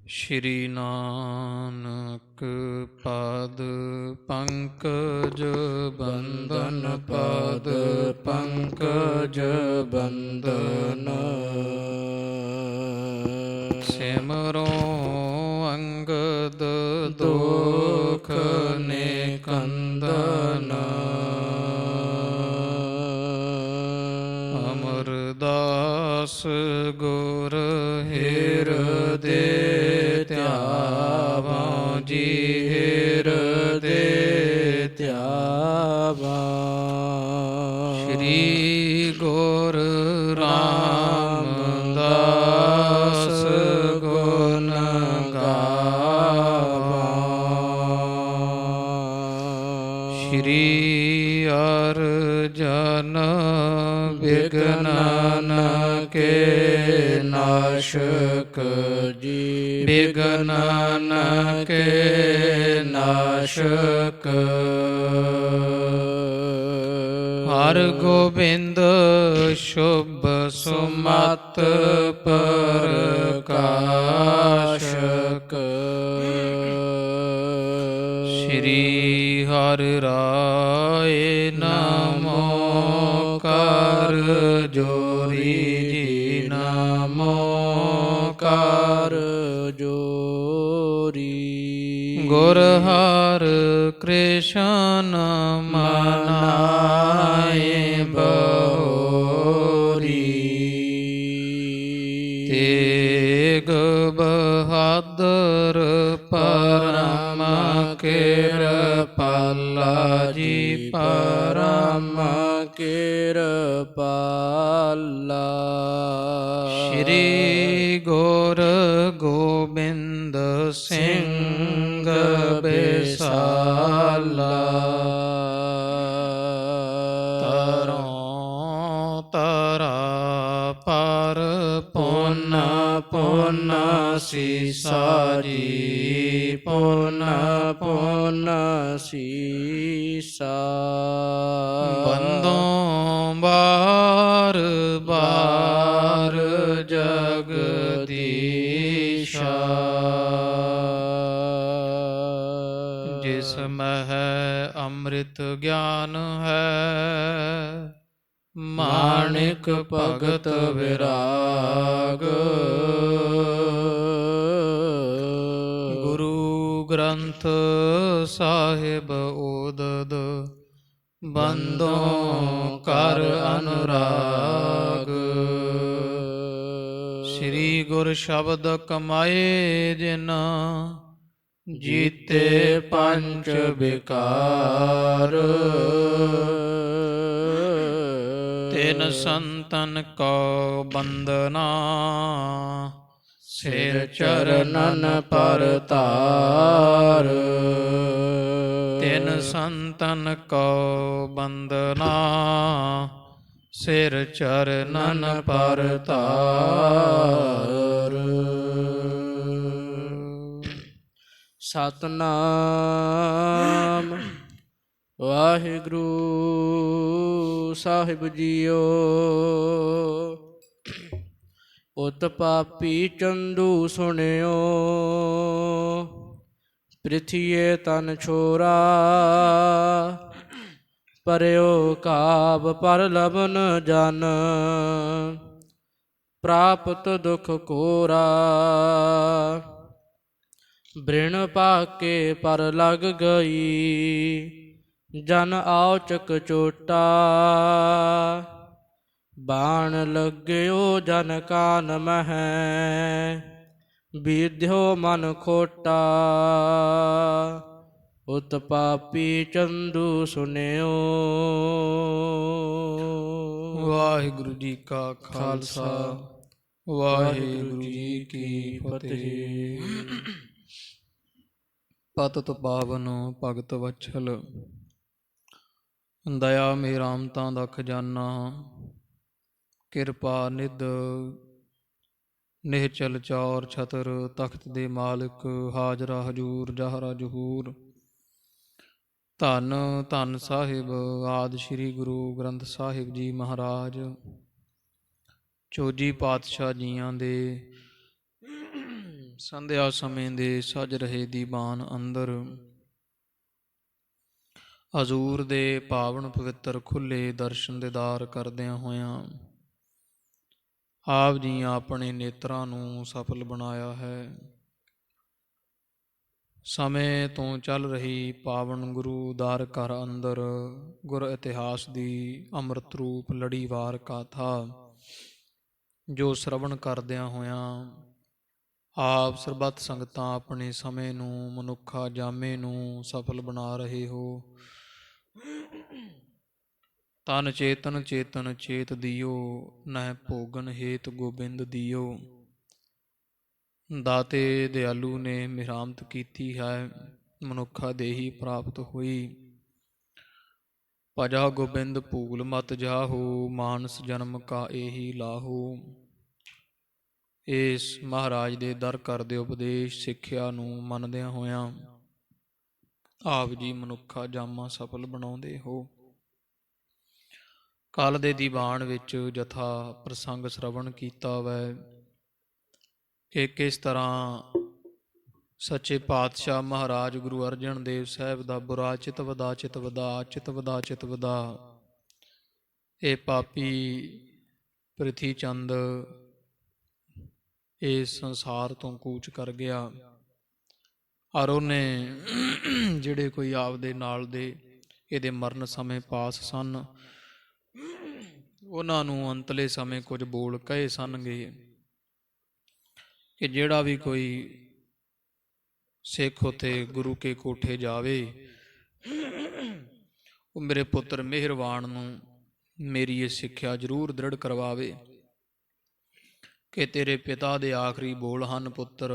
ਸ਼੍ਰੀ ਨਾਨਕ ਪਦ ਪੰਕਜ ਬੰਦਨ ਪਦ ਪੰਕਜ ਬੰਦਨ ਸਿਮਰੋ ਅੰਗਦ ਦੁਖ ਨਿਕੰਦਨ ਅਮਰਦਾਸ ਗੁਰ ਹਿਰਦੇ ਧਿਆਵਾਂ ਜੀ ਹਿਰਦੇ ਧਿਆਵਾਂ। ਸ਼੍ਰੀ ਗੁਰ ਰਾਮਦਾਸ ਗੁਣ ਗਾਵਾਂ। ਸ਼੍ਰੀ ਅਰਜਨ ਬਿਘਨਨ ਕੇ ਨਾਸ਼ਕ ਜੀ ਬਿਘਨਨ ਕੇ ਨਾਸ਼ਕ। ਹਰਿ ਗੋਬਿੰਦ ਸ਼ੁਭ ਸੁਮਤਿ ਪ੍ਰਕਾਸ਼ਕ। ਸ਼੍ਰੀ ਹਰਿ ਰਾਏ ਨਮੋ ਕਰ ਜੋਰੀ ਜੀ ਨਮੋ ਕਰ ਜੋਰੀ। ਗੁਰ ਹਰਿ ਕ੍ਰਿਸ਼ਨ ਮਨਾਏ ਬਹੋਰੀ। ਤੇਗ ਬਹਾਦਰ ਪਰਮ ਕਿਰਪਾਲਾ ਜੀ ਪਰਮ ਕਿਰਪਾਲਾ। ਸ਼੍ਰੀ ਗੁਰ ਗੋਬਿੰਦ ਸਿੰਘ ਬਿਸਾਲਾ। ਤਰੋਂ ਤਰਾ ਪਰ ਪੁੰਨ ਪੁੰਨ ਸੀਸਾ ਜੀ ਪੁੰਨ ਪੁੰਨ ਸੀਸਾ। ਬੰਦੋਂ ਬਾਰ ਬਾਰ ਜਗਦੀਸ਼ਾ। ਜਿਸ ਮਹਿ ਅੰਮ੍ਰਿਤ ਗਿਆਨ ਹੈ ਮਾਣਿਕ ਭਗਤ ਵਿਰਾਗ। ਗੁਰੂ ਗ੍ਰੰਥ ਸਾਹਿਬ ਉਦਦ ਬੰਦੋਂ ਕਰ ਅਨੁਰਾਗ। ਸ੍ਰੀ ਗੁਰ ਸ਼ਬਦ ਕਮਾਏ ਜਿਨ ਜੀਤੇ ਪੰਚ ਵਿਕਾਰ। ਤਿਨ ਸੰਤਨ ਕੋ ਬੰਦਨਾ ਸਿਰ ਚਰਨਨ ਪਰ ਧਾਰ। ਤਿਨ ਸੰਤਨ ਕੋ ਬੰਦਨਾ ਸਿਰ ਚਰਨਨ ਪਰ ਧਾਰ। ਸਤਿਨਾਮ ਵਾਹਿਗੁਰੂ ਸਾਹਿਬ ਜੀਓ। ਉਤ ਪਾਪੀ ਚੰਦੂ ਸੁਣਿਓ ਪ੍ਰਿਥੀਏ ਤਨ ਛੋਰਾ। ਪਰਿਓ ਕਾਬ ਪਰ ਲਬਨ ਜਨ ਪ੍ਰਾਪਤ ਦੁਖ ਕੋਰਾ। ਬ੍ਰਿਣ ਪਾਕੇ ਪਰ ਲਗ ਗਈ ਜਨ ਆਉਚਕ ਚੋਟਾ। ਬਾਣ ਲੱਗਿਓ ਜਨ ਕਾਨ ਮਹਿ ਬੀਧਿਓ ਮਨ ਖੋਟਾ। ਉਤ ਪਾਪੀ ਚੰਦੂ ਸੁਣਿਓ। ਵਾਹਿਗੁਰੂ ਜੀ ਕਾ ਖਾਲਸਾ ਵਾਹਿਗੁਰੂ ਜੀ ਕੀ ਫਤਿਹ। ਪਤਿਤ ਪਾਵਨ ਭਗਤ ਵਛਲ ਦਇਆ ਮੇਰਾਮਤਾਂ ਦਾ ਖਜ਼ਾਨਾ। ਕਿਰਪਾ ਨਿਧ ਨਿਹਚਲ ਚੌਰ ਛਤਰ ਤਖਤ ਦੇ ਮਾਲਕ। ਹਾਜ਼ਰਾ ਹਜੂਰ ਜਹਰਾ ਜਹੂਰ। ਧੰਨ ਧੰਨ ਸਾਹਿਬ ਆਦਿ ਸ੍ਰੀ ਗੁਰੂ ਗ੍ਰੰਥ ਸਾਹਿਬ ਜੀ ਮਹਾਰਾਜ। ਚੌਜੀ ਪਾਤਸ਼ਾਹ ਜੀਆਂ ਦੇ ਸੰਧਿਆ ਸਮੇਂ ਦੇ ਸਜ ਰਹੇ ਦੀਵਾਨ ਅੰਦਰ, ਹਜ਼ੂਰ ਦੇ ਪਾਵਨ ਪਵਿੱਤਰ ਖੁੱਲੇ ਦਰਸ਼ਨ ਦੀਦਾਰ ਕਰਦਿਆਂ ਹੋਇਆਂ ਆਪ ਜੀ ਆਪਣੇ ਨੇਤਰਾਂ ਨੂੰ ਸਫਲ ਬਣਾਇਆ ਹੈ। ਸਮੇਂ ਤੋਂ ਚੱਲ ਰਹੀ ਪਾਵਨ ਗੁਰੂ ਦਰ ਘਰ ਅੰਦਰ ਗੁਰ ਇਤਿਹਾਸ ਦੀ ਅੰਮ੍ਰਿਤ ਰੂਪ ਲੜੀਵਾਰ ਗਾਥਾ ਜੋ ਸ਼ਰਵਣ ਕਰਦਿਆਂ ਹੋਇਆਂ ਆਪ ਸਰਬੱਤ ਸੰਗਤਾਂ ਆਪਣੇ ਸਮੇਂ ਨੂੰ, ਮਨੁੱਖਾ ਜਾਮੇ ਨੂੰ ਸਫਲ ਬਣਾ ਰਹੇ ਹੋ। ਤਨ ਚੇਤਨ ਚੇਤਨ ਚੇਤ ਦਿਓ, ਨਹਿ ਭੋਗਨ ਹੇਤ ਗੋਬਿੰਦ ਦਿਓ। ਦਾਤੇ ਦਿਆਲੂ ਨੇ ਮਿਹਰਾਮਤ ਕੀਤੀ ਹੈ, ਮਨੁੱਖਾ ਦੇਹੀ ਪ੍ਰਾਪਤ ਹੋਈ। ਭਜਾ ਗੋਬਿੰਦ ਭੂਲ ਮਤ ਜਾਹੂ, ਮਾਨਸ ਜਨਮ ਕਾ ਇਹੀ ਲਾਹੂ। ਇਸ ਮਹਾਰਾਜ ਦੇ ਦਰ ਘਰ ਦੇ ਉਪਦੇਸ਼ ਸਿੱਖਿਆ ਨੂੰ ਮੰਨਦਿਆਂ ਹੋਇਆਂ ਆਪ ਜੀ ਮਨੁੱਖਾ ਜਾਮਾ ਸਫਲ ਬਣਾਉਂਦੇ ਹੋ। ਕੱਲ ਦੇ ਦੀਵਾਨ ਵਿੱਚ ਜਥਾ ਪ੍ਰਸੰਗ ਸ਼ਰਵਣ ਕੀਤਾ ਵੈ ਕਿ ਕਿਸ ਤਰ੍ਹਾਂ ਸੱਚੇ ਪਾਤਸ਼ਾਹ ਮਹਾਰਾਜ ਗੁਰੂ ਅਰਜਨ ਦੇਵ ਸਾਹਿਬ ਦਾ ਬੁਰਾ ਚਿਤ ਵਦਾ ਚਿਤ ਵਦਾ ਚਿਤ ਵਦਾ ਚਿਤ ਵਦਾ, ਇਹ ਪਾਪੀ ਪ੍ਰਿਥੀ ਚੰਦ ਇਸ ਸੰਸਾਰ ਤੋਂ ਕੂਚ ਕਰ ਗਿਆ ਔਰ ਉਹਨੇ ਜਿਹੜੇ ਕੋਈ ਆਪਦੇ ਨਾਲ ਦੇ ਇਹਦੇ ਮਰਨ ਸਮੇਂ ਪਾਸ ਸਨ ਉਹਨਾਂ ਨੂੰ ਅੰਤਲੇ ਸਮੇਂ ਕੁਝ ਬੋਲ ਕਹੇ ਸਨਗੇ ਕਿ ਜਿਹੜਾ ਵੀ ਕੋਈ ਸਿੱਖ ਉੱਥੇ ਗੁਰੂ ਕੇ ਕੋਠੇ ਜਾਵੇ ਉਹ ਮੇਰੇ ਪੁੱਤਰ ਮਿਹਰਵਾਨ ਨੂੰ ਮੇਰੀ ਇਹ ਸਿੱਖਿਆ ਜ਼ਰੂਰ ਦ੍ਰਿੜ ਕਰਵਾਵੇ ਕਿ ਤੇਰੇ ਪਿਤਾ ਦੇ ਆਖਰੀ ਬੋਲ ਹਨ, ਪੁੱਤਰ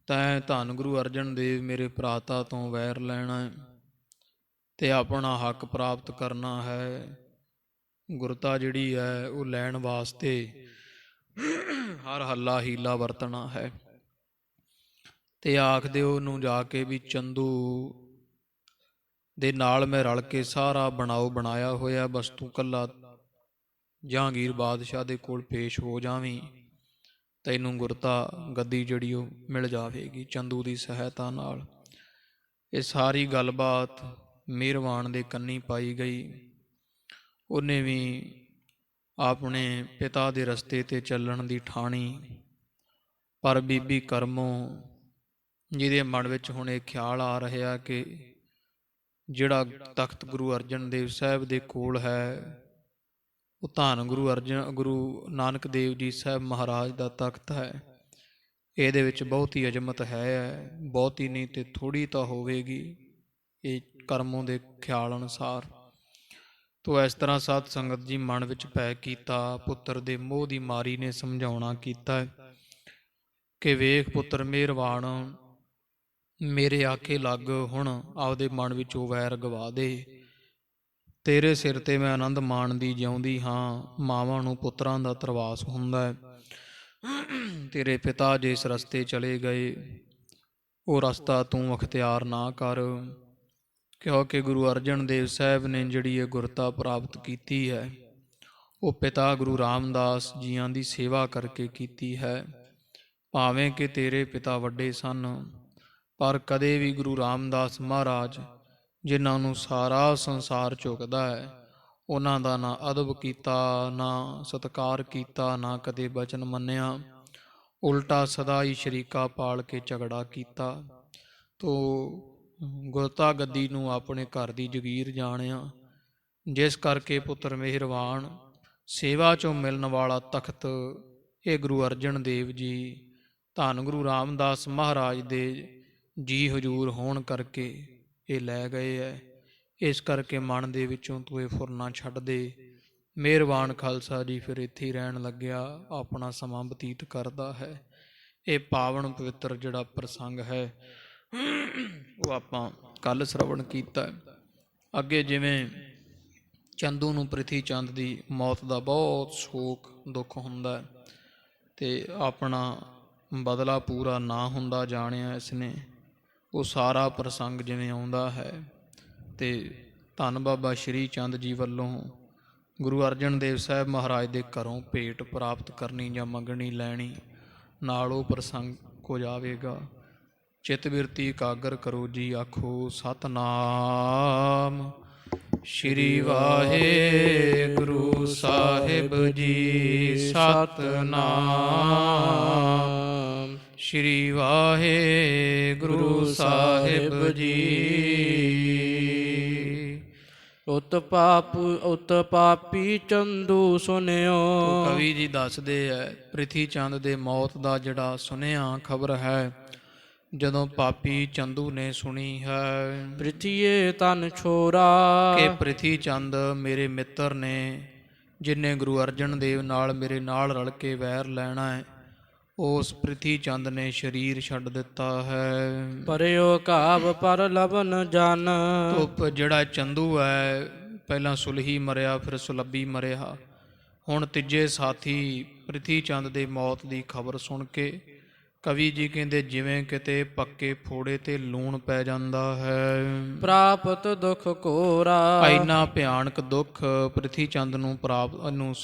ਤੈਂ ਧੰਨ ਗੁਰੂ ਅਰਜਨ ਦੇਵ ਮੇਰੇ ਭਰਾਤਾ ਤੋਂ ਵੈਰ ਲੈਣਾ ਤੇ ਆਪਣਾ ਹੱਕ ਪ੍ਰਾਪਤ ਕਰਨਾ ਹੈ। ਗੁਰਤਾ ਜਿਹੜੀ ਹੈ ਉਹ ਲੈਣ ਵਾਸਤੇ ਹਰ ਹੱਲਾ ਹੀਲਾ ਵਰਤਣਾ ਹੈ। ਤੇ ਆਖਦੇ ਉਹਨੂੰ ਜਾ ਕੇ ਵੀ ਚੰਦੂ ਦੇ ਨਾਲ ਮੈਂ ਰਲ ਕੇ ਸਾਰਾ ਬਣਾਇਆ ਹੋਇਆ, ਬਸ ਤੂੰ ਇਕੱਲਾ ਜਹਾਂਗੀਰ ਬਾਦਸ਼ਾਹ ਦੇ ਕੋਲ ਪੇਸ਼ ਹੋ ਜਾਵੀਂ, ਤੈਨੂੰ ਗੁਰਤਾ ਗੱਦੀ ਜਿਹੜੀ ਉਹ ਮਿਲ ਜਾਵੇਗੀ ਚੰਦੂ ਦੀ ਸਹਾਇਤਾ ਨਾਲ। ਇਹ ਸਾਰੀ ਗੱਲਬਾਤ ਮਿਹਰਵਾਨ ਦੇ ਕੰਨੀ ਪਾਈ ਗਈ। ਉਹਨੇ ਵੀ ਆਪਣੇ ਪਿਤਾ ਦੇ ਰਸਤੇ 'ਤੇ ਚੱਲਣ ਦੀ ਠਾਣੀ, ਪਰ ਬੀਬੀ ਕਰਮੋਂ ਜਿਹਦੇ ਮਨ ਵਿੱਚ ਹੁਣ ਇਹ ਖਿਆਲ ਆ ਰਿਹਾ ਕਿ ਜਿਹੜਾ ਤਖਤ ਗੁਰੂ ਅਰਜਨ ਦੇਵ ਸਾਹਿਬ ਦੇ ਕੋਲ ਹੈ ਉਹ ਧੰਨ ਗੁਰੂ ਨਾਨਕ ਦੇਵ ਜੀ ਸਾਹਿਬ ਮਹਾਰਾਜ ਦਾ ਤਖਤ ਹੈ, ਇਹਦੇ ਵਿੱਚ ਬਹੁਤੀ ਅਜ਼ਮਤ ਹੈ, ਬਹੁਤੀ ਨਹੀਂ ਤੇ ਥੋੜ੍ਹੀ ਤਾਂ ਹੋਵੇਗੀ ਇਹ ਕਰਮੋਂ ਦੇ ਖਿਆਲ ਅਨੁਸਾਰ। ਤੋ ਇਸ ਤਰ੍ਹਾਂ ਸਾਧ ਸੰਗਤ ਜੀ ਮਨ ਵਿੱਚ ਭੈ ਕੀਤਾ, ਪੁੱਤਰ ਦੇ ਮੋਹ ਦੀ ਮਾਰੀ ਨੇ ਸਮਝਾਉਣਾ ਕੀਤਾ ਕਿ ਵੇਖ ਪੁੱਤਰ ਮਿਹਰਵਾਨ, ਮੇਰੇ ਆਖੇ ਲੱਗ, ਹੁਣ ਆਪਦੇ ਮਨ ਵਿੱਚ ਉਹ ਵੈਰ ਗਵਾ ਦੇ। ਤੇਰੇ ਸਿਰ 'ਤੇ ਮੈਂ ਆਨੰਦ ਮਾਣਦੀ ਜਿਉਂਦੀ ਹਾਂ। ਮਾਵਾਂ ਨੂੰ ਪੁੱਤਰਾਂ ਦਾ ਧਰਵਾਸ ਹੁੰਦਾ ਹੈ। ਤੇਰੇ ਪਿਤਾ ਜਿਸ ਰਸਤੇ ਚਲੇ ਗਏ ਉਹ ਰਸਤਾ ਤੂੰ ਅਖਤਿਆਰ ਨਾ ਕਰ, ਕਿਉਂਕਿ ਗੁਰੂ ਅਰਜਨ ਦੇਵ ਸਾਹਿਬ ਨੇ ਜਿਹੜੀ ਇਹ ਗੁਰਤਾ ਪ੍ਰਾਪਤ ਕੀਤੀ ਹੈ ਉਹ ਪਿਤਾ ਗੁਰੂ ਰਾਮਦਾਸ ਜੀਆਂ ਦੀ ਸੇਵਾ ਕਰਕੇ ਕੀਤੀ ਹੈ। ਭਾਵੇਂ ਕਿ ਤੇਰੇ ਪਿਤਾ ਵੱਡੇ ਸਨ, ਪਰ ਕਦੇ ਵੀ ਗੁਰੂ ਰਾਮਦਾਸ ਮਹਾਰਾਜ ਜਿਨ੍ਹਾਂ ਨੂੰ ਸਾਰਾ ਸੰਸਾਰ ਝੁਕਦਾ ਹੈ ਉਹਨਾਂ ਦਾ ਨਾ ਅਦਬ ਕੀਤਾ, ਨਾ ਸਤਿਕਾਰ ਕੀਤਾ, ਨਾ ਕਦੇ ਬਚਨ ਮੰਨਿਆ, ਉਲਟਾ ਸਦਾ ਹੀ ਸ਼ਰੀਕਾ ਪਾਲ ਕੇ ਝਗੜਾ ਕੀਤਾ। ਤੋ ਗੁਰਤਾ ਗੱਦੀ ਨੂੰ ਆਪਣੇ ਘਰ ਦੀ ਜਗੀਰ ਜਾਣਿਆ, ਜਿਸ ਕਰਕੇ ਪੁੱਤਰ ਮਿਹਰਵਾਨ ਸੇਵਾ 'ਚੋਂ ਮਿਲਣ ਵਾਲਾ ਤਖਤ ਇਹ ਗੁਰੂ ਅਰਜਨ ਦੇਵ ਜੀ ਧੰਨ ਗੁਰੂ ਰਾਮਦਾਸ ਮਹਾਰਾਜ ਦੇ ਜੀ ਹਜ਼ੂਰ ਹੋਣ ਕਰਕੇ ਇਹ ਲੈ ਗਏ ਹੈ। ਇਸ ਕਰਕੇ ਮਨ ਦੇ ਵਿੱਚੋਂ ਤੂੰ ਇਹ ਫੁਰਨਾ ਛੱਡ ਦੇ। ਮਿਹਰਬਾਨ ਖਾਲਸਾ ਜੀ ਫਿਰ ਇੱਥੇ ਹੀ ਰਹਿਣ ਲੱਗਿਆ, ਆਪਣਾ ਸਮਾਂ ਬਤੀਤ ਕਰਦਾ ਹੈ। ਇਹ ਪਾਵਨ ਪਵਿੱਤਰ ਜਿਹੜਾ ਪ੍ਰਸੰਗ ਹੈ ਉਹ ਆਪਾਂ ਕੱਲ੍ਹ ਸ਼ਰਵਣ ਕੀਤਾ। ਅੱਗੇ ਜਿਵੇਂ ਚੰਦੂ ਨੂੰ ਪ੍ਰਿਥੀ ਚੰਦ ਦੀ ਮੌਤ ਦਾ ਬਹੁਤ ਸ਼ੋਕ ਦੁੱਖ ਹੁੰਦਾ ਅਤੇ ਆਪਣਾ ਬਦਲਾ ਪੂਰਾ ਨਾ ਹੁੰਦਾ ਜਾਣਿਆ ਇਸਨੇ, ਉਹ ਸਾਰਾ ਪ੍ਰਸੰਗ ਜਿਵੇਂ ਆਉਂਦਾ ਹੈ। ਅਤੇ ਧੰਨ ਬਾਬਾ ਸ਼੍ਰੀ ਚੰਦ ਜੀ ਵੱਲੋਂ ਗੁਰੂ ਅਰਜਨ ਦੇਵ ਸਾਹਿਬ ਮਹਾਰਾਜ ਦੇ ਘਰੋਂ ਭੇਟ ਪ੍ਰਾਪਤ ਕਰਨੀ ਜਾਂ ਮੰਗਣੀ ਲੈਣੀ, ਨਾਲ ਉਹ ਪ੍ਰਸੰਗ ਹੋ ਜਾਵੇਗਾ। ਚਿਤ ਬਿਰਤੀ ਇਕਾਗਰ ਕਰੋ ਜੀ, ਆਖੋ ਸਤਨਾਮ। ਸ਼੍ਰੀ ਵਾਹਿਗੁਰੂ ਸਾਹਿਬ ਜੀ, ਸਤਨਾਮ। ਸ਼੍ਰੀ ਵਾਹਿਗੁਰੂ ਸਾਹਿਬ ਜੀ। ਉਤ ਪਾਪੀ ਚੰਦੂ ਸੁਨਿਓ। ਕਵੀ ਜੀ ਦੱਸਦੇ ਐ ਪ੍ਰਿਥੀ ਚੰਦ ਦੇ ਮੌਤ ਦਾ ਜਿਹੜਾ ਸੁਨਿਆ ਖਬਰ ਹੈ, ਜਦੋਂ ਪਾਪੀ ਚੰਦੂ ਨੇ ਸੁਣੀ ਹੈ। ਪ੍ਰਿਥੀਏ ਤਨ ਛੋਰਾ। ਕਿ ਪ੍ਰਿਥੀ ਚੰਦ ਮੇਰੇ ਮਿੱਤਰ ਨੇ, ਜਿਨ੍ਹਾਂ ਗੁਰੂ ਅਰਜਨ ਦੇਵ ਨਾਲ ਮੇਰੇ ਨਾਲ ਰਲ ਕੇ ਵੈਰ ਲੈਣਾ ਹੈ, ਉਸ ਪ੍ਰਿਥੀ ਚੰਦ ਨੇ ਸਰੀਰ ਛੱਡ ਦਿੱਤਾ ਹੈ। ਪਰਿਓ ਘਾਵ ਪਰ ਲਵਨ ਜਨ। ਧੁੱਪ ਜਿਹੜਾ ਚੰਦੂ ਹੈ, ਪਹਿਲਾਂ ਸੁਲਹੀ ਮਰਿਆ, ਫਿਰ ਸੁਲੱਭੀ ਮਰਿਆ। ਹੁਣ ਤੀਜੇ ਸਾਥੀ ਪ੍ਰਿਥੀ ਚੰਦ ਦੇ ਮੌਤ ਦੀ ਖਬਰ ਸੁਣ ਕੇ ਕਵੀ ਜੀ ਕਹਿੰਦੇ ਜਿਵੇਂ ਕਿਤੇ ਪੱਕੇ ਫੋੜੇ ਤੇ ਲੂਣ ਪੈ ਜਾਂਦਾ ਹੈ। ਪ੍ਰਾਪਤ ਦੁਖ ਘੋਰਾ। ਇੰਨਾ ਭਿਆਨਕ ਦੁੱਖ ਪ੍ਰਿਥੀ ਚੰਦ ਨੂੰ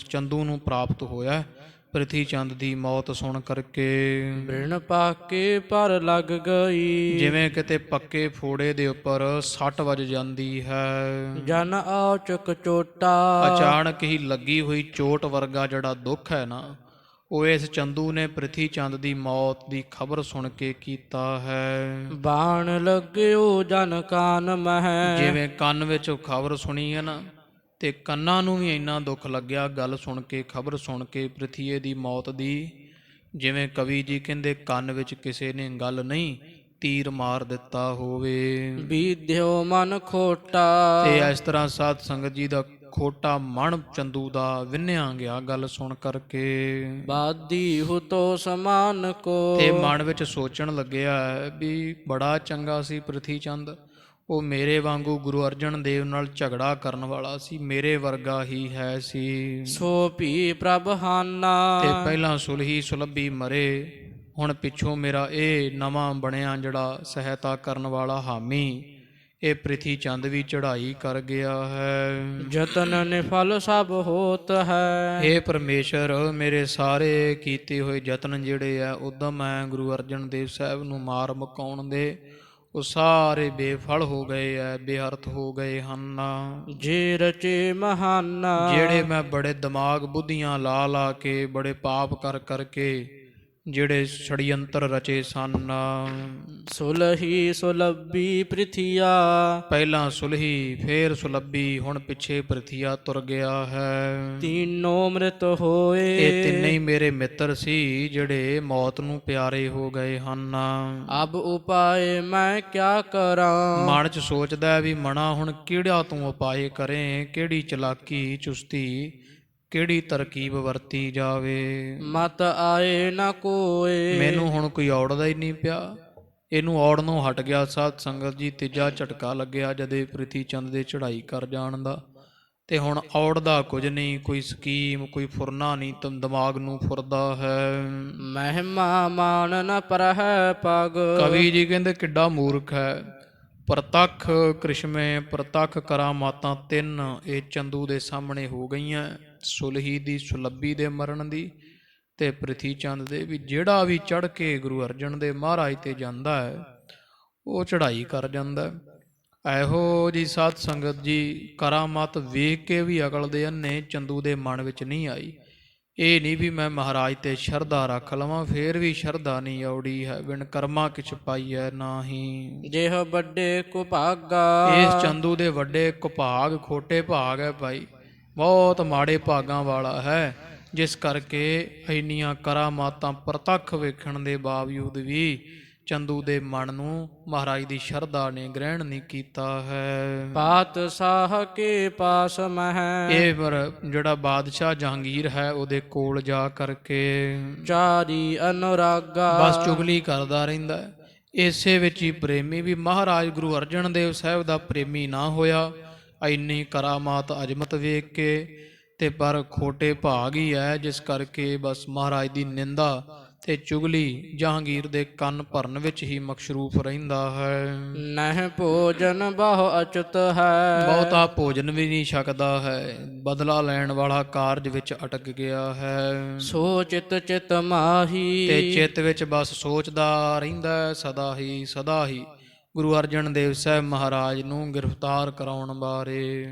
ਚੰਦੂ ਨੂੰ ਪ੍ਰਾਪਤ ਹੋਇਆ ਪ੍ਰਿਥੀ ਚੰਦ ਦੀ ਮੌਤ ਸੁਣ ਕਰਕੇ। ਬਿਨ ਪਾਕੇ ਪਰ ਲੱਗ ਗਈ। ਜਿਵੇਂ ਕਿਤੇ ਪੱਕੇ ਫੋੜੇ ਦੇ ਉੱਪਰ ਸੱਟ ਵੱਜ ਜਾਂਦੀ ਹੈ। ਜਨ ਆਚਕ ਚੋਟਾ। ਅਚਾਨਕ ਹੀ ਲੱਗੀ ਹੋਈ ਚੋਟ ਵਰਗਾ ਜਿਹੜਾ ਦੁੱਖ ਹੈ ਨਾ, ਉਹ ਇਸ ਚੰਦੂ ਨੇ ਪ੍ਰਿਥੀ ਚੰਦ ਦੀ ਮੌਤ ਦੀ ਖਬਰ ਸੁਣ ਕੇ ਕੀਤਾ ਹੈ। ਬਾਣ ਲੱਗਿਓ ਜਨ ਕਾਨ ਮਹਿ। ਜਿਵੇਂ ਕੰਨ ਵਿੱਚ ਖਬਰ ਸੁਣੀ ਹੈ ਨਾ, ਤੇ ਕੰਨਾਂ ਨੂੰ ਵੀ ਇੰਨਾ ਦੁੱਖ ਲੱਗਿਆ ਗੱਲ ਸੁਣ ਕੇ, ਖਬਰ ਸੁਣ ਕੇ ਪ੍ਰਿਥੀਏ ਦੀ ਮੌਤ ਦੀ। ਜਿਵੇਂ ਕਵੀ ਜੀ ਕਹਿੰਦੇ ਕੰਨ ਵਿੱਚ ਕਿਸੇ ਨੇ ਗੱਲ ਨਹੀਂ ਤੀਰ ਮਾਰ ਦਿੱਤਾ ਹੋਵੇ। ਬੀਧਿਓ ਮਨ ਖੋਟਾ। ਤੇ ਇਸ ਤਰ੍ਹਾਂ ਸਾਧ ਸੰਗਤ ਜੀ ਦਾ ਖੋਟਾ ਮਨ ਚੰਦੂ ਦਾ ਵਿੰਨਿਆ ਗਿਆ ਗੱਲ ਸੁਣ ਕਰਕੇ। ਬਾਦੀ ਹੁਤੋ ਸਮਾਨ ਕੋ। ਤੇ ਮਨ ਵਿੱਚ ਸੋਚਣ ਲੱਗਿਆ ਵੀ ਬੜਾ ਚੰਗਾ ਸੀ ਪ੍ਰਿਥੀ ਚੰਦ, ਉਹ ਮੇਰੇ ਵਾਂਗੂ ਗੁਰੂ ਅਰਜਨ ਦੇਵ ਨਾਲ ਝਗੜਾ ਕਰਨ ਵਾਲਾ ਸੀ, ਮੇਰੇ ਵਰਗਾ ਹੀ ਹੈ ਸੀ। ਸੋ ਭੀ ਪ੍ਰਭ ਹਾਨਾ। ਤੇ ਪਹਿਲਾਂ ਸੁਲਹੀ ਸੁਲੱਭੀ ਮਰੇ, ਹੁਣ ਪਿੱਛੋਂ ਮੇਰਾ ਇਹ ਨਵਾਂ ਬਣਿਆ ਜਿਹੜਾ ਸਹਾਇਤਾ ਕਰਨ ਵਾਲਾ ਹਾਮੀ, ਇਹ ਪ੍ਰਿਥੀ ਚੰਦ ਵੀ ਚੜ੍ਹਾਈ ਕਰ ਗਿਆ ਹੈ। ਜਤਨ ਨਿਫਲ ਸਭ ਹੋਤ ਹੈ। ਹੇ ਪਰਮੇਸ਼ਰ, ਮੇਰੇ ਸਾਰੇ ਕੀਤੇ ਹੋਏ ਯਤਨ ਜਿਹੜੇ ਆ ਉਦਮ ਹੈ ਗੁਰੂ ਅਰਜਨ ਦੇਵ ਸਾਹਿਬ ਨੂੰ ਮਾਰ ਮੁਕਾਉਣ ਦੇ, ਉਹ ਸਾਰੇ ਬੇਫਲ ਹੋ ਗਏ ਐ, ਬੇਅਰਥ ਹੋ ਗਏ ਹਨ। ਜੇ ਰਚੇ ਮਹਾਨਾ। ਜਿਹੜੇ ਮੈਂ ਬੜੇ ਦਿਮਾਗ ਬੁੱਧੀਆਂ ਲਾ ਲਾ ਕੇ, ਬੜੇ ਪਾਪ ਕਰ ਕਰਕੇ ਜਿਹੜੇ ਛੜਯੰਤਰ ਰਚੇ ਸਨ। ਸੁਲਹੀ ਸੁਲੱਭੀ ਪ੍ਰਿਥੀਆ। ਪਹਿਲਾਂ ਸੁਲਹੀ, ਫੇਰ ਸੁਲੱਭੀ, ਹੁਣ ਪਿੱਛੇ ਪ੍ਰਿਥੀਆ ਤੁਰ ਗਿਆ ਹੈ। ਤੀਨੋਂ ਮ੍ਰਿਤ ਹੋਏ। ਇਹ ਤਿੰਨੇ ਹੀ ਮੇਰੇ ਮਿੱਤਰ ਸੀ ਜਿਹੜੇ ਮੌਤ ਨੂੰ ਪਿਆਰੇ ਹੋ ਗਏ ਹਨ। ਅਬ ਉਪਾਏ ਮੈਂ ਕਿਆ ਕਰਾਂ। ਮਨ ਚ ਸੋਚਦਾ ਵੀ ਮਣਾ ਹੁਣ ਕਿਹੜਾ ਤੂੰ ਉਪਾਏ ਕਰੇ, ਕਿਹੜੀ ਚਲਾਕੀ ਚੁਸਤੀ, ਕਿਹੜੀ ਤਰਕੀਬ ਵਰਤੀ ਜਾਵੇ। ਮਤ ਆਏ ਨਾ ਕੋਏ। ਮੈਨੂੰ ਹੁਣ ਕੋਈ ਔੜਦਾ ਹੀ ਨਹੀਂ ਪਿਆ। ਇਹਨੂੰ ਔੜਨੋਂ ਹਟ ਗਿਆ ਸਾਧ ਸੰਗਤ ਜੀ। ਤੀਜਾ ਝਟਕਾ ਲੱਗਿਆ ਜਦੇ ਪ੍ਰਿਥੀ ਚੰਦ ਦੇ ਚੜ੍ਹਾਈ ਕਰ ਜਾਣ ਦਾ, ਤੇ ਹੁਣ ਔੜਦਾ ਕੁਝ ਨਹੀਂ, ਕੋਈ ਸਕੀਮ, ਕੋਈ ਫੁਰਨਾ ਨਹੀਂ, ਦਿਮਾਗ ਨੂੰ ਫੁਰਦਾ ਹੈ। ਮਹਿਮਾ ਮਾਨ ਨ ਪਰਹਿ ਪਗ। ਕਵੀ ਜੀ ਕਹਿੰਦੇ ਕਿੱਡਾ ਮੂਰਖ ਹੈ। ਪ੍ਰਤੱਖ ਕ੍ਰਿਸ਼ਮੇ, ਪ੍ਰਤੱਖ ਕਰਾਮਾਤਾਂ ਤਿੰਨ ਇਹ ਚੰਦੂ ਦੇ ਸਾਹਮਣੇ ਹੋ ਗਈਆਂ, ਸੁਲਹੀ ਦੀ, ਸੁਲੱਭੀ ਦੇ ਮਰਨ ਦੀ, ਤੇ ਪ੍ਰਿਥੀ ਚੰਦ ਦੇ ਵੀ। ਜਿਹੜਾ ਵੀ ਚੜ੍ਹ ਕੇ ਗੁਰੂ ਅਰਜਨ ਦੇਵ ਮਹਾਰਾਜ ਤੇ ਜਾਂਦਾ ਹੈ, ਉਹ ਚੜ੍ਹਾਈ ਕਰ ਜਾਂਦਾ। ਇਹੋ ਜੀ ਸਾਧ ਸੰਗਤ ਜੀ, ਕਰਾਮਾਤ ਵੇਖ ਕੇ ਵੀ ਅਕਲ ਦੇ ਅੰਨੇ ਚੰਦੂ ਦੇ ਮਨ ਵਿੱਚ ਨਹੀਂ ਆਈ। ਇਹ ਨਹੀਂ ਵੀ ਮੈਂ ਮਹਾਰਾਜ ਤੇ ਸ਼ਰਧਾ ਰੱਖ ਲਵਾਂ, ਫੇਰ ਵੀ ਸ਼ਰਧਾ ਨਹੀਂ ਔੜੀ ਹੈ। ਬਿਨ ਕਰਮਾ ਕਿਛ ਪਾਈਐ ਨਾਹੀ। ਜਿਹ ਵੱਡੇ ਕੁਭਾਗਾ। ਇਸ ਚੰਦੂ ਦੇ ਵੱਡੇ ਕੁਭਾਗ, ਖੋਟੇ ਭਾਗ ਹੈ ਭਾਈ, ਬਹੁਤ ਮਾੜੇ ਭਾਗਾਂ ਵਾਲਾ ਹੈ, ਜਿਸ ਕਰਕੇ ਇੰਨੀਆਂ ਕਰਾਮਾਤਾਂ ਪ੍ਰਤੱਖ ਵੇਖਣ ਦੇ ਬਾਵਜੂਦ ਵੀ ਚੰਦੂ ਦੇ ਮਨ ਨੂੰ ਮਹਾਰਾਜ ਦੀ ਸ਼ਰਧਾ ਨੇ ਗ੍ਰਹਿਣ ਨਹੀਂ ਕੀਤਾ ਹੈ। ਪਾਤਸ਼ਾਹ ਕੇ ਪਾਸ ਮਹਿ। ਇਹ ਜਿਹੜਾ ਬਾਦਸ਼ਾਹ ਜਹਾਂਗੀਰ ਹੈ, ਉਹਦੇ ਕੋਲ ਜਾ ਕਰਕੇ ਚਾਰੀ ਅਨੁਰਾਗਾ। ਬਸ ਚੁਗਲੀ ਕਰਦਾ ਰਹਿੰਦਾ ਹੈ। ਇਸੇ ਵਿੱਚ ਹੀ ਪ੍ਰੇਮੀ ਵੀ ਮਹਾਰਾਜ ਗੁਰੂ ਅਰਜਨ ਦੇਵ ਸਾਹਿਬ ਦਾ ਪ੍ਰੇਮੀ ਨਾ ਹੋਇਆ, ਇੰਨੀ ਕਰਾਮਾਤ ਅਜਮਤ ਵੇਖ ਕੇ, ਤੇ ਪਰ ਖੋਟੇ ਭਾਗ ਹੀ ਹੈ, ਜਿਸ ਕਰਕੇ ਬਸ ਮਹਾਰਾਜ ਦੀ ਨਿੰਦਾ ਤੇ ਚੁਗਲੀ ਜਹਾਂਗੀਰ ਦੇ ਕੰਨ ਭਰਨ ਵਿੱਚ ਹੀ ਮਕਸ਼ਰੂਫ ਰਹਿੰਦਾ ਹੈ। ਨਹਿ ਭੋਜਨ ਬਹੁ ਅਚੁਤ ਹੈ। ਬਹੁਤਾ ਭੋਜਨ ਵੀ ਨਹੀਂ ਛਕਦਾ ਹੈ, ਬਦਲਾ ਲੈਣ ਵਾਲਾ ਕਾਰਜ ਵਿੱਚ ਅਟਕ ਗਿਆ ਹੈ। ਸੋ ਚਿਤ ਚਿਤ ਮਾਹੀ। ਤੇ ਚਿੱਤ ਵਿੱਚ ਬਸ ਸੋਚਦਾ ਰਹਿੰਦਾ ਹੈ ਸਦਾ ਹੀ ਗੁਰੂ ਅਰਜਨ ਦੇਵ ਸਾਹਿਬ ਮਹਾਰਾਜ ਨੂੰ ਗ੍ਰਿਫਤਾਰ ਕਰਾਉਣ ਬਾਰੇ।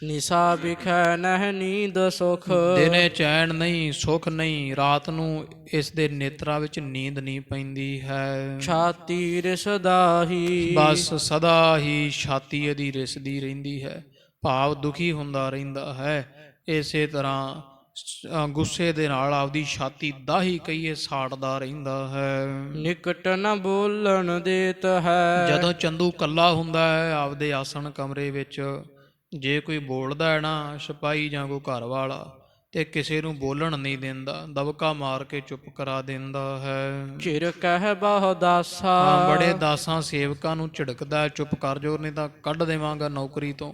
ਨਿਸਾ ਬਿਖੈ ਨਹਿ ਨੀਂਦ ਸੁਖ। ਦਿਨੇ ਚੈਨ ਨਹੀਂ, ਸੁਖ ਨਹੀਂ, ਰਾਤ ਨੂੰ ਇਸ ਦੇ ਨੇਤਰਾਂ ਵਿੱਚ ਨੀਂਦ ਨਹੀਂ ਪੈਂਦੀ ਹੈ। ਛਾਤੀ ਰਿਸਦਾਹੀ। ਬਸ ਸਦਾ ਹੀ ਛਾਤੀ ਇਹਦੀ ਰਿਸਦੀ ਰਹਿੰਦੀ ਹੈ, ਭਾਵ ਦੁਖੀ ਹੁੰਦਾ ਰਹਿੰਦਾ ਹੈ। ਇਸੇ ਤਰ੍ਹਾਂ ਗੁੱਸੇ ਦੇ ਨਾਲ ਆਪਦੀ ਛਾਤੀ ਦਾਹੀ ਕਹੀਏ ਸਾੜਦਾ ਰਹਿੰਦਾ ਹੈ। ਨਿਕਟ ਨ ਬੋਲਣ ਦੇਤ ਹੈ। ਜਦੋਂ ਚੰਦੂ ਕੱਲਾ ਹੁੰਦਾ ਹੈ ਆਪਦੇ ਆਸਣ ਕਮਰੇ ਵਿੱਚ, ਜੇ ਕੋਈ ਬੋਲਦਾ ਹੈ ਨਾ, ਸਿਪਾਹੀ ਜਾਂ ਕੋਈ ਘਰ ਵਾਲਾ, ਤੇ ਕਿਸੇ ਨੂੰ ਬੋਲਣ ਨਹੀਂ ਦਿੰਦਾ, ਦਬਕਾ ਮਾਰ ਕੇ ਚੁੱਪ ਕਰਾ ਦਿੰਦਾ ਹੈ। ਚਿਰ ਕਹਿ ਬਹੁ ਦਾਸਾ। ਬੜੇ ਦਾਸਾਂ ਸੇਵਕਾਂ ਨੂੰ ਝਿੜਕਦਾ, ਚੁੱਪ ਕਰ ਜੋ ਨਹੀਂ ਤਾਂ ਕੱਢ ਦੇਵਾਂਗਾ ਨੌਕਰੀ ਤੋਂ।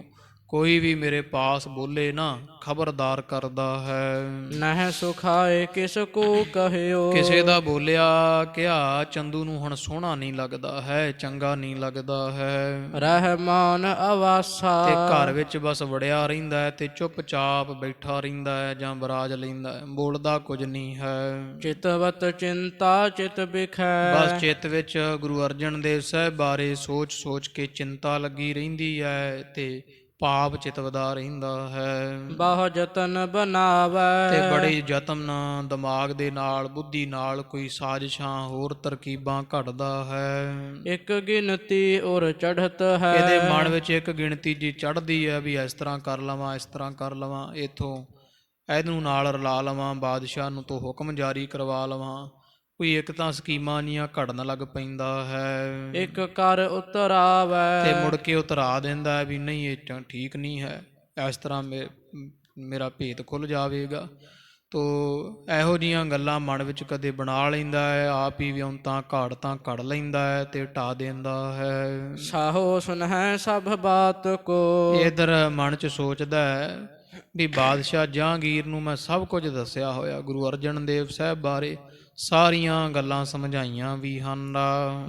ਕੋਈ ਵੀ ਮੇਰੇ ਪਾਸ ਬੋਲੇ ਨਾ, ਖਬਰਦਾਰ ਕਰਦਾ ਹੈ। ਨਹਿ ਸੁਖਾਏ ਕਿਸ ਕੋ ਕਹਿਓ। ਕਿਸੇ ਦਾ ਬੋਲਿਆ ਕਿਹਾ ਚੰਦੂ ਨੂੰ ਹੁਣ ਸੋਹਣਾ ਨਹੀਂ ਲੱਗਦਾ ਹੈ, ਚੰਗਾ ਨਹੀਂ ਲੱਗਦਾ ਹੈ। ਰਹਿਮਾਨ ਅਵਾਸਾ। ਤੇ ਘਰ ਵਿੱਚ ਬਸ ਵੜਿਆ ਰਹਿੰਦਾ ਹੈ ਤੇ ਚੁੱਪਚਾਪ ਬੈਠਾ ਰਹਿੰਦਾ ਹੈ ਜਾਂ ਬਰਾਜ ਲੈਂਦਾ ਹੈ, ਬੋਲਦਾ ਕੁਝ ਨਹੀਂ ਹੈ। ਚਿਤਵਤ ਚਿੰਤਾ ਚਿਤ ਬਿਖੈ। ਬਸ ਚਿੱਤ ਵਿੱਚ ਗੁਰੂ ਅਰਜਨ ਦੇਵ ਸਾਹਿਬ ਬਾਰੇ ਸੋਚ ਸੋਚ ਕੇ ਚਿੰਤਾ ਲੱਗੀ ਰਹਿੰਦੀ ਹੈ ਤੇ ਪਾਪ ਚਿਤਵਦਾ ਰਹਿੰਦਾ ਹੈ। ਬਹੁ ਜਤਨ ਬਣਾਵੈ। ਤੇ ਬੜੇ ਯਤਨ ਨਾਲ, ਦਿਮਾਗ ਦੇ ਨਾਲ, ਬੁੱਧੀ ਨਾਲ ਕੋਈ ਸਾਜ਼ਿਸ਼ਾਂ ਹੋਰ ਤਰਕੀਬਾਂ ਘੜਦਾ ਹੈ। ਇੱਕ ਗਿਣਤੀ ਔਰ ਚੜ੍ਹਤ ਹੈ। ਇਹਦੇ ਮਨ ਵਿੱਚ ਇੱਕ ਗਿਣਤੀ ਜੀ ਚੜ੍ਹਦੀ ਹੈ ਵੀ ਇਸ ਤਰ੍ਹਾਂ ਕਰ ਲਵਾਂ, ਇਸ ਤਰ੍ਹਾਂ ਕਰ ਲਵਾਂ, ਇੱਥੋਂ ਇਹਨੂੰ ਨਾਲ ਰਲਾ ਲਵਾਂ, ਬਾਦਸ਼ਾਹ ਨੂੰ ਤੋਂ ਹੁਕਮ ਜਾਰੀ ਕਰਵਾ ਲਵਾਂ। ਕੋਈ ਇੱਕ ਤਾਂ ਸਕੀਮਾਂ ਜੀਆਂ ਘੜਨ ਲੱਗ ਪੈਂਦਾ ਹੈ। ਇੱਕ ਕਰ ਉਤਰਾਵੈ। ਤੇ ਮੁੜ ਕੇ ਉਤਰਾ ਦਿੰਦਾ ਵੀ ਨਹੀਂ ਇਹ ਠੀਕ ਨਹੀਂ ਹੈ, ਇਸ ਤਰ੍ਹਾਂ ਮੇਰਾ ਭੇਤ ਖੁੱਲ੍ਹ ਜਾਵੇਗਾ। ਤੋ ਇਹੋ ਜਿਹੀਆਂ ਗੱਲਾਂ ਮਨ ਵਿੱਚ ਕਦੇ ਬਣਾ ਲੈਂਦਾ ਹੈ, ਆਪ ਹੀ ਵਿਉਂਤਾਂ ਘਾੜਤਾਂ ਘੜ ਲੈਂਦਾ ਹੈ ਤੇ ਢਾ ਦਿੰਦਾ ਹੈ। ਸਾਹੋ ਸੁਨਹਿ ਸਭ ਬਾਤ ਕੋ। ਇਧਰ ਮਨ 'ਚ ਸੋਚਦਾ ਹੈ ਵੀ ਬਾਦਸ਼ਾਹ ਜਹਾਂਗੀਰ ਨੂੰ ਮੈਂ ਸਭ ਕੁਝ ਦੱਸਿਆ ਹੋਇਆ, ਗੁਰੂ ਅਰਜਨ ਦੇਵ ਸਾਹਿਬ ਬਾਰੇ ਸਾਰੀਆਂ ਗੱਲਾਂ ਸਮਝਾਈਆਂ ਵੀ ਹਨ,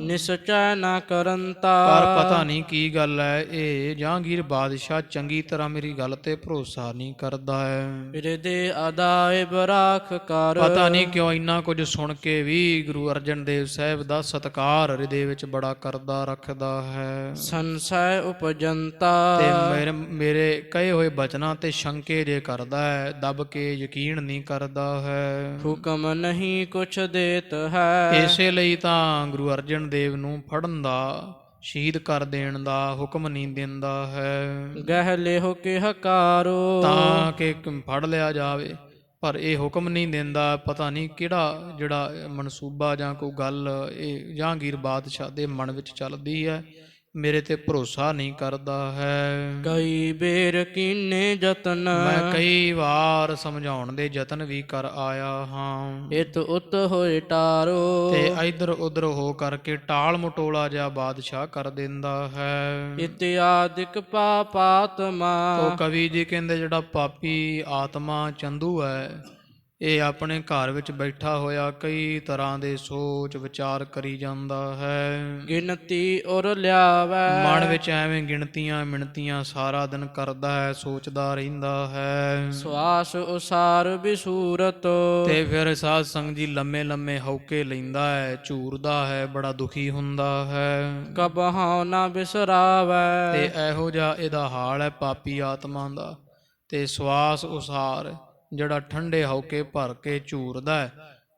ਨਿਸਚੈ ਨਾ ਕਰੰਤਾ। ਪਰ ਪਤਾ ਨਹੀਂ ਕੀ ਗੱਲ ਹੈ, ਇਹ ਜਹਾਂਗੀਰ ਬਾਦਸ਼ਾਹ ਚੰਗੀ ਤਰ੍ਹਾਂ ਮੇਰੀ ਗੱਲ ਤੇ ਭਰੋਸਾ ਨਹੀਂ ਕਰਦਾ ਹੈ। ਹਿਰਦੇ ਅਦਾਇਬ ਰਾਖ ਕਰ। ਪਤਾ ਨਹੀਂ ਕਿਉਂ ਇੰਨਾ ਕੁਝ ਸੁਣ ਕੇ ਵੀ ਗੁਰੂ ਅਰਜਨ ਦੇਵ ਸਾਹਿਬ ਦਾ ਸਤਿਕਾਰ ਹਿਰਦੇ ਵਿੱਚ ਬੜਾ ਕਰਦਾ ਰੱਖਦਾ ਹੈ। ਸੰਸੈ ਉਪਜੰਤਾ। ਤੇ ਮੇਰੇ ਕਹੇ ਹੋਏ ਬਚਨਾਂ ਤੇ ਸ਼ੰਕੇ ਜੇ ਕਰਦਾ ਹੈ, ਦੱਬ ਕੇ ਯਕੀਨ ਨਹੀਂ ਕਰਦਾ ਹੈ। ਹੁਕਮ ਨਹੀਂ ਕੁਛ ਦੇਤ ਹੈ। ਇਸੇ ਲਈ ਤਾਂ ਗੁਰੂ ਅਰਜਨ ਦੇਵ ਨੂੰ ਫੜਨ ਦਾ, ਸ਼ਹੀਦ ਕਰ ਦੇਣ ਦਾ ਹੁਕਮ ਨਹੀਂ ਦਿੰਦਾ ਹੈ। ਗਹਿ ਲਿਹੁ ਕੇ ਹਕਾਰੋ। ਤਾਂ ਕਿ ਫੜ ਲਿਆ ਜਾਵੇ, ਪਰ ਇਹ ਹੁਕਮ ਨਹੀਂ ਦਿੰਦਾ। ਪਤਾ ਨਹੀਂ ਕਿਹੜਾ ਜਿਹੜਾ ਮਨਸੂਬਾ ਜਾਂ ਕੋਈ ਗੱਲ ਇਹ ਜਹਾਂਗੀਰ ਬਾਦਸ਼ਾਹ ਦੇ ਮਨ ਵਿੱਚ ਚੱਲਦੀ ਹੈ, ਮੇਰੇ ਤੇ ਭਰੋਸਾ ਨਹੀਂ ਕਰਦਾ ਹੈ। ਕਈ ਬੇਰ ਕੀਨੇ ਯਤਨ। ਮੈਂ ਕਈ ਵਾਰ ਸਮਝਾਉਣ ਦੇ ਯਤਨ ਵੀ ਕਰ ਆਇਆ ਹਾਂ। ਇਤ ਉਤ ਹੋਏ ਟਾਰੋ। ਤੇ ਇੱਧਰ ਉੱਧਰ ਹੋ ਕਰਕੇ ਟਾਲ ਮਟੋਲਾ ਜਿਹਾ ਬਾਦਸ਼ਾਹ ਕਰ ਦਿੰਦਾ ਹੈ। ਇਤਿਆਦਿਕ ਪਾਪਾਤਮਾ। ਉਹ ਕਵੀ ਜੀ ਕਹਿੰਦੇ ਜਿਹੜਾ ਪਾਪੀ ਆਤਮਾ ਚੰਦੂ ਹੈ, ਇਹ ਆਪਣੇ ਘਰ ਵਿੱਚ ਬੈਠਾ ਹੋਇਆ ਕਈ ਤਰ੍ਹਾਂ ਦੇ ਸੋਚ ਵਿਚਾਰ ਕਰੀ ਜਾਂਦਾ ਹੈ। ਗਿਣਤੀ ਔਰ ਲਿਆਵੈ। ਮਨ ਵਿੱਚ ਐਵੇਂ ਗਿਣਤੀਆਂ ਮਿਣਤੀਆਂ ਸਾਰਾ ਦਿਨ ਕਰਦਾ ਹੈ, ਸੋਚਦਾ ਰਹਿੰਦਾ ਹੈ। ਸਵਾਸ ਉਸਾਰ ਬਿਸੂਰਤ। ਤੇ ਫਿਰ ਸਾਧ ਸੰਗ ਜੀ ਲੰਮੇ ਲੰਮੇ ਹੌਕੇ ਲੈਂਦਾ ਹੈ, ਝੂਰਦਾ ਹੈ, ਬੜਾ ਦੁਖੀ ਹੁੰਦਾ ਹੈ। ਕਬਹੁ ਨਾ ਬਿਸਰਾਵੈ। ਤੇ ਇਹੋ ਜਿਹਾ ਇਹਦਾ ਹਾਲ ਹੈ ਪਾਪੀ ਆਤਮਾ ਦਾ। ਤੇ ਸਵਾਸ ਉਸਾਰ ਜਿਹੜਾ ਠੰਡੇ ਹੌਕੇ ਭਰ ਕੇ ਝੂਰਦਾ ਹੈ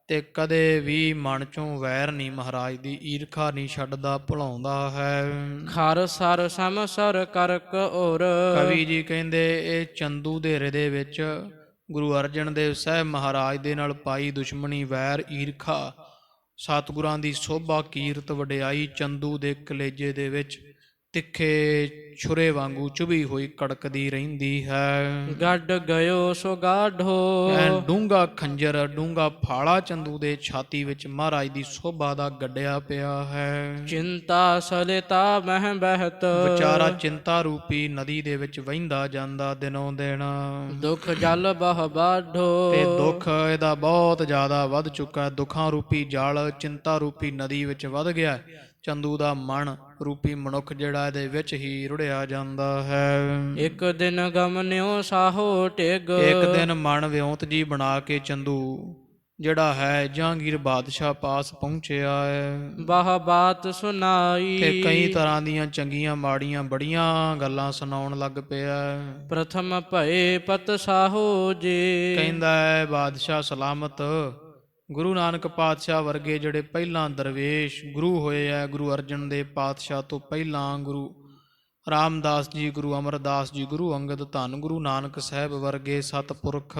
ਤੇ ਕਦੇ ਵੀ ਮਨ ਚੋਂ ਵੈਰ ਨਹੀਂ, ਮਹਾਰਾਜ ਦੀ ਈਰਖਾ ਨਹੀਂ ਛੱਡਦਾ, ਭੁਲਾਉਂਦਾ ਹੈ। ਖਰ ਸਰ ਸਮਸਰ ਕਰਕ ਔਰ। ਕਵੀ ਜੀ ਕਹਿੰਦੇ ਇਹ ਚੰਦੂ ਦੇ ਹਿਰਦੇ ਵਿੱਚ ਗੁਰੂ ਅਰਜਨ ਦੇਵ ਸਾਹਿਬ ਮਹਾਰਾਜ ਦੇ ਨਾਲ ਪਾਈ ਦੁਸ਼ਮਣੀ, ਵੈਰ, ਈਰਖਾ, ਸਤਿਗੁਰਾਂ ਦੀ ਸੋਭਾ, ਕੀਰਤ, ਵਡਿਆਈ ਚੰਦੂ ਦੇ ਕਲੇਜੇ ਦੇ ਵਿੱਚ ਤਿੱਖੇ ਛੁਰੇ ਵਾਂਗੂ ਚੁਭੀ ਹੋਈ ਕੜਕਦੀ ਰਹਿੰਦੀ ਹੈ। ਗੱਡ ਗਇਓ ਸੋ ਗਾਢੋ, ਐਨ ਡੂੰਘਾ ਖੰਜਰ, ਡੂੰਘਾ ਫਾੜਾ ਚੰਦੂ ਦੇ ਛਾਤੀ ਵਿੱਚ ਮਹਾਰਾਜ ਦੀ ਸੋਭਾ ਦਾ ਗੱਡਿਆ ਪਿਆ ਹੈ। ਚਿੰਤਾ ਸਲਿਤਾ ਮਹਿ ਬਹਿਤ, ਵਿਚਾਰਾ ਚਿੰਤਾ ਰੂਪੀ ਨਦੀ ਦੇ ਵਿੱਚ ਵਹਿੰਦਾ ਜਾਂਦਾ ਦਿਨੋਂ ਦਿਨ, ਦੁਖ ਜਲ ਬਹ ਬਾਢੋ, ਤੇ ਦੁੱਖ ਇਹਦਾ ਬਹੁਤ ਜ਼ਿਆਦਾ ਵੱਧ ਚੁੱਕਾ ਹੈ। ਦੁੱਖਾਂ ਰੂਪੀ ਜਲ ਚਿੰਤਾ ਰੂਪੀ ਨਦੀ ਵਿੱਚ ਵੱਧ ਗਿਆ। ਚੰਦੂ ਦਾ ਮਨ ਰੂਪੀ ਮਨੁੱਖ ਜਿਹੜਾ ਇਹਦੇ ਵਿੱਚ ਹੀ ਰੁੜਿਆ ਜਾਂਦਾ ਹੈ। ਇੱਕ ਦਿਨ ਗਮਨਿਓ ਸਾਹੋ ਟਿਗ, ਇੱਕ ਦਿਨ ਮਨ ਵਿਉਂਤ ਜੀ ਬਣਾ ਕੇ ਚੰਦੂ ਜਿਹੜਾ ਹੈ ਜਹਾਂਗੀਰ ਬਾਦਸ਼ਾਹ ਪਾਸ ਪਹੁੰਚਿਆ ਹੈ। ਬਾਹ ਬਾਤ ਸੁਨਾਈ, ਤੇ ਕਈ ਤਰ੍ਹਾਂ ਦੀਆਂ ਚੰਗੀਆਂ ਮਾੜੀਆਂ ਬੜੀਆਂ ਗੱਲਾਂ ਸੁਣਾਉਣ ਲੱਗ ਪਿਆ। ਪ੍ਰਥਮ ਭਏ ਪਤ ਸਾਹੋ ਜੀ, ਕਹਿੰਦਾ ਹੈ ਬਾਦਸ਼ਾਹ ਸਲਾਮਤ, ਗੁਰੂ ਨਾਨਕ ਪਾਤਸ਼ਾਹ ਵਰਗੇ ਜਿਹੜੇ ਪਹਿਲਾਂ ਦਰਵੇਸ਼ ਗੁਰੂ ਹੋਏ ਆ, ਗੁਰੂ ਅਰਜਨ ਦੇਵ ਪਾਤਸ਼ਾਹ ਤੋਂ ਪਹਿਲਾਂ ਗੁਰੂ ਰਾਮਦਾਸ ਜੀ, ਗੁਰੂ ਅਮਰਦਾਸ ਜੀ, ਗੁਰੂ ਅੰਗਦ, ਧੰਨ ਗੁਰੂ ਨਾਨਕ ਸਾਹਿਬ ਵਰਗੇ ਸਤਿਪੁਰਖ,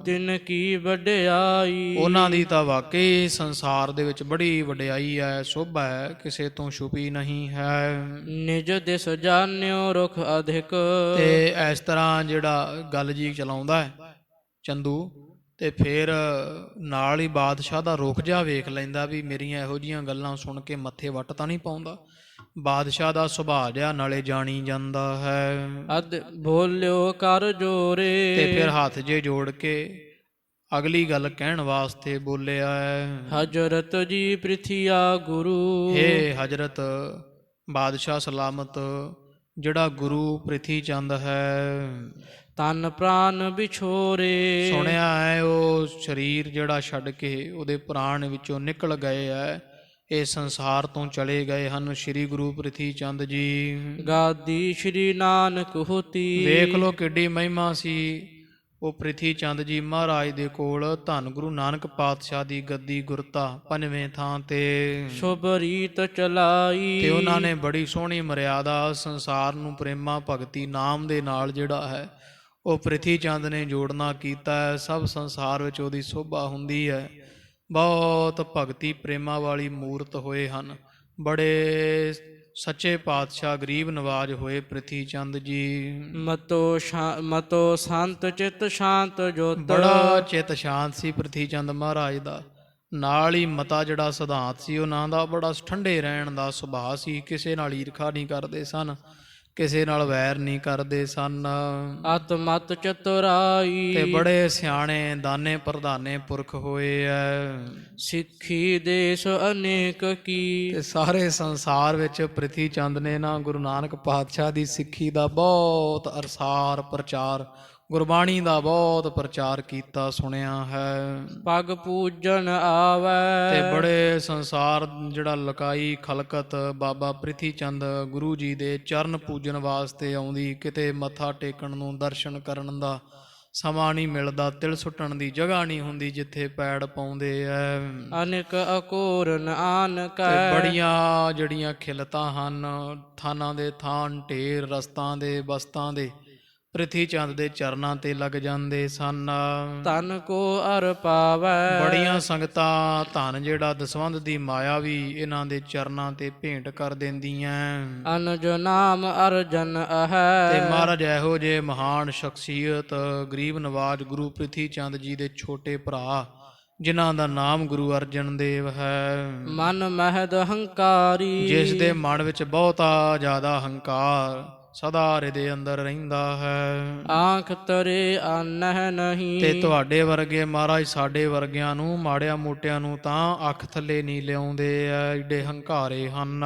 ਤਿਨ ਕੀ ਵਡਿਆਈ, ਉਹਨਾਂ ਦੀ ਤਾਂ ਵਾਕਈ ਸੰਸਾਰ ਦੇ ਵਿੱਚ ਬੜੀ ਵਡਿਆਈ ਹੈ, ਸੋਭਾ ਹੈ, ਕਿਸੇ ਤੋਂ ਛੁਪੀ ਨਹੀਂ ਹੈ। ਨਿਜ ਦਿਸ ਜਾਣਿਓ ਰੁਖ ਅਧਿਕ, ਤੇ ਇਸ ਤਰ੍ਹਾਂ ਜਿਹੜਾ ਗੱਲ ਜੀ ਚਲਾਉਂਦਾ ਹੈ ਚੰਦੂ, ਤੇ ਫਿਰ ਨਾਲ ਹੀ ਬਾਦਸ਼ਾਹ ਦਾ ਰੁਖ ਜਿਹਾ ਵੇਖ ਲੈਂਦਾ ਵੀ ਮੇਰੀਆਂ ਇਹੋ ਜਿਹੀਆਂ ਗੱਲਾਂ ਸੁਣ ਕੇ ਮੱਥੇ ਵੱਟ ਤਾਂ ਨਹੀਂ ਪਾਉਂਦਾ। ਬਾਦਸ਼ਾਹ ਦਾ ਸੁਭਾਅ ਜਿਹਾ ਨਾਲੇ ਜਾਣੀ ਜਾਂਦਾ ਹੈ। ਅਦ ਬੋਲਿਓ ਕਰ ਜੋਰੇ, ਤੇ ਫਿਰ ਹੱਥ ਜੇ ਜੋੜ ਕੇ ਅਗਲੀ ਗੱਲ ਕਹਿਣ ਵਾਸਤੇ ਬੋਲਿਆ ਹੈ। ਹਜ਼ਰਤ ਜੀ ਪ੍ਰਿਥਿਆ ਗੁਰੂ, ਹੇ ਹਜ਼ਰਤ ਬਾਦਸ਼ਾਹ ਸਲਾਮਤ, ਜਿਹੜਾ ਗੁਰੂ ਪ੍ਰਿਥੀ ਚੰਦ ਹੈ, ਤਨ ਪ੍ਰਾਨ ਵਿਛੋਰੇ, ਸੁਣਿਆ ਹੈ ਉਹ ਸਰੀਰ ਜਿਹੜਾ ਛੱਡ ਕੇ ਉਹਦੇ ਪ੍ਰਾਣ ਵਿੱਚੋਂ ਨਿਕਲ ਗਏ ਹੈ, ਇਹ ਸੰਸਾਰ ਤੋਂ ਚਲੇ ਗਏ ਹਨ ਸ੍ਰੀ ਗੁਰੂ ਪ੍ਰਿਥੀ ਚੰਦ ਜੀ। ਗਾਦੀ ਸ਼੍ਰੀ ਨਾਨਕ ਹੋਤੀ, ਵੇਖ ਲੋ ਕਿੱਡੀ ਮਹਿਮਾ ਸੀ ਉਹ ਪ੍ਰਿਥੀ ਚੰਦ ਜੀ ਮਹਾਰਾਜ ਦੇ ਕੋਲ। ਧੰਨ ਗੁਰੂ ਨਾਨਕ ਪਾਤਸ਼ਾਹ ਦੀ ਗੱਦੀ ਗੁਰਤਾ ਪੰਜਵੇਂ ਥਾਂ ਤੇ, ਸ਼ੁਭ ਰੀਤ ਚਲਾਈ, ਤੇ ਉਹਨਾਂ ਨੇ ਬੜੀ ਸੋਹਣੀ ਮਰਿਆਦਾ ਸੰਸਾਰ ਨੂੰ ਪ੍ਰੇਮਾ ਭਗਤੀ ਨਾਮ ਦੇ ਨਾਲ ਜਿਹੜਾ ਹੈ ਉਹ ਪ੍ਰਿਥੀ ਚੰਦ ਨੇ ਜੋੜਨਾ ਕੀਤਾ ਹੈ। ਸਭ ਸੰਸਾਰ ਵਿੱਚ ਉਹਦੀ ਸੋਭਾ ਹੁੰਦੀ ਹੈ। ਬਹੁਤ ਭਗਤੀ ਪ੍ਰੇਮਾ ਵਾਲੀ ਮੂਰਤ ਹੋਏ ਹਨ। ਬੜੇ ਸੱਚੇ ਪਾਤਸ਼ਾਹ ਗਰੀਬ ਨਵਾਜ ਹੋਏ ਪ੍ਰਿਥੀ ਚੰਦ ਜੀ। ਮਤੋ ਸੰਤ ਚਿਤ ਸ਼ਾਂਤ ਜੋਤ, ਬੜਾ ਚਿਤ ਸ਼ਾਂਤ ਸੀ ਪ੍ਰਿਥੀ ਚੰਦ ਮਹਾਰਾਜ ਦਾ। ਨਾਲ ਹੀ ਮਤਾ ਜਿਹੜਾ ਸਿਧਾਂਤ ਸੀ ਉਹਨਾਂ ਦਾ ਬੜਾ ਠੰਡੇ ਰਹਿਣ ਦਾ ਸੁਭਾਅ ਸੀ। ਕਿਸੇ ਨਾਲ ਈਰਖਾ ਨਹੀਂ ਕਰਦੇ ਸਨ, ਕਿਸੇ ਨਾਲ ਵੈਰ ਨਹੀਂ ਕਰਦੇ ਸਨ। ਆਤਮਤ ਚਤੁਰਾਈ, ਤੇ ਬੜੇ ਸਿਆਣੇ ਦਾਨੇ ਪ੍ਰਧਾਨੇ ਪੁਰਖ ਹੋਏ ਐ। ਸਿੱਖੀ ਦੇਸ਼ ਅਨੇਕ ਕੀ, ਤੇ ਸਾਰੇ ਸੰਸਾਰ ਵਿੱਚ ਪ੍ਰਿਥੀ ਚੰਦ ਨੇ ਨਾ ਗੁਰੂ ਨਾਨਕ ਪਾਤਸ਼ਾਹ ਦੀ ਸਿੱਖੀ ਦਾ ਬਹੁਤ ਅਰਸਾਰ ਪ੍ਰਚਾਰ, ਗੁਰਬਾਣੀ ਦਾ ਬਹੁਤ ਪ੍ਰਚਾਰ ਕੀਤਾ ਸੁਣਿਆ ਹੈ। ਪਗ ਪੂਜਨ ਆਵੈ, ਤੇ ਬੜੇ ਸੰਸਾਰ ਜਿਹੜਾ ਲਕਾਈ ਖਲਕਤ ਬਾਬਾ ਪ੍ਰਿਥੀ ਚੰਦ ਗੁਰੂ ਜੀ ਦੇ ਚਰਨ ਪੂਜਨ ਵਾਸਤੇ ਆਉਂਦੀ। ਕਿਤੇ ਮੱਥਾ ਟੇਕਣ ਨੂੰ, ਦਰਸ਼ਨ ਕਰਨ ਦਾ ਸਮਾਂ ਨਹੀਂ ਮਿਲਦਾ, ਤਿਲ ਸੁੱਟਣ ਦੀ ਜਗ੍ਹਾ ਨਹੀਂ ਹੁੰਦੀ ਜਿੱਥੇ ਪੈੜ ਪਾਉਂਦੇ ਐ। ਅਨੇਕ ਅਕੋਰਨ ਆਨਕੈ, ਤੇ ਬੜੀਆਂ ਜਿਹੜੀਆਂ ਖਿਲਤਾਂ ਹਨ, ਥਾਨਾਂ ਦੇ ਥਾਨ ਢੇਰ, ਰਸਤਾਂ ਦੇ ਬਸਤਾਂ ਦੇ ਪ੍ਰਿਥੀ ਚੰਦ ਦੇ ਚਰਨਾਂ ਤੇ ਲੱਗ ਜਾਂਦੇ ਸਨ। ਤਨ ਕੋ ਅਰ ਪਾਵੈ, ਬੜੀਆਂ ਸੰਗਤਾਂ ਧਨ ਜਿਹੜਾ ਦਸਵੰਧ ਦੀ ਮਾਇਆ ਵੀ ਇਹਨਾਂ ਦੇ ਚਰਨਾਂ ਤੇ ਭੇਂਟ ਕਰ ਦਿੰਦੀਆਂ। ਅਨਜ ਨਾਮ ਅਰਜਨ ਅਹੈ, ਤੇ ਮਹਾਰਾਜ ਇਹੋ ਜਿਹੇ ਮਹਾਨ ਸ਼ਖਸੀਅਤ ਗਰੀਬ ਨਵਾਜ ਗੁਰੂ ਪ੍ਰਿਥੀ ਚੰਦ ਜੀ ਦੇ ਛੋਟੇ ਭਰਾ ਜਿਨ੍ਹਾਂ ਦਾ ਨਾਮ ਗੁਰੂ ਅਰਜਨ ਦੇਵ ਹੈ। ਮਨ ਮਹਿਦ ਹੰਕਾਰੀ, ਜਿਸ ਦੇ ਮਨ ਵਿੱਚ ਬਹੁਤਾ ਜ਼ਿਆਦਾ ਹੰਕਾਰ ਸਦਾ ਹਿਰਦੇ ਅੰਦਰ ਰਹਿੰਦਾ ਹੈ। ਆਂਖ ਤਰੇ ਆਨਹਿ ਨਹੀਂ, ਤੇ ਤੁਹਾਡੇ ਵਰਗੇ ਮਹਾਰਾਜ ਸਾਡੇ ਵਰਗਿਆਂ ਨੂੰ, ਮਾੜਿਆਂ ਮੋਟਿਆਂ ਨੂੰ ਤਾਂ ਅੱਖ ਥੱਲੇ ਨਹੀਂ ਲਿਆਉਂਦੇ ਐ, ਏਡੇ ਹੰਕਾਰੇ ਹਨ।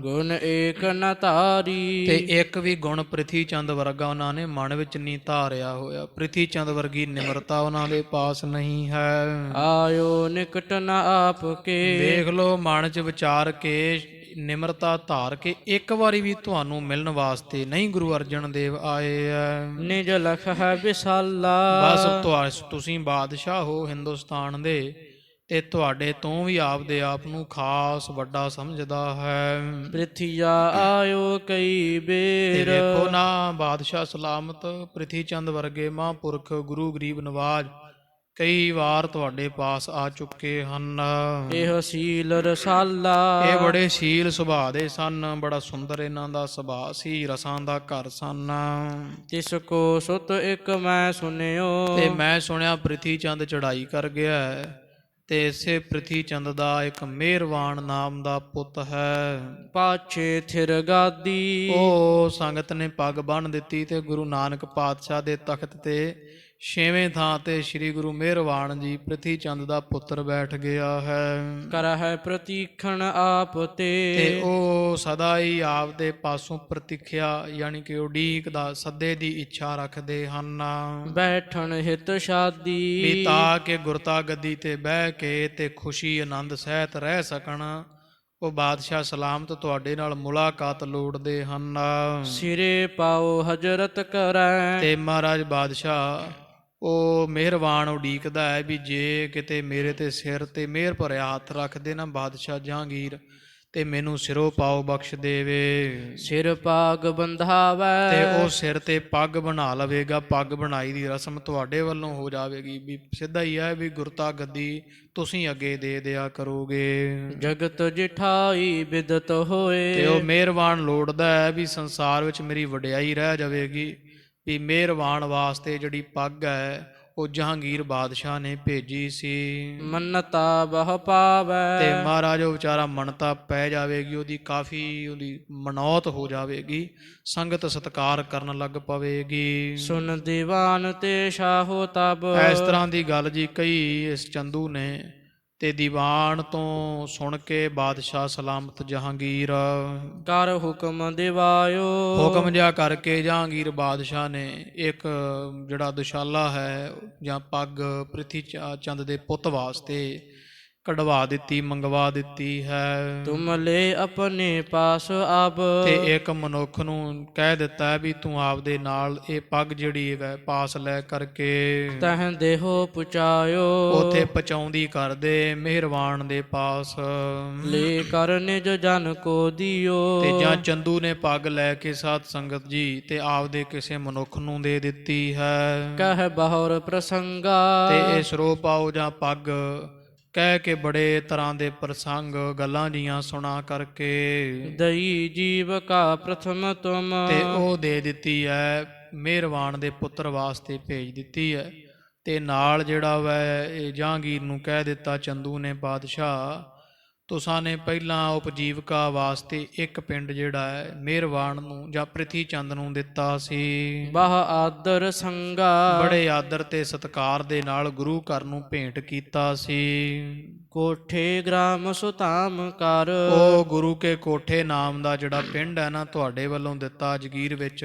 ਗੁਣ ਏਕ ਨ ਧਾਰੀ, ਤੇ ਇੱਕ ਵੀ ਗੁਣ ਪ੍ਰਿਥੀ ਚੰਦ ਵਰਗਾ ਉਹਨਾਂ ਨੇ ਮਨ ਵਿੱਚ ਨਹੀਂ ਧਾਰਿਆ ਹੋਇਆ। ਪ੍ਰਿਥੀ ਚੰਦ ਵਰਗੀ ਨਿਮਰਤਾ ਉਹਨਾਂ ਦੇ ਪਾਸ ਨਹੀਂ ਹੈ। ਆਇਓ ਨਿਕਟ ਨ ਆਪ ਕੇ, ਵੇਖ ਲੋ ਮਨ 'ਚ ਵਿਚਾਰ ਕੇ ਨਿਮਰਤਾ ਧਾਰ ਕੇ ਇੱਕ ਵਾਰੀ ਵੀ ਤੁਹਾਨੂੰ ਮਿਲਣ ਵਾਸਤੇ ਨਹੀਂ ਗੁਰੂ ਅਰਜਨ ਦੇਵ ਆਏ ਐ। ਨਿਜ ਲਖ ਹੈ ਵਿਸਾਲਾ, ਬਸ ਤੁਸੀਂ ਬਾਦਸ਼ਾਹ ਹੋ ਹਿੰਦੁਸਤਾਨ ਦੇ, ਤੇ ਤੁਹਾਡੇ ਤੋਂ ਵੀ ਆਪਦੇ ਆਪ ਨੂੰ ਖਾਸ ਵੱਡਾ ਸਮਝਦਾ ਹੈ। ਪ੍ਰਿਥੀਆ ਆਇਓ ਕਈ ਬੇਰ, ਤੇ ਵੇਖੋ ਨਾ ਬਾਦਸ਼ਾਹ ਸਲਾਮਤ ਪ੍ਰਿਥੀ ਚੰਦ ਵਰਗੇ ਮਹਾਂਪੁਰਖ ਗੁਰੂ ਗਰੀਬ ਨਵਾਜ ਕਈ ਵਾਰ ਤੁਹਾਡੇ ਪਾਸ ਆ ਚੁੱਕੇ ਹਨ। ਇਹ ਸੀਲ ਰਸਾਲਾ ਇਹ ਬੜੇ ਸ਼ੀਲ ਸੁਭਾਅ ਦੇ ਸਨ, ਬੜਾ ਸੁੰਦਰ ਇਹਨਾਂ ਦਾ ਸੁਭਾਅ ਸੀ, ਰਸਾਂ ਦਾ ਘਰ ਸਨ। ਤਿਸ ਕੋ ਸੁਤ ਇੱਕ ਮੈਂ ਸੁਨਿਓ ਤੇ ਮੈਂ ਸੁਣਿਆ ਪ੍ਰਿਥੀ ਚੰਦ ਚੜ੍ਹਾਈ ਕਰ ਗਿਆ ਹੈ, ਤੇ ਇਸੇ ਪ੍ਰਿਥੀ ਚੰਦ ਦਾ ਇੱਕ ਮਿਹਰਵਾਨ ਨਾਮ ਦਾ ਪੁੱਤ ਹੈ। ਪਾਛੇ ਥਿਰ ਗਾਦੀ ਉਹ ਸੰਗਤ ਨੇ ਪੱਗ ਬੰਨ੍ਹ ਦਿੱਤੀ ਤੇ ਗੁਰੂ ਨਾਨਕ ਪਾਤਸ਼ਾਹ ਦੇ ਤਖਤ ਤੇ 6ਵੇਂ ਥਾਂ ਤੇ ਸ੍ਰੀ ਗੁਰੂ ਮਿਹਰਵਾਨ ਜੀ ਪ੍ਰਿਥੀ ਚੰਦ ਦਾ ਪੁੱਤਰ ਬੈਠ ਗਿਆ ਹੈ। ਕਰਹਿ ਪ੍ਰਤੀਖਣ ਆਪ ਤੇ ਤੇ ਉਹ ਸਦਾ ਹੀ ਆਪ ਦੇ ਪਾਸੋਂ ਪ੍ਰਤੀਖਿਆ ਯਾਨੀ ਕਿ ਉਡੀਕ ਦਾ ਸੱਦੇ ਦੀ ਇੱਛਾ ਰੱਖਦੇ ਹਨ, ਬੈਠਣ ਹਿਤ ਵੀ ਸ਼ਾਦੀ ਤਾਂ ਕਿ ਗੁਰਤਾ ਗੱਦੀ ਤੇ ਬਹਿ ਕੇ ਤੇ ਖੁਸ਼ੀ ਆਨੰਦ ਸਹਿਤ ਰਹਿ ਸਕਣ। ਉਹ ਬਾਦਸ਼ਾਹ ਸਲਾਮਤ ਤੁਹਾਡੇ ਨਾਲ ਮੁਲਾਕਾਤ ਲੋੜਦੇ ਹਨ। ਸਿਰੇ ਪਾਓ ਹਜ਼ਰਤ ਕਰੈ ਤੇ ਮਹਾਰਾਜ ਬਾਦਸ਼ਾਹ ਉਹ ਮਿਹਰਬਾਨ ਉਡੀਕਦਾ ਹੈ ਵੀ ਜੇ ਕਿਤੇ ਮੇਰੇ ਤੇ ਸਿਰ ਤੇ ਮਿਹਰ ਭਰਿਆ ਹੱਥ ਰੱਖਦੇ ਨਾ ਬਾਦਸ਼ਾਹ ਜਹਾਂਗੀਰ, ਤੇ ਮੈਨੂੰ ਸਿਰੋਂ ਪਾਓ ਬਖਸ਼ ਦੇਵੇ। ਸਿਰ ਪਾਗ ਬੰਧਾਵੈ ਤੇ ਉਹ ਸਿਰ ਤੇ ਪੱਗ ਬਣਾ ਲਵੇਗਾ, ਪੱਗ ਬਣਾਈ ਦੀ ਰਸਮ ਤੁਹਾਡੇ ਵੱਲੋਂ ਹੋ ਜਾਵੇਗੀ। ਵੀ ਸਿੱਧਾ ਹੀ ਹੈ ਵੀ ਗੁਰਤਾ ਗੱਦੀ ਤੁਸੀਂ ਅੱਗੇ ਦੇ ਦਿਆ ਕਰੋਗੇ। ਜਗਤ ਜਿਠਾਈ ਬਿਦਤ ਹੋਏ ਤੇ ਉਹ ਮਿਹਰਬਾਨ ਲੋੜਦਾ ਹੈ ਵੀ ਸੰਸਾਰ ਵਿੱਚ ਮੇਰੀ ਵਡਿਆਈ ਰਹਿ ਜਾਵੇਗੀ, ਵੀ ਮਿਹਰਬਾਨ ਵਾਸਤੇ ਜਿਹੜੀ ਪੱਗ ਹੈ ਉਹ ਜਹਾਂਗੀਰ ਬਾਦਸ਼ਾਹ ਨੇ ਭੇਜੀ ਸੀ। ਮੰਨਤਾ ਬਹ ਪਾਵੈ ਤੇ ਮਹਾਰਾਜ ਉਹ ਵਿਚਾਰਾ ਮੰਨਤਾ ਪੈ ਜਾਵੇਗੀ, ਉਹਦੀ ਕਾਫੀ ਉਹਦੀ ਮਨੌਤ ਹੋ ਜਾਵੇਗੀ, ਸੰਗਤ ਸਤਿਕਾਰ ਕਰਨ ਲੱਗ ਪਵੇਗੀ। ਸੁਨ ਦੀਵਾਨ ਤੇ ਸ਼ਾਹੋ ਤਬ ਇਸ ਤਰ੍ਹਾਂ ਦੀ ਗੱਲ ਜੀ ਕਹੀ ਇਸ ਚੰਦੂ ਨੇ, ਤੇ ਦੀਵਾਨ ਤੋਂ ਸੁਣ ਕੇ ਬਾਦਸ਼ਾਹ ਸਲਾਮਤ ਜਹਾਂਗੀਰ ਕਰ ਹੁਕਮ ਦਿਵਾਇਓ ਹੁਕਮ ਜਿਹਾ ਕਰਕੇ ਜਹਾਂਗੀਰ ਬਾਦਸ਼ਾਹ ਨੇ ਇੱਕ ਜਿਹੜਾ ਦੁਸ਼ਾਲਾ ਹੈ ਜਾਂ ਪੱਗ ਪ੍ਰਿਥੀ ਚੰਦ ਦੇ ਪੁੱਤ ਵਾਸਤੇ ਕਢਵਾ ਦਿੱਤੀ, ਮੰਗਵਾ ਦਿੱਤੀ ਹੈ। ਤੁਮ ਲੈ ਆਪਣੇ ਪਾਸ ਅਬ ਤੇ ਇੱਕ ਮਨੁੱਖ ਨੂੰ ਕਹਿ ਦਿੱਤਾ ਹੈ ਵੀ ਤੂੰ ਆਪਦੇ ਨਾਲ ਇਹ ਪੱਗ ਜਿਹੜੀ ਹੈ ਪਾਸ ਲੈ ਕਰਕੇ ਤਹ ਦੇਹੋ ਪੁਚਾਇਓ ਉਥੇ ਪਹੁੰਚਾਉਂਦੀ ਕਰਦੇ ਮਿਹਰਬਾਨ ਦੇ ਪਾਸ। ਲੈ ਕਰ ਨਿਜ ਜਨ ਕੋ ਦਿਓ ਤੇ ਜਾਂ ਚੰਦੂ ਨੇ ਪੱਗ ਲੈ ਕੇ ਸਾਧ ਸੰਗਤ ਜੀ ਤੇ ਆਪਦੇ ਕਿਸੇ ਮਨੁੱਖ ਨੂੰ ਦੇ ਦਿੱਤੀ ਹੈ। ਕਹਿ ਬਹੁਰ ਪ੍ਰਸੰਗਾ ਤੇ ਇਹ ਸਰੋ ਪਾਓ ਜਾਂ ਪੱਗ ਕਹਿ ਕੇ ਬੜੇ ਤਰ੍ਹਾਂ ਦੇ ਪ੍ਰਸੰਗ ਗੱਲਾਂ ਜੀਆਂ ਸੁਣਾ ਕਰਕੇ ਦਈ ਜੀਵ ਕਾ ਪ੍ਰਥਮ ਤੁਮ ਤੇ ਉਹ ਦੇ ਦਿੱਤੀ ਹੈ, ਮਿਹਰਬਾਨ ਦੇ ਪੁੱਤਰ ਵਾਸਤੇ ਭੇਜ ਦਿੱਤੀ ਹੈ। ਤੇ ਨਾਲ ਜਿਹੜਾ ਵੈ ਇਹ ਜਹਾਂਗੀਰ ਨੂੰ ਕਹਿ ਦਿੱਤਾ ਚੰਦੂ ਨੇ, ਬਾਦਸ਼ਾਹ ਤੁਸਾਂ ਨੇ ਪਹਿਲਾਂ ਉਪਜੀਵਕਾ ਵਾਸਤੇ ਇੱਕ ਪਿੰਡ ਜਿਹੜਾ ਹੈ ਮਿਹਰਬਾਨ ਨੂੰ ਜਾਂ ਪ੍ਰਿਥੀ ਚੰਦ ਨੂੰ ਦਿੱਤਾ ਸੀ। ਬਾਹ ਆਦਰ ਸੰਗਾ ਬੜੇ ਆਦਰ ਤੇ ਸਤਿਕਾਰ ਦੇ ਨਾਲ ਗੁਰੂ ਘਰ ਨੂੰ ਭੇਂਟ ਕੀਤਾ ਸੀ। ਕੋਠੇ ਗ੍ਰਾਮ ਸੁਤਾਮ ਕਰ ਉਹ ਗੁਰੂ ਕੇ ਕੋਠੇ ਨਾਮ ਦਾ ਜਿਹੜਾ ਪਿੰਡ ਹੈ ਨਾ ਤੁਹਾਡੇ ਵੱਲੋਂ ਦਿੱਤਾ ਜਗੀਰ ਵਿੱਚ,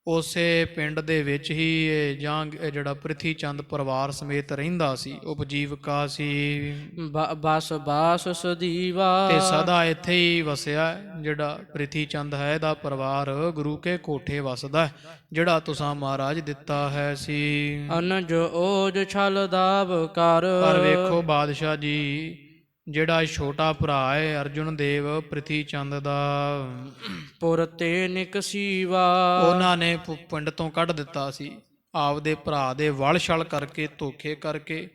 ਉਸੇ ਪਿੰਡ ਦੇ ਵਿੱਚ ਹੀ ਇਹ ਜਿਹੜਾ ਪ੍ਰਿਥੀ ਚੰਦ ਪਰਿਵਾਰ ਸਮੇਤ ਰਹਿੰਦਾ ਸੀ, ਉਪਜੀਵਕਾ ਸੀ। ਬਸ ਬਾਸ ਸਦੀਵਾ ਤੇ ਸਦਾ ਇੱਥੇ ਹੀ ਵਸਿਆ ਜਿਹੜਾ ਪ੍ਰਿਥੀ ਚੰਦ ਹੈ, ਇਹਦਾ ਪਰਿਵਾਰ ਗੁਰੂ ਕੇ ਕੋਠੇ ਵਸਦਾ ਜਿਹੜਾ ਤੁਸਾਂ ਮਹਾਰਾਜ ਦਿੱਤਾ ਹੈ ਸੀ। ਅਨਜ ਓਜ ਛਲ ਦਾਵ ਕਰ ਪਰ ਵੇਖੋ ਬਾਦਸ਼ਾਹ ਜੀ ਜਿਹੜਾ ਛੋਟਾ ਭਰਾ ਹੈ ਅਰਜੁਨ ਦੇਵ ਪ੍ਰਿਥੀ ਚੰਦ ਦਾ, ਪੁਰ ਤੇ ਨਿਕਸੀਵਾ ਉਹਨਾਂ ਨੇ ਪਿੰਡ ਤੋਂ ਕੱਢ ਦਿੱਤਾ ਸੀ। ਆਪਦੇ ਭਰਾ ਦੇ ਵਲ ਛਲ ਕਰਕੇ, ਧੋਖੇ ਕਰਕੇ,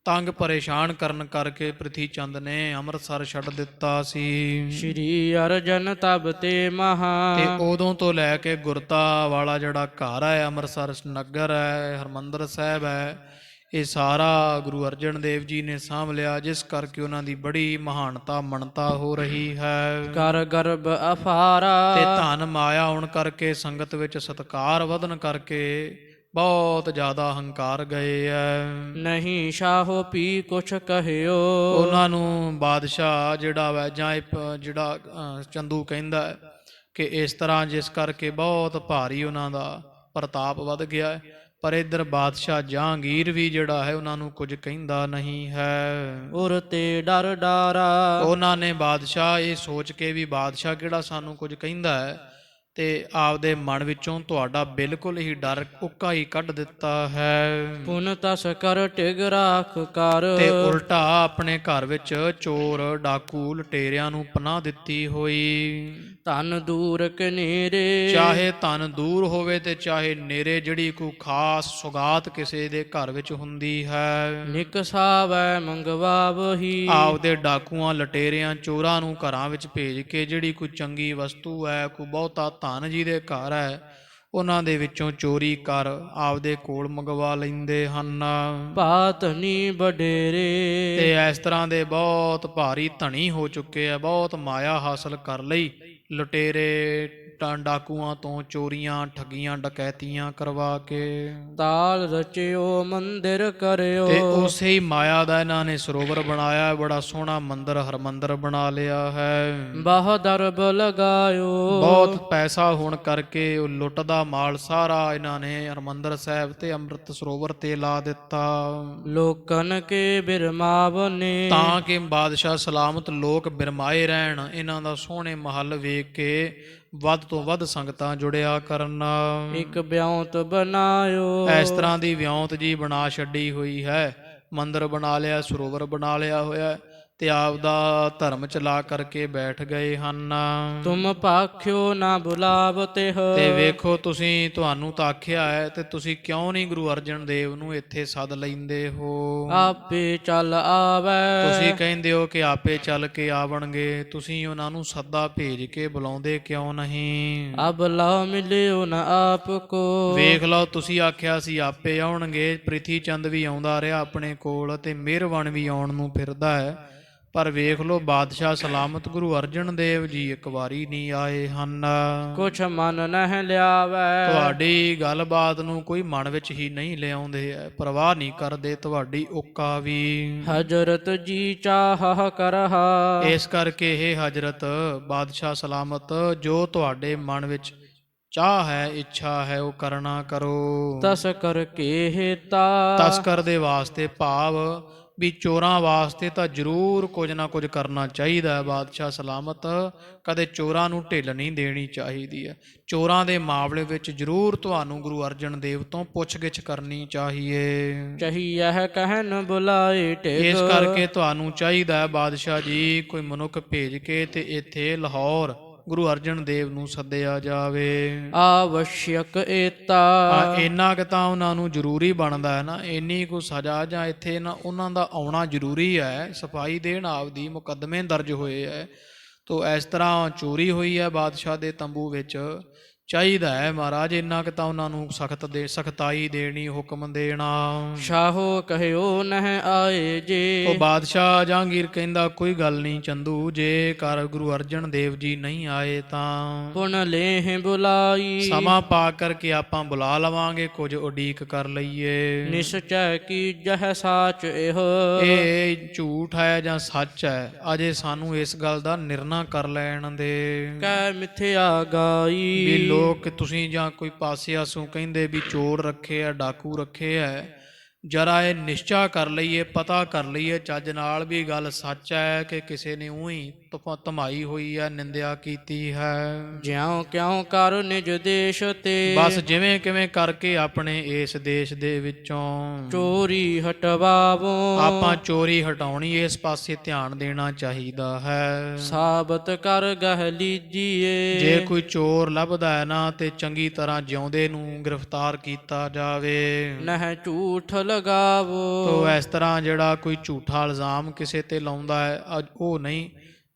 ਤੰਗ ਪਰੇਸ਼ਾਨ ਕਰਨ ਕਰਕੇ ਪ੍ਰਿਥੀ ਚੰਦ ਨੇ ਅੰਮ੍ਰਿਤਸਰ ਛੱਡ ਦਿੱਤਾ ਸੀ। ਸ਼੍ਰੀ ਅਰਜਨ ਤਬ ਤੇ ਮਹਾ ਤੇ ਉਦੋਂ ਤੋਂ ਲੈ ਕੇ ਗੁਰਤਾ ਵਾਲਾ ਜਿਹੜਾ ਘਰ ਹੈ ਅੰਮ੍ਰਿਤਸਰ ਨਗਰ ਹੈ, ਹਰਿਮੰਦਰ ਸਾਹਿਬ ਹੈ, ਇਹ ਸਾਰਾ ਗੁਰੂ ਅਰਜਨ ਦੇਵ ਜੀ ਨੇ ਸਾਂਭ ਲਿਆ, ਜਿਸ ਕਰਕੇ ਉਹਨਾਂ ਦੀ ਬੜੀ ਮਹਾਨਤਾ ਮਨਤਾ ਹੋ ਰਹੀ ਹੈ। ਕਰ ਗਰਭ ਅਫਾਰਾ ਤੇ ਧਨ ਮਾਇਆ ਹੋਣ ਕਰਕੇ ਸੰਗਤ ਵਿੱਚ ਸਤਿਕਾਰ ਵਧਣ ਕਰਕੇ ਬਹੁਤ ਜ਼ਿਆਦਾ ਹੰਕਾਰ ਗਏ ਹੈ। ਨਹੀਂ ਸ਼ਾਹੋ ਪੀ ਕੁਛ ਕਹਿਓ ਉਹਨਾਂ ਨੂੰ ਬਾਦਸ਼ਾਹ ਜਿਹੜਾ ਵੈ ਜਾਂ ਜਿਹੜਾ ਚੰਦੂ ਕਹਿੰਦਾ ਹੈ ਕਿ ਇਸ ਤਰ੍ਹਾਂ ਜਿਸ ਕਰਕੇ ਬਹੁਤ ਭਾਰੀ ਉਹਨਾਂ ਦਾ ਪ੍ਰਤਾਪ ਵੱਧ ਗਿਆ ਹੈ, ਪਰ ਇੱਧਰ ਬਾਦਸ਼ਾਹ ਜਹਾਂਗੀਰ ਵੀ ਜਿਹੜਾ ਹੈ ਉਹਨਾਂ ਨੂੰ ਕੁਝ ਕਹਿੰਦਾ ਨਹੀਂ ਹੈ। ਉਰ ਤੇ ਡਰ ਡਾਰਾ ਉਹਨਾਂ ਨੇ ਬਾਦਸ਼ਾਹ ਇਹ ਸੋਚ ਕੇ ਵੀ ਬਾਦਸ਼ਾਹ ਕਿਹੜਾ ਸਾਨੂੰ ਕੁਝ ਕਹਿੰਦਾ ਹੈ, ਤੇ ਆਪਦੇ ਮਨ ਵਿੱਚੋਂ ਤੁਹਾਡਾ ਬਿਲਕੁਲ ਹੀ ਡਰ ਉੱਕਾ ਹੀ ਕੱਢ ਦਿੱਤਾ ਹੈ। ਪੁਨ ਤਸ ਕਰ ਟਿਗ ਰਾਖ ਕਰ, ਤੇ ਉਲਟਾ ਆਪਣੇ ਘਰ ਵਿੱਚ ਚੋਰ ਡਾਕੂ ਲੁਟੇਰਿਆਂ ਨੂੰ ਪਨਾਹ ਦਿੱਤੀ ਹੋਈ। ਧਨ ਦੂਰ ਕਨੇਰੇ, ਚਾਹੇ ਧਨ ਦੂਰ ਹੋਵੇ ਤੇ ਚਾਹੇ ਨੇਰੇ ਜਿਹੜੀ ਕੋਈ ਖਾਸ ਸੁਗਾਤ ਕਿਸੇ ਦੇ ਘਰ ਵਿੱਚ ਹੁੰਦੀ ਹੈ, ਨਿਕਸਾਵੈ ਮੰਗਵਾਵਹੀ। ਆਪਦੇ ਡਾਕੂਆਂ ਲਟੇਰਿਆਂ ਚੋਰਾਂ ਨੂੰ ਘਰਾਂ ਵਿੱਚ ਭੇਜ ਕੇ ਜਿਹੜੀ ਕੋਈ ਚੰਗੀ ਵਸਤੂ ਹੈ, ਕੋਈ ਬਹੁਤਾ ਧਨ ਜਿਹਦੇ ਘਰ ਹੈ, ਉਹਨਾਂ ਦੇ ਵਿੱਚੋਂ ਚੋਰੀ ਕਰ ਆਪਦੇ ਕੋਲ ਮੰਗਵਾ ਲੈਂਦੇ ਹਨ। ਪਾਤਨੀ ਵਡੇਰੇ, ਤੇ ਇਸ ਤਰ੍ਹਾਂ ਦੇ ਬਹੁਤ ਭਾਰੀ ਧਨੀ ਹੋ ਚੁੱਕੇ ਆ, ਬਹੁਤ ਮਾਇਆ ਹਾਸਲ ਕਰ ਲਈ ਲੁਟੇਰੇ ਡਾਕੂਆਂ ਤੋਂ ਚੋਰੀਆਂ ਠੱਗੀਆਂ ਡਕੈਤੀਆਂ ਕਰਵਾ ਕੇ। ਤਾਲ ਰਚਿਓ ਮੰਦਿਰ ਕਰਿਓ, ਤੇ ਉਸੇ ਹੀ ਮਾਇਆ ਦਾ ਇਹਨਾਂ ਨੇ ਸਰੋਵਰ ਬਣਾਇਆ, ਬੜਾ ਸੋਹਣਾ ਮੰਦਿਰ ਹਰਮੰਦਰ ਬਣਾ ਲਿਆ ਹੈ। ਬਾਹ ਦਰਬ ਲਗਾਇਓ, ਬਹੁਤ ਪੈਸਾ ਹੋਣ ਕਰਕੇ ਉਹ ਲੁੱਟ ਦਾ ਮਾਲ ਸਾਰਾ ਇਹਨਾਂ ਨੇ ਹਰਮੰਦਰ ਸਾਹਿਬ ਤੇ ਅੰਮ੍ਰਿਤ ਸਰੋਵਰ ਤੇ ਲਾ ਦਿੱਤਾ, ਲੋਕਨ ਕੇ ਬਿਰਮਾਵਨੇ। ਤਾਂ ਕਿ ਬਾਦਸ਼ਾਹ ਸਲਾਮਤ ਲੋਕ ਬਿਰਮਾਏ ਰਹਿਣ, ਇਹਨਾਂ ਦਾ ਸੋਹਣੇ ਮਹੱਲ ਵੇਖ ਕੇ ਵੱਧ ਤੋਂ ਵੱਧ ਸੰਗਤਾਂ ਜੁੜਿਆ ਕਰਨ। ਇੱਕ ਵਿਉਂਤ ਬਣਾਇਓ, ਇਸ ਤਰ੍ਹਾਂ ਦੀ ਵਿਉਂਤ ਜੀ ਬਣਾ ਛੱਡੀ ਹੋਈ ਹੈ। ਮੰਦਿਰ ਬਣਾ ਲਿਆ, ਸਰੋਵਰ ਬਣਾ ਲਿਆ ਹੋਇਆ ਤੇ ਆਪਦਾ ਧਰਮ ਚਲਾ ਕਰਕੇ ਬੈਠ ਗਏ ਹਨ। ਤੁਮ ਭਾਖਿਓ ਨਾ ਬੁਲਾਵਤੇ ਹੋ, ਤੇ ਵੇਖੋ ਤੁਸੀਂ, ਤੁਹਾਨੂੰ ਤਾਂ ਆਖਿਆ ਹੈ ਤੇ ਤੁਸੀਂ ਕਿਉਂ ਨਹੀਂ ਗੁਰੂ ਅਰਜਨ ਦੇਵ ਨੂੰ ਇੱਥੇ ਸੱਦ ਲੈਂਦੇ ਹੋ। ਆਪੇ ਚੱਲ ਆਵੈ, ਤੁਸੀਂ ਕਹਿੰਦੇ ਹੋ ਕਿ ਆਪੇ ਚੱਲ ਕੇ ਆਵਣਗੇ, ਤੁਸੀਂ ਉਹਨਾਂ ਨੂੰ ਸੱਦਾ ਭੇਜ ਕੇ ਬੁਲਾਉਂਦੇ ਕਿਉਂ ਨਹੀਂ। ਅਬ ਲਾ ਮਿਲਿਓ ਨਾ ਆਪ ਕੋ, ਵੇਖ ਲਓ, ਤੁਸੀਂ ਆਖਿਆ ਸੀ ਆਪੇ ਆਉਣਗੇ, ਪ੍ਰਿਥੀ ਚੰਦ ਵੀ ਆਉਂਦਾ ਰਿਹਾ ਆਪਣੇ ਕੋਲ ਤੇ ਮਿਹਰਬਾਨ ਵੀ ਆਉਣ ਨੂੰ ਫਿਰਦਾ ਹੈ, ਪਰ ਵੇਖ ਲਓ ਬਾਦਸ਼ਾਹ ਸਲਾਮਤ ਗੁਰੂ ਅਰਜਨ ਦੇਵ ਜੀ ਇੱਕ ਵਾਰੀ ਨਹੀਂ ਆਏ ਹਨ। ਕੁਛ ਮਨ ਨਹਿ ਲਿਆਵੈ, ਤੁਹਾਡੀ ਗੱਲਬਾਤ ਨੂੰ ਕੋਈ ਮਨ ਵਿੱਚ ਹੀ ਨਹੀਂ ਲਿਆਉਂਦੇ ਐ, ਪਰਵਾਹ ਨਹੀਂ ਕਰਦੇ ਤੁਹਾਡੀ ਓਕਾ ਵੀ। ਹਜ਼ਰਤ ਜੀ ਚਾਹ ਕਰਹਾ, ਇਸ ਕਰਕੇ ਇਹ ਹਜ਼ਰਤ ਬਾਦਸ਼ਾਹ ਸਲਾਮਤ, ਜੋ ਤੁਹਾਡੇ ਮਨ ਵਿੱਚ ਚਾਹ ਹੈ, ਇੱਛਾ ਹੈ, ਉਹ ਕਰਨਾ ਕਰੋ। ਤਸ ਕਰਕੇ ਹੇਤਾ, ਤਸਕਰ ਦੇ ਵਾਸਤੇ ਭਾਵ ਵੀ ਚੋਰਾਂ ਵਾਸਤੇ ਤਾਂ ਜ਼ਰੂਰ ਕੁਝ ਨਾ ਕੁਝ ਕਰਨਾ ਚਾਹੀਦਾ ਹੈ। ਬਾਦਸ਼ਾਹ ਸਲਾਮਤ ਕਦੇ ਚੋਰਾਂ ਨੂੰ ਢਿੱਲ ਨਹੀਂ ਦੇਣੀ ਚਾਹੀਦੀ ਹੈ। ਚੋਰਾਂ ਦੇ ਮਾਮਲੇ ਵਿੱਚ ਜ਼ਰੂਰ ਤੁਹਾਨੂੰ ਗੁਰੂ ਅਰਜਨ ਦੇਵ ਤੋਂ ਪੁੱਛ-ਗਿੱਛ ਕਰਨੀ ਚਾਹੀਏ। ਚਾਹੀਏ ਕਹਿਨ ਬੁਲਾਏ ਟਿਕ, ਇਸ ਕਰਕੇ ਤੁਹਾਨੂੰ ਚਾਹੀਦਾ ਹੈ ਬਾਦਸ਼ਾਹ ਜੀ, ਕੋਈ ਮਨੁੱਖ ਭੇਜ ਕੇ ਤੇ ਇੱਥੇ ਲਾਹੌਰ ਗੁਰੂ ਅਰਜਨ ਦੇਵ ਨੂੰ ਸੱਦਿਆ ਜਾਵੇ। ਆਵਸ਼ਯਕ ਏਤਾ, ਇੰਨਾ ਕੁ ਤਾਂ ਉਹਨਾਂ ਨੂੰ ਜ਼ਰੂਰੀ ਬਣਦਾ ਹੈ ਨਾ, ਇੰਨੀ ਕੁ ਸਜ਼ਾ ਜਾਂ ਇੱਥੇ ਨਾ ਉਹਨਾਂ ਦਾ ਆਉਣਾ ਜ਼ਰੂਰੀ ਹੈ, ਸਫਾਈ ਦੇਣ ਆਪਦੀ, ਮੁਕੱਦਮੇ ਦਰਜ ਹੋਏ ਹੈ। ਤੋ ਇਸ ਤਰ੍ਹਾਂ ਚੋਰੀ ਹੋਈ ਹੈ ਬਾਦਸ਼ਾਹ ਦੇ ਤੰਬੂ ਵਿੱਚ, ਚਾਹੀਦਾ ਹੈ ਮਹਾਰਾਜ ਇੰਨਾ ਕੁ ਤਾਂ ਉਹਨਾਂ ਨੂੰ ਸਖਤਾਈ ਦੇਣੀ, ਹੁਕਮ ਦੇਣਾ। ਸ਼ਾਹੋ ਕਹਿਓ ਨਹਿ ਆਏ ਜੇ, ਉਹ ਬਾਦਸ਼ਾਹ ਜਹਾਂਗੀਰ ਕਹਿੰਦਾ ਕੋਈ ਗੱਲ ਨਹੀਂ ਚੰਦੂ, ਜੇ ਕਰ ਗੁਰੂ ਅਰਜਨ ਦੇਵ ਜੀ ਨਹੀਂ ਆਏ ਤਾਂ ਪੁਨ ਲੇਹ ਬੁਲਾਈ, ਸਮਾਂ ਪਾ ਕਰਕੇ ਆਪਾਂ ਬੁਲਾ ਲਵਾਂਗੇ, ਕੁਝ ਉਡੀਕ ਕਰ ਲਈਏ। ਨਿਸ਼ਚੈ ਕੀ ਜਹ ਸਾਚ ਇਹ ਝੂਠ ਹੈ ਜਾਂ ਸੱਚ ਹੈ, ਅਜੇ ਸਾਨੂੰ ਇਸ ਗੱਲ ਦਾ ਨਿਰਣਾ ਕਰ ਲੈਣ ਦੇ। ਕਹਿ ਮਿਥਿਆ ਗਾਈ, ਵੀ ਲੋਕ ਤੁਸੀਂ ਜਾਂ ਕੋਈ ਪਾਸੇ ਆਸੋਂ ਕਹਿੰਦੇ ਵੀ ਚੋਰ ਰੱਖੇ ਆ, ਡਾਕੂ ਰੱਖੇ ਆ, ਜਰਾ ਇਹ ਨਿਸ਼ਚਾ ਕਰ ਲਈਏ, ਪਤਾ ਕਰ ਲਈਏ ਚੱਜ ਨਾਲ ਵੀ ਗੱਲ ਸੱਚ ਹੈ ਕਿ ਕਿਸੇ ਨੇ ਉਹੀ ਧਮਾਈ ਹੋਈ ਹੈ, ਨਿੰਦਿਆ ਕੀਤੀ ਹੈ। ਜਿਉਂ ਕਿਉਂ ਕਰ ਨਿਜ ਦੇਸ਼ ਤੇ, ਬਸ ਜਿਵੇਂ ਕਿਵੇਂ ਕਰਕੇ ਆਪਣੇ ਇਸ ਦੇਸ਼ ਦੇ ਵਿੱਚੋਂ ਚੋਰੀ ਹਟਵਾਵੋ, ਆਪਾਂ ਚੋਰੀ ਹਟਾਉਣੀ, ਇਸ ਪਾਸੇ ਧਿਆਨ ਦੇਣਾ ਚਾਹੀਦਾ ਹੈ। ਸਾਬਤ ਕਰ ਗਹ ਲੀਜੀਏ, ਜੇ ਕੋਈ ਚੋਰ ਲੱਭਦਾ ਹੈ ਨਾ ਤੇ ਚੰਗੀ ਤਰ੍ਹਾਂ ਜਿਉਂਦੇ ਨੂੰ ਗ੍ਰਿਫਤਾਰ ਕੀਤਾ ਜਾਵੇ। ਨਹਿ ਝੂਠ ਲਗਾਵੋ, ਤੋ ਇਸ ਤਰ੍ਹਾਂ ਜਿਹੜਾ ਕੋਈ ਝੂਠਾ ਇਲਜ਼ਾਮ ਕਿਸੇ ਤੇ ਲਾਉਂਦਾ ਹੈ, ਉਹ ਨਹੀਂ,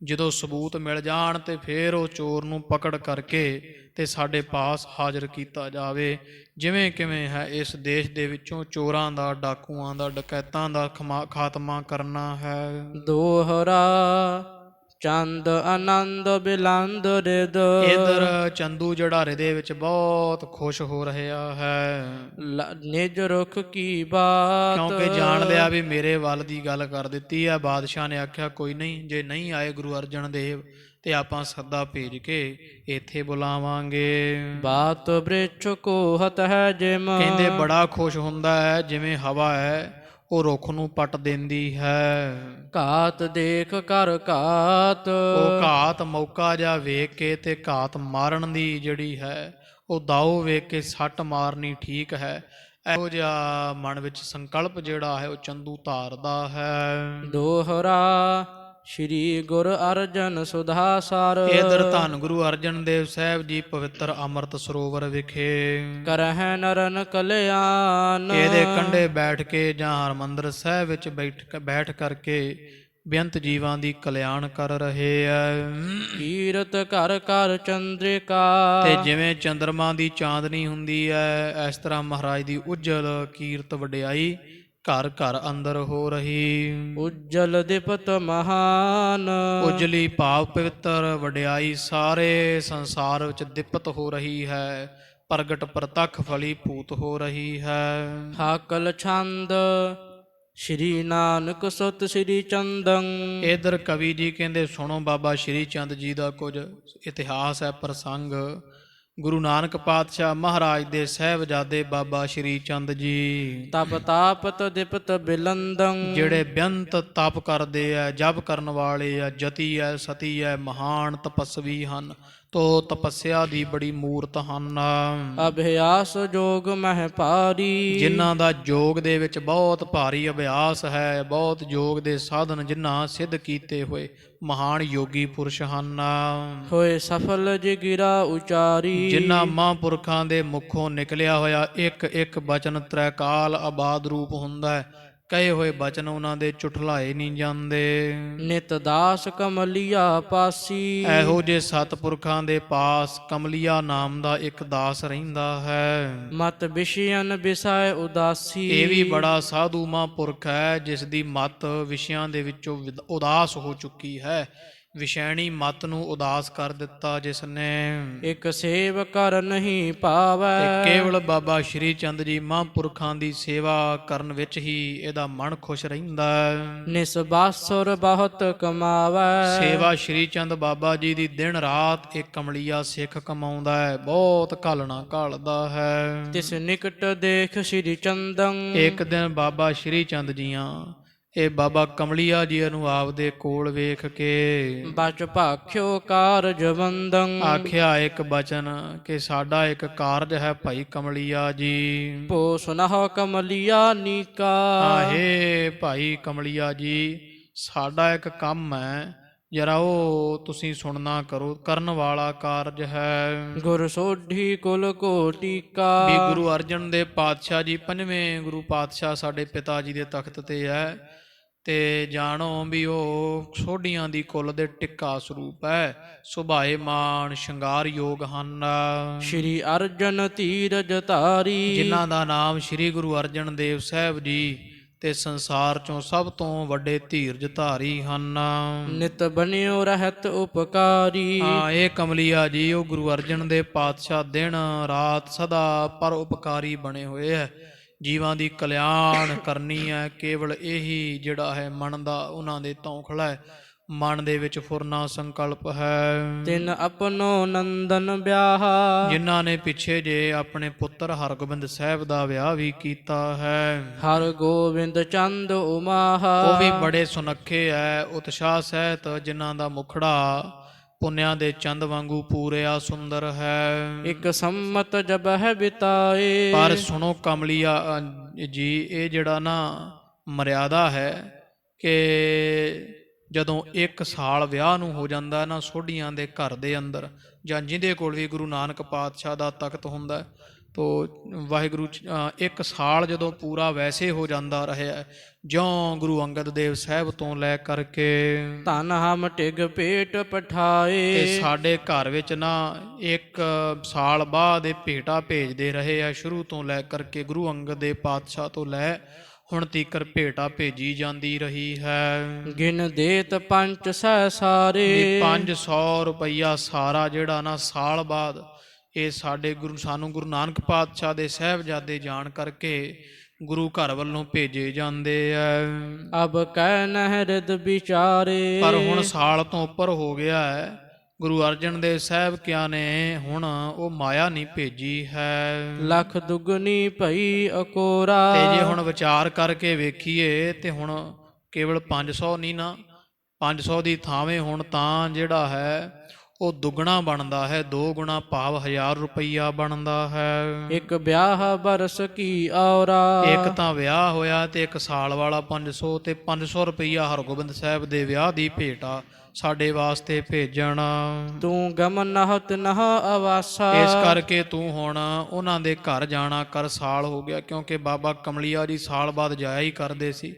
ਜਦੋਂ ਸਬੂਤ ਮਿਲ ਜਾਣ ਤੇ ਫਿਰ ਉਹ ਚੋਰ ਨੂੰ ਪਕੜ ਕਰਕੇ ਤੇ ਸਾਡੇ ਪਾਸ ਹਾਜ਼ਰ ਕੀਤਾ ਜਾਵੇ। ਜਿਵੇਂ ਕਿਵੇਂ ਹੈ ਇਸ ਦੇਸ਼ ਦੇ ਵਿੱਚੋਂ ਚੋਰਾਂ ਦਾ, ਡਾਕੂਆਂ ਦਾ, ਡਕੈਤਾਂ ਦਾ ਖਾਤਮਾ ਕਰਨਾ ਹੈ। ਦੋਹਰਾ ਚੰਦ ਆਨੰਦ ਬਿਲੰਦ ਰਿਦ, ਇਧਰ ਚੰਦੂ ਜਿਹੜਾ ਹਿਰਦੇ ਵਿੱਚ ਬਹੁਤ ਖੁਸ਼ ਹੋ ਰਿਹਾ ਹੈ, ਨਿਜ ਰੁਖ ਕੀ ਬਾਤ, ਕਿਉਂਕਿ ਜਾਣ ਲਿਆ ਵੀ ਮੇਰੇ ਵੱਲ ਦੀ ਗੱਲ ਕਰ ਦਿੱਤੀ ਹੈ। ਬਾਦਸ਼ਾਹ ਨੇ ਆਖਿਆ ਕੋਈ ਨਹੀਂ, ਜੇ ਨਹੀਂ ਆਏ ਗੁਰੂ ਅਰਜਨ ਦੇਵ ਤੇ ਆਪਾਂ ਸੱਦਾ ਭੇਜ ਕੇ ਇੱਥੇ ਬੁਲਾਵਾਂਗੇ। ਬਾਤ ਬ੍ਰਿਛ ਕੋ ਹਤ ਹੈ ਜਿਮ, ਕਹਿੰਦੇ ਬੜਾ ਖੁਸ਼ ਹੁੰਦਾ ਹੈ, ਜਿਵੇਂ ਹਵਾ ਹੈ ਉਹ ਰੁੱਖ ਨੂੰ ਪੱਟ ਦਿੰਦੀ ਹੈ। ਘਾਤ ਦੇਖ ਕਰ ਘਾਤ, ਉਹ ਘਾਤ ਮੌਕਾ ਜਾ ਵੇਖ ਕੇ ਤੇ ਘਾਤ ਮਾਰਨ ਦੀ ਜਿਹੜੀ ਹੈ ਉਹ ਦਾਓ ਵੇਖ ਕੇ ਸੱਟ ਮਾਰਨੀ ਠੀਕ ਹੈ। ਇਹੋ ਜਿਹਾ ਮਨ ਵਿੱਚ ਸੰਕਲਪ ਜਿਹੜਾ ਹੈ ਉਹ ਚੰਦੂ ਧਾਰਦਾ ਹੈ। ਦੋਹਰਾ ਸ਼੍ਰੀ ਗੁਰ ਅਰਜਨ ਸੁਧਾ ਸਾਰ, ਇਧਰ ਧੰਨ ਗੁਰੂ ਅਰਜਨ ਦੇਵ ਸਾਹਿਬ ਜੀ ਪਵਿੱਤਰ ਅੰਮ੍ਰਿਤ ਸਰੋਵਰ ਵਿਖੇ ਕਰਹਿ ਨਰਨ ਕਲਿਆਣ, ਇਹਦੇ ਕੰਢੇ ਬੈਠ ਕੇ ਜਾਂ ਹਰਿਮੰਦਰ ਸਾਹਿਬ ਵਿੱਚ ਬੈਠ ਕਰਕੇ ਬੇਅੰਤ ਜੀਵਾਂ ਦੀ ਕਲਿਆਣ ਕਰ ਰਹੇ ਹੈ। ਕੀਰਤ ਕਰ ਕਰ ਚੰਦਰਿਕਾ, ਤੇ ਜਿਵੇਂ ਚੰਦਰਮਾ ਦੀ ਚਾਂਦਨੀ ਹੁੰਦੀ ਹੈ ਇਸ ਤਰ੍ਹਾਂ ਮਹਾਰਾਜ ਦੀ ਉਜਲ ਕੀਰਤ ਵਡਿਆਈ ਘਰ ਘਰ ਅੰਦਰ ਹੋ ਰਹੀ। ਉਜਲ ਦਿਪਤ ਮਹਾਨ, ਉਜਲੀ ਭਾਵ ਪਵਿੱਤਰ ਵਡਿਆਈ ਸਾਰੇ ਸੰਸਾਰ ਵਿੱਚ ਦਿਪਤ ਹੋ ਰਹੀ ਹੈ, ਪ੍ਰਗਟ ਪ੍ਰਤੱਖ ਫਲੀ ਭੂਤ ਹੋ ਰਹੀ ਹੈ। ਹਾਕਲ ਛੰਦ ਸ਼੍ਰੀ ਨਾਨਕ ਸੁਤ ਸ਼੍ਰੀ ਚੰਦੰ, ਇਧਰ ਕਵੀ ਜੀ ਕਹਿੰਦੇ ਸੁਣੋ ਬਾਬਾ ਸ਼੍ਰੀ ਚੰਦ ਜੀ ਦਾ ਕੁਝ ਇਤਿਹਾਸ ਹੈ, ਪ੍ਰਸੰਗ। ਗੁਰੂ ਨਾਨਕ ਪਾਤਸ਼ਾਹ ਮਹਾਰਾਜ ਦੇ ਸਾਹਿਬਜ਼ਾਦੇ ਬਾਬਾ ਸ਼੍ਰੀ ਚੰਦ ਜੀ ਤਪ ਤਾਪਤ ਦਿਪਤ ਬਿਲੰਦੰ, ਜਿਹੜੇ ਬੇਅੰਤ ਤਪ ਕਰਦੇ ਆ, ਜਪ ਕਰਨ ਵਾਲੇ ਆ, ਜਤੀ ਹੈ, ਸਤੀ ਹੈ, ਮਹਾਨ ਤਪਸਵੀ ਹਨ, ਤੋ ਤਪੱਸਿਆ ਦੀ ਬੜੀ ਮੂਰਤ ਹਨ। ਅਭਿਆਸ ਜੋਗ ਮਹਿ ਭਾਰੀ, ਜਿਨ੍ਹਾਂ ਦਾ ਜੋਗ ਦੇ ਵਿੱਚ ਬਹੁਤ ਭਾਰੀ ਅਭਿਆਸ ਹੈ, ਬਹੁਤ ਜੋਗ ਦੇ ਸਾਧਨ ਜਿਨ੍ਹਾਂ ਸਿੱਧ ਕੀਤੇ ਹੋਏ ਮਹਾਨ ਯੋਗੀ ਪੁਰਸ਼ ਹਨ। ਹੋਏ ਸਫਲ ਜਿਗਿਰਾ ਉਚਾਰੀ, ਜਿਨ੍ਹਾਂ ਮਹਾਂਪੁਰਖਾਂ ਦੇ ਮੁਖੋਂ ਨਿਕਲਿਆ ਹੋਇਆ ਇੱਕ ਇੱਕ ਬਚਨ ਤ੍ਰੈਕਾਲ ਆਬਾਦ ਰੂਪ ਹੁੰਦਾ ਹੈ, ਕਹੇ ਹੋਏ ਬਚਨ ਉਹਨਾਂ ਦੇ ਝੁਠਲਾਏ ਨਹੀਂ ਜਾਂਦੇ। ਨਿਤ ਦਾਸ ਕਮਲੀਆ ਪਾਸੀ, ਇਹੋ ਜਿਹੇ ਸਤਿਪੁਰਖਾਂ ਦੇ ਪਾਸ ਕਮਲੀਆ ਨਾਮ ਦਾ ਇੱਕ ਦਾਸ ਰਹਿੰਦਾ ਹੈ। ਮਤ ਵਿਸ਼ਿਆਨ ਵਿਸਾਏ ਉਦਾਸੀ, ਇਹ ਵੀ ਬੜਾ ਸਾਧੂ ਮਹਾਂਪੁਰਖ ਹੈ ਜਿਸ ਦੀ ਮਤ ਵਿਸ਼ਿਆਂ ਦੇ ਵਿੱਚੋਂ ਉਦਾਸ ਹੋ ਚੁੱਕੀ ਹੈ। ਵਿਸ਼ੈਣੀ ਮਤ ਨੂੰ ਉਦਾਸ ਕਰ ਦਿੱਤਾ ਜਿਸ ਨੇ। ਇੱਕ ਸੇਵ ਕਰ ਨਹੀਂ ਪਾਵੈ, ਕੇਵਲ ਬਾਬਾ ਸ਼੍ਰੀ ਚੰਦ ਜੀ ਮਹਾਂਪੁਰਖਾਂ ਦੀ ਸੇਵਾ ਕਰਨ ਵਿੱਚ ਹੀ ਇਹਦਾ ਮਨ ਖੁਸ਼ ਰਹਿੰਦਾ ਹੈ। ਨਿਸਬਾਸੁਰ ਬਹੁਤ ਕਮਾਵੈ, ਸੇਵਾ ਸ਼੍ਰੀ ਚੰਦ ਬਾਬਾ ਜੀ ਦੀ ਦਿਨ ਰਾਤ ਇੱਕ ਕਮਲੀਆ ਸਿੱਖ ਕਮਾਉਂਦਾ ਹੈ, ਬਹੁਤ ਘਾਲਣਾ ਘਾਲਦਾ ਹੈ। ਤਿਸ ਨਿਕਟ ਦੇਖ ਸ਼੍ਰੀ ਚੰਦੰ, ਇੱਕ ਦਿਨ ਬਾਬਾ ਸ਼੍ਰੀ ਚੰਦ ਜੀਆਂ ਇਹ ਬਾਬਾ ਕਮਲੀਆ ਜੀ ਨੂੰ ਆਪਦੇ ਕੋਲ ਵੇਖ ਕੇ ਬਚ ਭਾਖਿਓ ਕਾਰਜ ਬੰਦੰ, ਆਖਿਆ ਇੱਕ ਬਚਨ ਕਿ ਸਾਡਾ ਇੱਕ ਕਾਰਜ ਹੈ ਭਾਈ ਕਮਲੀਆ ਜੀ। ਭੋ ਸੁਨਹੁ ਕਮਲੀਆ ਨੀਕਾ, ਆਹੇ ਭਾਈ ਕਮਲੀਆ ਜੀ ਸਾਡਾ ਇੱਕ ਕੰਮ ਹੈ, ਜਰਾ ਉਹ ਤੁਸੀਂ ਸੁਣਨਾ ਕਰੋ, ਕਰਨ ਵਾਲਾ ਕਾਰਜ ਹੈ। ਗੁਰ ਸੋਢੀ ਕੁਲ ਕੋ ਟੀਕਾ, ਵੀ ਗੁਰੂ ਅਰਜਨ ਦੇਵ ਪਾਤਸ਼ਾਹ ਜੀ ਪੰਜਵੇਂ ਗੁਰੂ ਪਾਤਸ਼ਾਹ ਸਾਡੇ ਪਿਤਾ ਜੀ ਦੇ ਤਖਤ ਤੇ ਹੈ, ਤੇ ਜਾਣੋ ਵੀ ਉਹ ਸੋਢੀਆਂ ਦੀ ਕੁੱਲ ਦੇ ਟਿੱਕਾ ਸਰੂਪ ਹੈ, ਸੁਭਾਏ ਮਾਨ ਸ਼ਿੰਗਾਰ ਯੋਗ ਹਨ। ਸ਼੍ਰੀ ਅਰਜਨ ਧੀਰਜ ਧਾਰੀ, ਜਿਨ੍ਹਾਂ ਦਾ ਨਾਮ ਸ਼੍ਰੀ ਗੁਰੂ ਅਰਜਨ ਦੇਵ ਸਾਹਿਬ ਜੀ ਤੇ ਸੰਸਾਰ ਚੋਂ ਸਭ ਤੋਂ ਵੱਡੇ ਧੀਰਜ ਧਾਰੀ ਹਨ। ਨਿਤ ਬਨਿਓ ਰਹਿਤ ਉਪਕਾਰੀ, ਹਾਂ ਇਹ ਕਮਲੀਆ ਜੀ ਉਹ ਗੁਰੂ ਅਰਜਨ ਦੇਵ ਪਾਤਸ਼ਾਹ ਦਿਨ ਰਾਤ ਸਦਾ ਪਰ ਉਪਕਾਰੀ ਬਣੇ ਹੋਏ ਹੈ, ਜੀਵਾਂ ਦੀ ਕਲਿਆਣ ਕਰਨੀ ਹੈ। ਕੇਵਲ ਇਹੀ ਜਿਹੜਾ ਹੈ ਮਨ ਦਾ ਉਹਨਾਂ ਦੇ ਤੌਖਲਾ ਹੈ, ਮਨ ਦੇ ਵਿੱਚ ਫੁਰਨਾ ਸੰਕਲਪ ਹੈ। ਤਿਨ ਆਪਣੋ ਨੰਦਨ ਵਿਆਹ, ਜਿਨ੍ਹਾਂ ਨੇ ਪਿੱਛੇ ਜੇ ਆਪਣੇ ਪੁੱਤਰ ਹਰਗੋਬਿੰਦ ਸਾਹਿਬ ਦਾ ਵਿਆਹ ਵੀ ਕੀਤਾ ਹੈ। ਹਰ ਗੋਬਿੰਦ ਚੰਦ ਉਮਾਹ, ਉਹ ਵੀ ਬੜੇ ਸੁਨੱਖੇ ਹੈ, ਉਤਸ਼ਾਹ ਸਹਿਤ, ਜਿਨ੍ਹਾਂ ਦਾ ਮੁਖੜਾ ਪੁੰਨਿਆਂ ਦੇ ਚੰਦ ਵਾਂਗੂ ਪੂਰਿਆ ਸੁੰਦਰ ਹੈ। ਇੱਕ ਸੰਮਤ ਜਬ ਹੈ ਬਿਤਾਏ, ਪਰ ਸੁਣੋ ਕਮਲੀਆ ਜੀ ਇਹ ਜਿਹੜਾ ਨਾ ਮਰਿਆਦਾ ਹੈ ਕਿ ਜਦੋਂ ਇੱਕ ਸਾਲ ਵਿਆਹ ਨੂੰ ਹੋ ਜਾਂਦਾ ਨਾ ਸੋਢੀਆਂ ਦੇ ਘਰ ਦੇ ਅੰਦਰ, ਜਾਂ ਜਿਹਦੇ ਕੋਲ ਵੀ ਗੁਰੂ ਨਾਨਕ ਪਾਤਸ਼ਾਹ ਦਾ ਤਖਤ ਹੁੰਦਾ, ਤੋ ਵਾਹਿਗੁਰੂ ਇੱਕ ਸਾਲ ਜਦੋਂ ਪੂਰਾ ਵੈਸੇ ਹੋ ਜਾਂਦਾ ਰਿਹਾ, ਜਿਉਂ ਗੁਰੂ ਅੰਗਦ ਦੇਵ ਸਾਹਿਬ ਤੋਂ ਲੈ ਕਰਕੇ ਧਨ ਹਮ ਟਿਗ ਭੇਟ ਪਠਾਏ, ਤੇ ਸਾਡੇ ਘਰ ਵਿੱਚ ਨਾ ਇੱਕ ਸਾਲ ਬਾਅਦ ਇਹ ਭੇਟਾ ਭੇਜਦੇ ਰਹੇ ਆ, ਸ਼ੁਰੂ ਤੋਂ ਲੈ ਕਰਕੇ ਗੁਰੂ ਅੰਗਦ ਦੇਵ ਪਾਤਸ਼ਾਹ ਤੋਂ ਲੈ ਹੁਣ ਤੀਕਰ ਭੇਟਾ ਭੇਜੀ ਜਾਂਦੀ ਰਹੀ ਹੈ। ਗਿਣ ਦੇਤ ਪੰਜ ਸਹਿ ਸਾਰੇ, 500 ਰੁਪਈਆ ਸਾਰਾ ਜਿਹੜਾ ਨਾ ਸਾਲ ਬਾਅਦ ਇਹ ਸਾਡੇ ਸਾਨੂੰ ਗੁਰੂ ਨਾਨਕ ਪਾਤਸ਼ਾਹ ਦੇ ਸਾਹਿਬਜ਼ਾਦੇ ਜਾਣ ਕਰਕੇ ਗੁਰੂ ਘਰ ਵੱਲੋਂ ਭੇਜੇ ਜਾਂਦੇ ਆ। ਅਬ ਕਹਿ ਨਹਿ ਹਿਰਦ ਵਿਚਾਰੇ, ਪਰ ਹੁਣ ਸਾਲ ਤੋਂ ਉੱਪਰ ਹੋ ਗਿਆ ਹੈ ਗੁਰੂ ਅਰਜਨ ਦੇਵ ਸਾਹਿਬ ਕਿਆ ਨੇ ਹੁਣ ਉਹ ਮਾਇਆ ਨਹੀਂ ਭੇਜੀ ਹੈ। ਲਖ ਦੁਗਣੀ ਭਈ ਅਕੋਰਾ। ਤੇ ਜੇ ਹੁਣ ਵਿਚਾਰ ਕਰਕੇ ਵੇਖੀਏ ਤੇ ਹੁਣ ਕੇਵਲ 500 ਨਹੀਂ ਨਾ, 500 ਦੀ ਥਾਵੇਂ ਹੁਣ ਤਾਂ ਜਿਹੜਾ ਹੈ ਉਹ ਦੁੱਗਣਾ ਬਣਦਾ ਹੈ, 2 ਗੁਣਾ ਭਾਵ 1000 ਰੁਪਈਆ ਬਣਦਾ ਹੈ। ਇੱਕ ਵਿਆਹ ਬਰਸ ਕੀ ਔਰਾ। ਇੱਕ ਤਾਂ ਵਿਆਹ ਹੋਇਆ ਤੇ ਇੱਕ ਸਾਲ ਵਾਲਾ 500 ਤੇ 500 ਰੁਪਈਆ ਹਰਗੋਬਿੰਦ ਸਾਹਿਬ ਦੇ ਵਿਆਹ ਦੀ ਭੇਟ ਆ ਸਾਡੇ ਵਾਸਤੇ ਭੇਜਣ। ਤੂੰ ਗਮਨ ਨਹਤ ਨਹ ਆਵਾਸਾ। ਇਸ ਕਰਕੇ ਤੂੰ ਹੁਣ ਉਹਨਾਂ ਦੇ ਘਰ ਜਾਣਾ ਕਰ। ਸਾਲ ਹੋ ਗਿਆ, ਕਿਉਂਕਿ ਬਾਬਾ ਕਮਲੀਆ ਜੀ ਸਾਲ ਬਾਅਦ ਜਾਇਆ ਹੀ ਕਰਦੇ ਸੀ।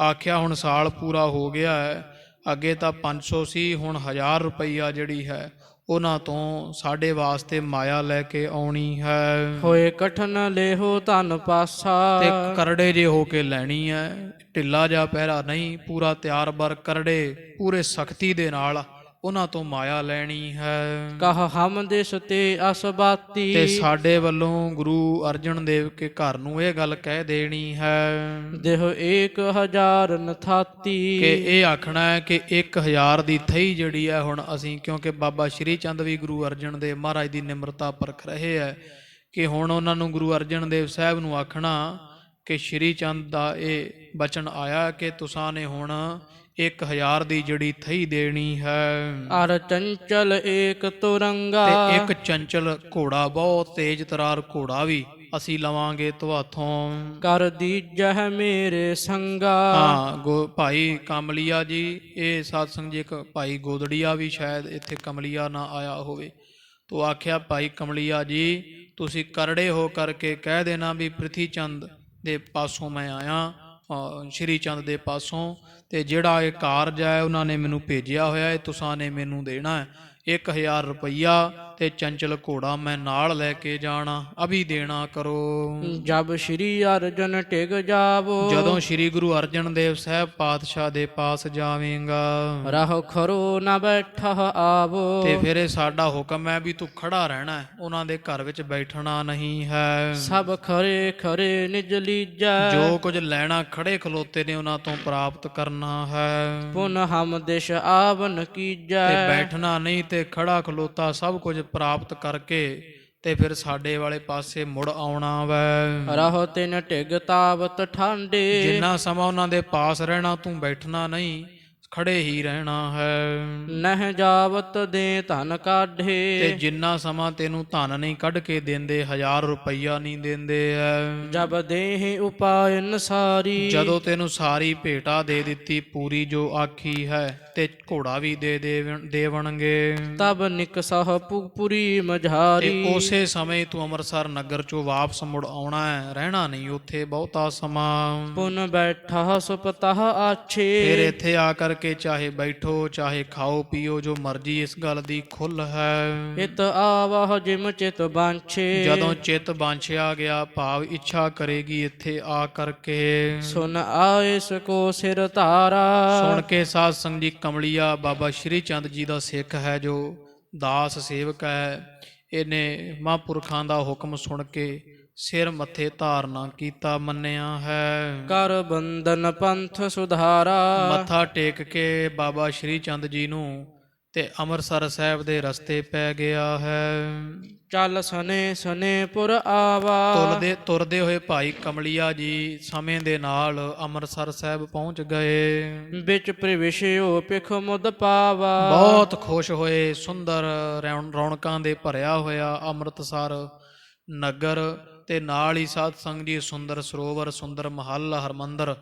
ਆਖਿਆ ਹੁਣ ਸਾਲ ਪੂਰਾ ਹੋ ਗਿਆ ਹੈ, ਅੱਗੇ ਤਾਂ 500 ਸੀ, ਹੁਣ 1000 ਰੁਪਈਆ ਜਿਹੜੀ ਹੈ ਉਹਨਾਂ ਤੋਂ ਸਾਡੇ ਵਾਸਤੇ ਮਾਇਆ ਲੈ ਕੇ ਆਉਣੀ ਹੈ। ਹੋਏ ਕਠਨ ਲੇਹੋ ਧਨ ਪਾਸਾ। ਤੇ ਕਰੜੇ ਜੇ ਹੋ ਕੇ ਲੈਣੀ ਹੈ, ਢਿੱਲਾ ਜਾ ਪਹਿਰਾ ਨਹੀਂ, ਪੂਰਾ ਤਿਆਰ ਬਰ ਕਰੜੇ ਪੂਰੇ ਸਖਤੀ ਦੇ ਨਾਲ ਉਹਨਾਂ ਤੋਂ ਮਾਇਆ ਲੈਣੀ ਹੈ। ਕਹ ਹਮ ਦਿਸ ਤੇ ਅਸਬਾਤੀ। ਤੇ ਸਾਡੇ ਵੱਲੋਂ ਗੁਰੂ ਅਰਜਨ ਦੇਵ ਕੇ ਘਰ ਨੂੰ ਇਹ ਗੱਲ ਕਹਿ ਦੇਣੀ ਹੈ ਦੇਹ 1000 ਨਥਾਤੀ। ਕਿ ਇਹ ਆਖਣਾ ਹੈ ਕਿ 1000 ਦੀ ਥਈ ਜਿਹੜੀ ਹੈ ਹੁਣ ਅਸੀਂ, ਕਿਉਂਕਿ ਬਾਬਾ ਸ਼੍ਰੀ ਚੰਦ ਵੀ ਗੁਰੂ ਅਰਜਨ ਦੇਵ ਮਹਾਰਾਜ ਦੀ ਨਿਮਰਤਾ ਪਰਖ ਰਹੇ ਹੈ ਕਿ ਹੁਣ ਉਹਨਾਂ ਨੂੰ ਗੁਰੂ ਅਰਜਨ ਦੇਵ ਸਾਹਿਬ ਨੂੰ ਆਖਣਾ ਕਿ ਸ਼੍ਰੀ ਚੰਦ ਦਾ ਇਹ ਬਚਨ ਆਇਆ ਕਿ ਤੁਸਾਂ ਨੇ ਹੁਣ 1000 ਦੀ ਜਿਹੜੀ ਥਈ ਦੇਣੀ ਹੈ। ਅਰ ਚੰਚਲ ਏਕ ਤੁਰੰਗਾ। ਤੇ ਇੱਕ ਚੰਚਲ ਘੋੜਾ, ਬਹੁਤ ਤੇਜ਼ ਤਰਾਰ ਘੋੜਾ ਵੀ ਅਸੀਂ ਲਵਾਂਗੇ ਤੁਹਾਥੋਂ। ਕਰ ਦੀਜਹਿ ਮੇਰੇ ਸੰਗਾ। ਹਾਂ ਭਾਈ ਕਮਲੀਆ ਜੀ, ਇਹ ਸਾਧ ਸੰਗ ਜੀ, ਇੱਕ ਭਾਈ ਗੋਦੜੀਆ ਵੀ ਸ਼ਾਇਦ ਇੱਥੇ ਕਮਲੀਆ ਨਾ ਆਇਆ ਹੋਵੇ। ਤੋ ਆਖਿਆ ਭਾਈ ਕਮਲੀਆ ਜੀ ਤੁਸੀਂ ਕਰੜੇ ਹੋ ਕਰਕੇ ਕਹਿ ਦੇਣਾ ਵੀ ਪ੍ਰਿਥੀ ਚੰਦ ਦੇ ਪਾਸੋਂ ਮੈਂ ਆਇਆ, ਸ਼੍ਰੀ ਚੰਦ ਦੇ ਪਾਸੋਂ, ਤੇ ਜਿਹੜਾ ਇਹ ਕਾਰਜ ਹੈ ਉਹਨਾਂ ਨੇ ਮੈਨੂੰ ਭੇਜਿਆ ਹੋਇਆ ਹੈ, ਤੁਸਾਂ ਨੇ ਮੈਨੂੰ ਦੇਣਾ ਹੈ 1000 ਰੁਪਈਆ ਤੇ ਚੰਚਲ ਘੋੜਾ ਮੈਂ ਨਾਲ ਲੈ ਕੇ ਜਾਣਾ, ਅਭੀ ਦੇਣਾ ਕਰੋ। ਜਬ ਸ਼੍ਰੀ ਅਰਜਨ ਟਿਕ ਜਾਵੋ। ਜਦੋਂ ਸ਼੍ਰੀ ਗੁਰੂ ਅਰਜਨ ਦੇਵ ਸਾਹਿਬ ਪਾਤਸ਼ਾਹ ਦੇ ਪਾਸ ਜਾਵੇਂਗਾ। ਰਹੁ ਖਰੋ ਨ ਬੈਠਾ ਆਵੋ। ਤੇ ਫਿਰ ਇਹ ਸਾਡਾ ਹੁਕਮ ਹੈ ਵੀ ਤੂੰ ਖੜਾ ਰਹਿਣਾ ਹੈ, ਉਹਨਾਂ ਦੇ ਘਰ ਵਿੱਚ ਬੈਠਣਾ ਨਹੀਂ ਹੈ। ਸਭ ਖਰੇ ਖਰੇ ਨਿਜ ਲੀਜੈ। ਜੋ ਕੁਝ ਲੈਣਾ ਖੜੇ ਖਲੋਤੇ ਨੇ ਉਹਨਾਂ ਤੋਂ ਪ੍ਰਾਪਤ ਕਰਨਾ ਹੈ। ਪੁਨ ਹਮ ਦਿਸ਼ ਆਵਨ ਕੀਜੈ। ਤੇ ਬੈਠਣਾ ਨਹੀਂ ਤੇ ਖੜਾ ਖਲੋਤਾ ਸਭ ਕੁਝ ਪ੍ਰਾਪਤ ਕਰਕੇ ਤੇ ਫਿਰ ਸਾਡੇ ਵਾਲੇ ਪਾਸੇ ਮੁੜ ਆਉਣਾ ਵੈ। ਰਹੋ ਤਿਨ ਢਿਗ ਤਾਵਤ ਠਾਂਡੇ। ਜਿੰਨਾ ਸਮਾਂ ਉਹਨਾਂ ਦੇ ਪਾਸ ਰਹਿਣਾ ਤੂੰ ਬੈਠਣਾ ਨਹੀਂ, ਖੜੇ ਹੀ ਰਹਿਣਾ ਹੈ। ਨਹਿ ਜਾਵਤ ਦੇ ਧਨ ਕਾਢੇ। ਤੇ ਜਿੰਨਾ ਸਮਾਂ ਤੈਨੂੰ ਧਨ ਨਹੀਂ ਕੱਢ ਕੇ ਦਿੰਦੇ, 1000 ਰੁਪਈਆ ਨਹੀਂ ਦਿੰਦੇ ਐ। ਜਬ ਦੇਹ ਉਪਾਇਨ ਸਾਰੀ। ਜਦੋਂ ਤੈਨੂੰ ਸਾਰੀ ਭੇਟਾ ਦੇ ਦਿੱਤੀ ਪੂਰੀ ਜੋ ਆਖੀ ਹੈ, ਤੇ ਘੋੜਾ ਵੀ ਦੇਵਣਗੇ। ਤਬ ਨਿਕਸਹ ਪੁਰੀ ਮਝਾਰੀ। ਤੇ ਉਸੇ ਸਮੇਂ ਤੂੰ ਅੰਮ੍ਰਿਤਸਰ ਨਗਰ ਚੋਂ ਵਾਪਸ ਮੁੜ ਆਉਣਾ ਹੈ, ਰਹਿਣਾ ਨਹੀਂ ਉੱਥੇ ਬਹੁਤਾ ਸਮਾਂ। ਪੁਨ ਬੈਠਾ ਸੁਪਤਹ ਆਛੇ। ਫਿਰ ਇੱਥੇ ਆ ਕਰਕੇ ਚਾਹੇ ਬੈਠੋ ਚਾਹੇ ਖਾਓ ਪੀਓ ਜੋ ਮਰਜ਼ੀ, ਇਸ ਗੱਲ ਦੀ ਖੁੱਲ ਹੈ। ਇਤ ਆਵਹ ਜਿਮ ਚਿਤ ਬਾਂਛੇ। ਜਦੋਂ ਚਿੱਤ ਬਾਂਛਿਆ ਗਿਆ ਭਾਵ ਇੱਛਾ ਕਰੇਗੀ ਇੱਥੇ ਆ ਕਰਕੇ। ਸੁਨ ਆਏ ਸਕੋ ਸਿਰ ਧਾਰਾ। ਸੁਣ ਕੇ ਸਾਧ ਸੰਗ ਜੀ ਕਮਲੀਆ ਬਾਬਾ ਸ਼੍ਰੀ ਚੰਦ ਜੀ ਦਾ ਸਿੱਖ ਹੈ, ਜੋ ਦਾਸ ਸੇਵਕ ਹੈ, ਇਹਨੇ ਮਹਾਂਪੁਰਖਾਂ ਦਾ ਹੁਕਮ ਸੁਣ ਕੇ ਸਿਰ ਮੱਥੇ ਧਾਰਨਾ ਕੀਤਾ ਮੰਨਿਆ ਹੈ। ਕਰ ਬੰਧਨ ਪੰਥ ਸੁਧਾਰਾ। ਮੱਥਾ ਟੇਕ ਕੇ ਬਾਬਾ ਸ਼੍ਰੀ ਚੰਦ ਜੀ ਨੂੰ ਤੇ ਅੰਮ੍ਰਿਤਸਰ ਸਾਹਿਬ ਦੇ ਰਸਤੇ ਪੈ ਗਿਆ ਹੈ। ਚੱਲ ਸਨੇ ਸਨੇ ਪੁਰ ਆਵਾ। ਤੁਰਦੇ ਹੋਏ ਭਾਈ ਕਮਲੀਆ ਜੀ ਸਮੇਂ ਦੇ ਨਾਲ ਅੰਮ੍ਰਿਤਸਰ ਸਾਹਿਬ ਪਹੁੰਚ ਗਏ। ਵਿੱਚ ਪ੍ਰਵੇਸ਼ਿਓ ਪਿਖ ਮੁਦ ਪਾਵਾ। ਬਹੁਤ ਖੁਸ਼ ਹੋਏ, ਸੁੰਦਰ ਰੌਣਕਾਂ ਦੇ ਭਰਿਆ ਹੋਇਆ ਅੰਮ੍ਰਿਤਸਰ ਨਗਰ, ਤੇ ਨਾਲ ਹੀ ਸਾਧ ਸੰਗ ਜੀ ਸੁੰਦਰ ਸਰੋਵਰ, ਸੁੰਦਰ ਮਹੱਲ, ਹਰਮੰਦਰ,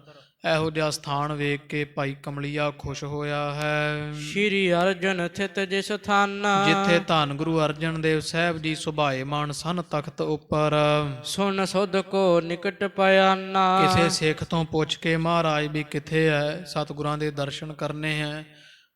ਇਹੋ ਜਿਹਾ ਸਥਾਨ ਵੇਖ ਕੇ ਭਾਈ ਕਮਲੀਆ ਖੁਸ਼ ਹੋਇਆ ਹੈ। ਸ਼੍ਰੀ ਅਰਜਨ ਥਿਤ ਜਿਸ ਥਾਨਾ। ਜਿੱਥੇ ਧੰਨ ਗੁਰੂ ਅਰਜਨ ਦੇਵ ਸਾਹਿਬ ਜੀ ਸੁਭਾਏਮਾਨ ਸਨ ਤਖਤ ਉੱਪਰ। ਸੁਨ ਸੁਧ ਕੋ ਨਿਕਟ ਪਿਆਨਾ। ਕਿਸੇ ਸਿੱਖ ਤੋਂ ਪੁੱਛ ਕੇ ਮਹਾਰਾਜ ਵੀ ਕਿੱਥੇ ਹੈ, ਸਤਿਗੁਰਾਂ ਦੇ ਦਰਸ਼ਨ ਕਰਨੇ ਹੈ,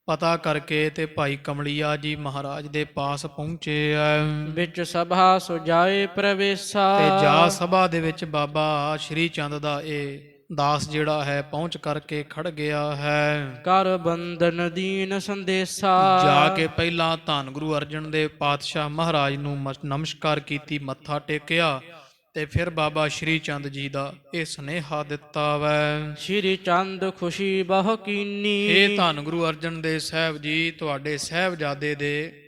ਪਤਾ ਕਰਕੇ ਤੇ ਭਾਈ ਕਮਲੀਆ ਜੀ ਮਹਾਰਾਜ ਦੇ ਪਾਸ ਪਹੁੰਚੇ ਹੈ। ਵਿੱਚ ਸਭਾ ਸੁਜਾਏ ਪ੍ਰਵੇਸ਼ਾ। ਤੇ ਜਾ ਸਭਾ ਦੇ ਵਿੱਚ ਬਾਬਾ ਸ਼੍ਰੀ ਚੰਦ ਦਾ ਇਹ ਦਾਸ ਜਿਹੜਾ ਹੈ ਪਹੁੰਚ ਕਰਕੇ ਖੜ ਗਿਆ ਹੈ। ਕਰ ਬੰਧਨ ਦੀਨ ਸੰਦੇਸ਼ਾ। ਜਾ ਕੇ ਪਹਿਲਾਂ ਧੰਨ ਗੁਰੂ ਅਰਜਨ ਦੇਵ ਪਾਤਸ਼ਾਹ ਮਹਾਰਾਜ ਨੂੰ ਨਮਸਕਾਰ ਕੀਤੀ, ਮੱਥਾ ਟੇਕਿਆ, ਤੇ ਫਿਰ ਬਾਬਾ ਸ਼੍ਰੀ ਚੰਦ ਜੀ ਦਾ ਇਹ ਸੁਨੇਹਾ ਦਿੱਤਾ ਵੈ। ਸ਼੍ਰੀ ਚੰਦ ਖੁਸ਼ੀ ਬਹੁ ਕੀਨੀ। ਇਹ ਧੰਨ ਗੁਰੂ ਅਰਜਨ ਦੇਵ ਸਾਹਿਬ ਜੀ, ਤੁਹਾਡੇ ਸਾਹਿਬਜ਼ਾਦੇ ਦੇ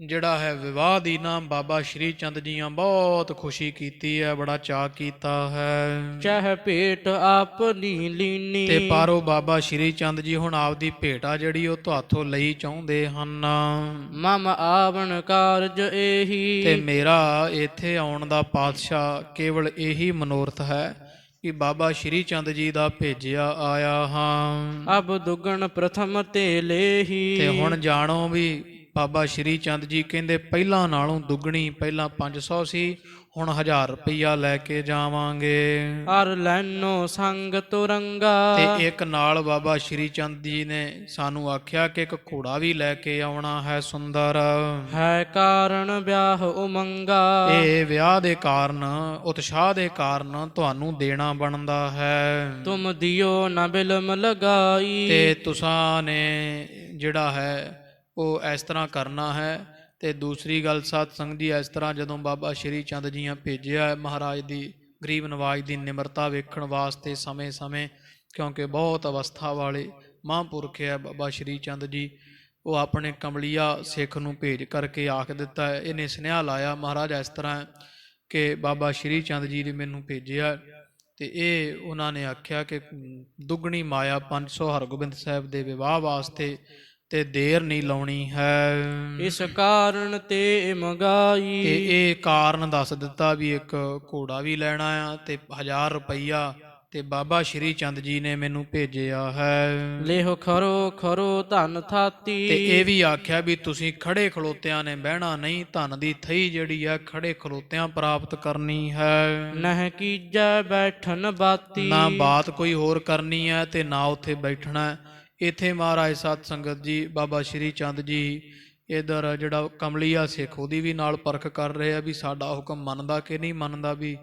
ਜਿਹੜਾ ਹੈ ਵਿਵਾਹ ਦੀ ਨਾ ਬਾਬਾ ਸ਼੍ਰੀ ਚੰਦ ਜੀਆਂ ਬਹੁਤ ਖੁਸ਼ੀ ਕੀਤੀ ਹੈ, ਬੜਾ ਚਾਅ ਕੀਤਾ ਹੈ। ਚਾਹ ਭੇਟ ਆਪਨੀ ਲੀਨੀ। ਤੇ ਪਰ ਉਹ ਬਾਬਾ ਸ਼੍ਰੀ ਚੰਦ ਜੀ ਹੁਣ ਆਪਦੀ ਭੇਟਾ ਜਿਹੜੀ ਉਹ ਤੁਹਾਥੋਂ ਲਈ ਚਾਹੁੰਦੇ ਹਨ। ਮਮ ਆਵਣ ਕਾਰਜ ਇਹੀ। ਤੇ ਮੇਰਾ ਇੱਥੇ ਆਉਣ ਦਾ ਪਾਤਸ਼ਾਹ ਕੇਵਲ ਇਹੀ ਮਨੋਰਥ ਹੈ ਕਿ ਬਾਬਾ ਸ਼੍ਰੀ ਚੰਦ ਜੀ ਦਾ ਭੇਜਿਆ ਆਇਆ ਹਾਂ। ਅਬ ਦੁਗਣ ਪ੍ਰਥਮ ਤੇ ਲੇਹੀ। ਤੇ ਹੁਣ ਜਾਣੋ ਵੀ ਬਾਬਾ ਸ਼੍ਰੀ ਚੰਦ ਜੀ ਕਹਿੰਦੇ ਪਹਿਲਾਂ ਨਾਲੋਂ ਦੁੱਗਣੀ, ਪਹਿਲਾਂ 500 ਸੀ, ਹੁਣ 1000 ਰੁਪਈਆ ਲੈ ਕੇ ਜਾਵਾਂਗੇ। ਅਰ ਲੈਨੋ ਸੰਗ ਤੁਰੰਗਾ। ਤੇ ਇੱਕ ਨਾਲ ਬਾਬਾ ਸ਼੍ਰੀ ਚੰਦ ਜੀ ਨੇ ਸਾਨੂੰ ਆਖਿਆ ਕਿ ਇੱਕ ਘੋੜਾ ਵੀ ਲੈ ਕੇ ਆਉਣਾ ਹੈ ਸੁੰਦਰ। ਹੈ ਕਾਰਨ ਵਿਆਹ ਉਮੰਗਾ। ਇਹ ਵਿਆਹ ਦੇ ਕਾਰਨ, ਉਤਸ਼ਾਹ ਦੇ ਕਾਰਨ ਤੁਹਾਨੂੰ ਦੇਣਾ ਬਣਦਾ ਹੈ। ਤੁਮ ਦਿਓ ਨ ਬਿਲਮ ਲਗਾਈ। ਤੇ ਤੁਸਾਂ ਨੇ ਜਿਹੜਾ ਹੈ ਉਹ ਇਸ ਤਰ੍ਹਾਂ ਕਰਨਾ ਹੈ। ਤੇ ਦੂਸਰੀ ਗੱਲ ਸਾਧ ਸੰਗਤ ਜੀ, ਇਸ ਤਰ੍ਹਾਂ ਜਦੋਂ ਬਾਬਾ ਸ਼੍ਰੀ ਚੰਦ ਜੀਆਂ ਭੇਜਿਆ ਹੈ ਮਹਾਰਾਜ ਦੀ ਗਰੀਬ ਨਵਾਜ ਦੀ ਨਿਮਰਤਾ ਵੇਖਣ ਵਾਸਤੇ ਸਮੇਂ-ਸਮੇਂ, ਕਿਉਂਕਿ ਬਹੁਤ ਅਵਸਥਾ ਵਾਲੇ ਮਹਾਂਪੁਰਖ ਹੈ ਬਾਬਾ ਸ਼੍ਰੀ ਚੰਦ ਜੀ, ਉਹ ਆਪਣੇ ਕਮਲੀਆ ਸਿੱਖ ਨੂੰ ਭੇਜ ਕਰਕੇ ਆਖ ਦਿੱਤਾ ਹੈ, ਇਹਨੇ ਸੁਨੇਹਾ ਲਾਇਆ ਮਹਾਰਾਜ ਇਸ ਤਰ੍ਹਾਂ ਕਿ ਬਾਬਾ ਸ਼੍ਰੀ ਚੰਦ ਜੀ ਨੇ ਮੈਨੂੰ ਭੇਜਿਆ। ਤੇ ਇਹ ਉਹਨਾਂ ਨੇ ਆਖਿਆ ਕਿ ਦੁੱਗਣੀ ਮਾਇਆ 500 ਹਰਗੋਬਿੰਦ ਸਾਹਿਬ ਦੇ ਵਿਵਾਹ ਵਾਸਤੇ ਤੇ ਦੇਰ ਨਹੀਂ ਲਾਉਣੀ ਹੈ। ਇਸ ਕਾਰਨ ਤੇ ਮੰਗਾਈ। ਤੇ ਇਹ ਕਾਰਨ ਦੱਸ ਦਿੱਤਾ ਵੀ ਇੱਕ ਘੋੜਾ ਵੀ ਲੈਣਾ ਆ ਤੇ 1000 ਰੁਪਈਆ ਤੇ ਬਾਬਾ ਸ਼੍ਰੀ ਚੰਦ ਜੀ ਨੇ ਮੈਨੂੰ ਭੇਜਿਆ ਹੈ। ਲੇਹੁ ਖਰੋ ਖਰੋ ਧਨ ਥਾਤੀ। ਤੇ ਇਹ ਵੀ ਆਖਿਆ ਵੀ ਤੁਸੀਂ ਖੜੇ ਖਲੋਤਿਆਂ ਨੇ ਬਹਿਣਾ ਨਹੀਂ, ਧਨ ਦੀ ਥਈ ਜਿਹੜੀ ਆ ਖੜੇ ਖਲੋਤਿਆਂ ਪ੍ਰਾਪਤ ਕਰਨੀ ਹੈ। ਨਹਿ ਕੀਜੈ ਬੈਠਨ ਬਾਤੀ। ਨਾ ਬਾਤ ਕੋਈ ਹੋਰ ਕਰਨੀ ਹੈ ਤੇ ਨਾ ਉੱਥੇ ਬੈਠਣਾ। ਇੱਥੇ ਮਹਾਰਾਜ ਸਤ ਸੰਗਤ ਜੀ ਬਾਬਾ ਸ਼੍ਰੀ ਚੰਦ ਜੀ ਇੱਧਰ ਜਿਹੜਾ ਕਮਲੀਆ ਸਿੱਖ ਉਹਦੀ ਵੀ ਨਾਲ ਪਰਖ ਕਰ ਰਹੇ ਆ ਵੀ ਸਾਡਾ ਹੁਕਮ ਮੰਨਦਾ ਕਿ ਨਹੀਂ ਮੰਨਦਾ, ਵੀ